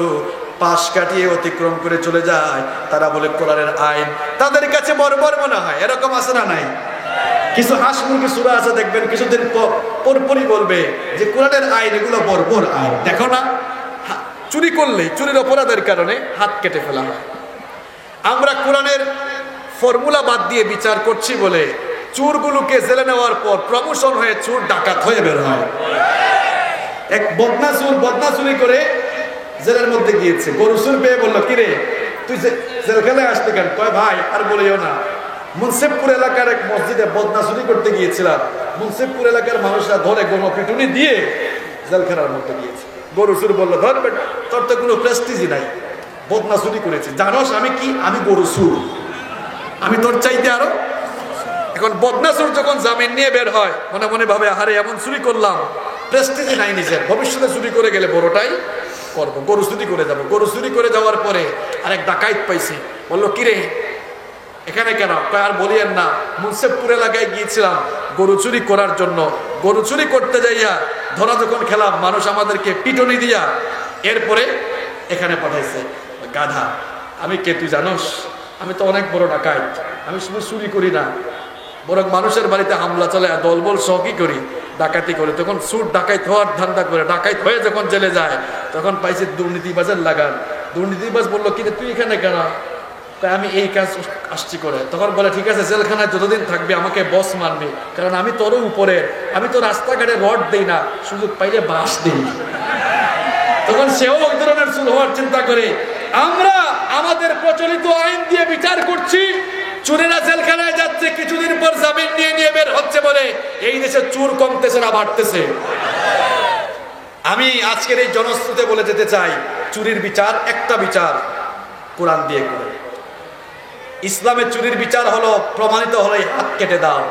পাশ কাটিয়ে অতিক্রম করে চলে যায়। তারা বলে কোরআনের আইন তাদের কাছে বর্বর মনে হয়। এরকম আছে না নাই? কিছু হাঁস মুরগি সূরা আছে, দেখবেন কিছুদিন পরপরই বলবে যে কোরআনের আইন এগুলো বর্বর আইন। দেখো না, চুরি করলেই চুরির অপরাধের কারণে হাত কেটে ফেলা হয়। আমরা কোরআনের ফর্মুলা বাদ দিয়ে বিচার করছি বলে চোরগুলোকে জেলে নেওয়ার পর প্রমোশন হয়ে চোর ডাকাত হয়ে বের হয়। এক বদনা চুরি করে জেলের মধ্যে গিয়েছে, গরু চুর পেয়ে বললো, কিরে তুই জেলখানায় আসতে কেন? কয় ভাই আর বলিও না, মুন্সিফপুর এলাকার এক মসজিদে বদনা চুরি করতে গিয়েছিলাম, মুন্সিফপুর এলাকার মানুষরা ধরে গণপিটুনি দিয়ে জেলখানার মধ্যে গিয়েছে। গরু চুর বললো, ধর বেটা, তোর তো কোনো প্রেস্টিজই নাই, বদনা চুরি করেছি, জানোস আমি কি? আমি গরু চুর, আমি তোর চাইতে আরো। এখন বদনা চুর যখন জামিন নিয়ে বের হয়, মনে মনে ভাবে, আরে এমন চুরি করলাম, প্রেস্টিজই নাই নিজের, ভবিষ্যতে চুরি করে গেলে বড়টাই করবো, গরু চুরি করে যাবো। গরু চুরি করে যাওয়ার পরে আরেক ডাকাইত পাইছে, বললো, কিরে এখানে কেন? আর বলিয়েন না, মুন্সিফপুর এলাকায় গিয়েছিলাম গরু চুরি করার জন্য, গরু চুরি করতে যাইয়া ধরা যখন খেলাম, মানুষ আমাদেরকে পিটনি দিয়া এরপরে এখানে পাঠাইছে। গাধা, আমি কে তুই জানোস? আমি তো অনেক বড় ডাকাইত, আমি শুধু চুরি করি না, বরং মানুষের বাড়িতে হামলা চালায় দলবল সহ কি করি, ডাকাতি করে। তখন চোর ডাকাইত হওয়ার ধান্দা করে, ডাকাইত হয়ে যখন জেলে যায়, তখন পাইছে দুর্নীতিবাজের লাগান। দুর্নীতিবাজ বললো, কিরে তুই এখানে কেন? আমি এই কাজ আসছি করে। তখন বলে, ঠিক আছে, জেলখানায় যতদিন থাকবে আমাকে বস মানবে, কারণ আমি তোরও উপরে, আমি তো রাস্তাঘাটে রড দেই না, সুযোগ পাইলে বাস দিই। তখন সেও ওই ধরনের চুর হওয়ার চিন্তা করে। আমরা আমাদের প্রচলিত আইন দিয়ে বিচার করছি, চোরেরা জেলখানায় যাচ্ছে, কিছুদিন পর জামিন নিয়ে বের হচ্ছে বলে এই দেশে চোর কমতেছে না বাড়তেছে? আমি আজকের এই জনশ্রুতে বলে যেতে চাই, চুরির বিচার একটা বিচার কোরআন দিয়ে করে। ইসলামের চুরির বিচার হলো, প্রমাণিত হলো হাত কেটে দাও,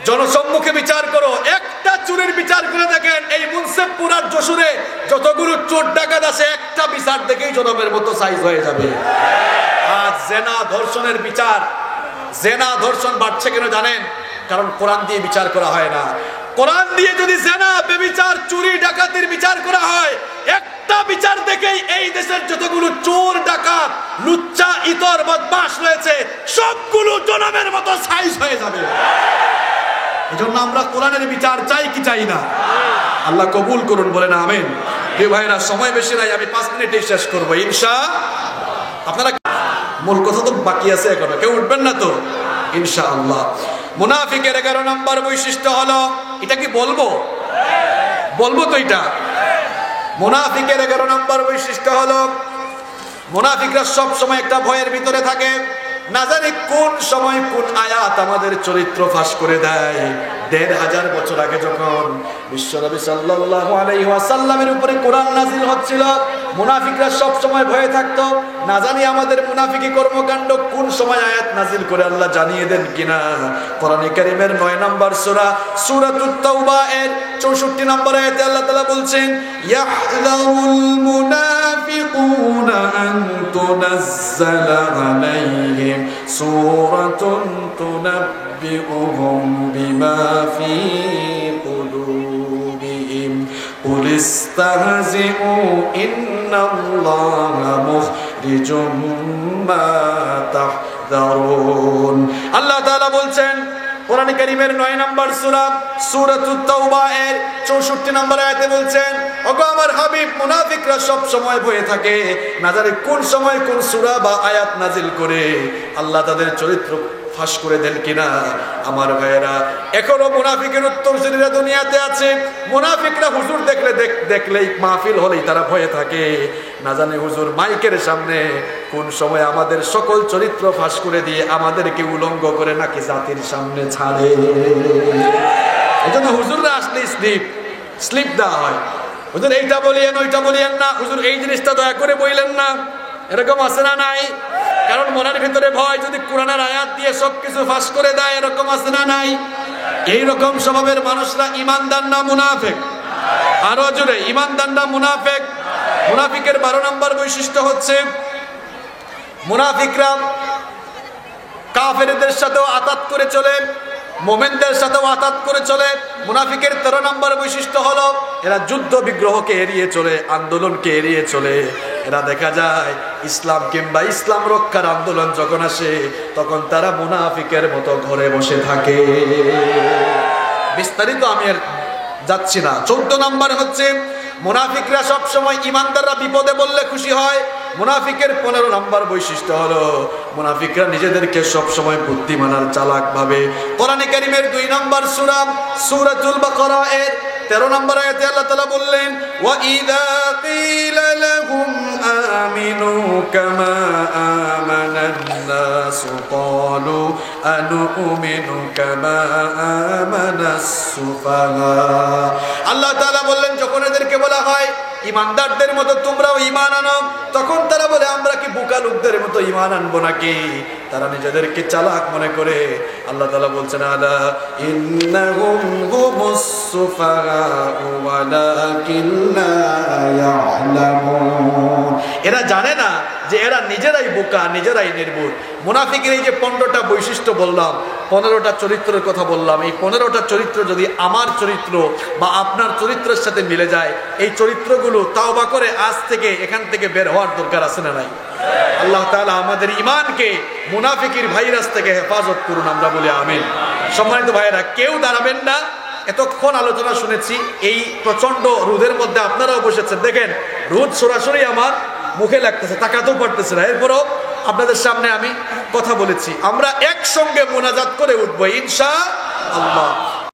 জনসম্মুখে বিচার করো। একটা চুরির বিচার করে দেখেন, এই মুন্সিফপুর আর যশোরে যতগুলো চোর ডাকাত আছে, একটা বিচার দেখেই জনমের মতো সাইজ হয়ে যাবে। আর জেনা ধর্ষণের বিচার, জেনা ধর্ষণ বাড়ছে কেন জানেন? কারণ কোরআন দিয়ে বিচার করা হয় না। কোরআন দিয়ে যদি জেনা, বেবিচার, চুরি ডাকাতির বিচার করা হয়, একটা বিচার দেখেই এই দেশের যতগুলো চোর ডাকাত, লুচ্চা, ইতর, বদমাশ রয়েছে, সবগুলো জনমের মতো সাইজ হয়ে যাবে। এজন্য আমরা কোরআনের বিচার চাই কি চাই না? আল্লাহ কবুল করুন, বলেন আমিন। প্রিয় ভাইরা, সময় বেশি নাই, আমি 5 মিনিটে শেষ করবো ইনশাআল্লাহ। আপনারা মূল কথা তো বাকি আছে এখনো, কেউ উঠবেন না তো ইনশাআল্লাহ। মুনাফিকের 11 নম্বর বৈশিষ্ট্য হলো, এটা কি বলবো তো? এটা মুনাফিকের 11 নম্বর বৈশিষ্ট্য হলো, মুনাফিকরা সব সময় একটা ভয়ের ভিতরে থাকে। না জানি কোন সময় কোন আয়াত আমাদের চরিত্র ফাঁস করে দেয়। 1500 বছর আগে যখন বিশ্বনবী সাল্লাল্লাহু আলাইহি ওয়াসাল্লামের উপরে কোরআন নাযিল হচ্ছিল, মুনাফিকরা সব সময় ভয়ে থাকতো, না জানি আমাদের মুনাফিকি কর্মকাণ্ড কোন সময় আয়াত নাযিল করে আল্লাহ জানিয়ে দেন কিনা। কোরআনে কারীমের 9 নম্বর সূরা সূরাতুত তাওবা এর 64 নম্বর আয়াতে আল্লাহ তাআলা বলছেন, ইয়াহযারুল মুনাফিকুনা আন তুনাজ্জালা আলাইহিম সূরাতুন তুনাব্বিউহুম বিমা ফি কুলুবিহিম কুল ইস্তাহজিউ ইন্নাল্লাহা মুখরিজুম মা তাহযারুন। আল্লাহ তাআলা বলছেন, কোরআন কারীমের 9 নম্বর সূরা সূরাতুত তাওবা এর 64 নম্বর আয়াতে বলছেন, ওগো আমার হাবিব, মুনাফিকরা সব সময় ভয়ে থাকে না জানি কোন সময় কোন সূরা বা আয়াত নাজিল করে আল্লাহ তাদের চরিত্র ফাঁস করে দেন কিনা। আমার ভাইয়েরা, এখনো মুনাফিকের উত্তরসূরিরা দুনিয়াতে আছে। মুনাফিকরা হুজুর দেখলেই মাহফিল হলেই তারা ভয়ে থাকে, না জানে হুজুর মাইকের সামনে কোন সময় আমাদের সকল চরিত্র ফাঁস করে দিয়ে আমাদেরকে উলঙ্গ করে নাকি জাতির সামনে ছাড়ে। এজন্য হুজুররা আসলে স্লিপ দেওয়া হয়, হুজুর এইটা বলিয়েন ওইটা বলিয়েন না, হুজুর এই জিনিসটা দয়া করে বললেন না, এরকম আছে না নাই? কারণ মনের ভিতরে ভয়, যদি কোরআনের আয়াত দিয়ে সবকিছু ফাঁস করে দেয়, এরকম আছে না নাই? এইরকম স্বভাবের মানুষরা ইমানদার না মুনাফিক? আরো জোরে, ইমানদার না মুনাফিক? মুনাফিকের 12 নম্বর বৈশিষ্ট্য হচ্ছে মুনাফিকরা কাফেরদের সাথেও আতাত করে চলে, মুমিনদের সাথেও আতাত করে চলে। মুনাফিকের 13 নম্বর বৈশিষ্ট্য হলো এরা যুদ্ধ বিগ্রহকে এড়িয়ে চলে, আন্দোলনকে এড়িয়ে চলে। এরা দেখা যায় ইসলাম কিংবা ইসলাম রক্ষার আন্দোলন যখন আসে তখন তারা মুনাফিকের মতো ঘরে বসে থাকে। বিস্তারিত আমি আর যাচ্ছি না। 14 নম্বর হচ্ছে মুনাফিকরা সব সময় ইমানদাররা বিপদে বললে খুশি হয়। মুনাফিকের 15 নম্বর বৈশিষ্ট্য হলো মুনাফিকরা নিজেদেরকে সব সময় বুদ্ধিমান আর চালাক ভাবে। কোরআন কারীমের 2 নম্বর সূরা সূরাতুল বাকারা এর 13 নম্বর আয়াতে আল্লাহ তাআলা বললেন, ওয়া ইযা ক্বিলা লাহুম আমিনু কামা আমানান নাস ক্বালু আনুমিনু কামা আমানাস সুফাহা। আল্লাহ তাআলা বললেন, যখন এদেরকে বলা হয় ইমানদারদের মতো তোমরাও ঈমান আনো, তখন তারা বলে আমরা কি বোকা লোকদের মতো ঈমান আনবো নাকি? তারা নিজেদেরকে চালাক মনে করে। আল্লাহ তাআলা বলছেন, আলা ইন্নাহুম হুমুস সুফাহাউ ওয়ালাকিন লা ইয়ালামুন। এরা জানে না যে এরা নিজেরাই বোকা, নিজেরাই নির্বোধ। মুনাফিকের এই যে 15টা বৈশিষ্ট্য বললাম, 15টা চরিত্রের কথা বললাম, এই 15টা চরিত্র যদি আমার চরিত্র বা আপনার চরিত্রের সাথে মিলে যায়, এই চরিত্রগুলো তাওবা করে আজ থেকে এখান থেকে বের হওয়ার দরকার আছে না নাই? আল্লাহ তাআলা আমাদের ঈমানকে মুনাফিকের ভাইরাস থেকে হেফাজত করুন, আমরা বলি আমিন। সম্মানিত ভাইয়েরা, কেউ দাঁড়াবেন না। এতক্ষণ আলোচনা শুনেছি, এই প্রচন্ড রোদের মধ্যে আপনারাও বসেছেন, দেখেন রোদ সরাসরি আমার মুখে লাগতেছে, তাকাতেও পারতেছে না, এরপরও আপনাদের সামনে আমি কথা বলেছি। আমরা একসঙ্গে মোনাজাত করে উঠবো ইনশাআল্লাহ।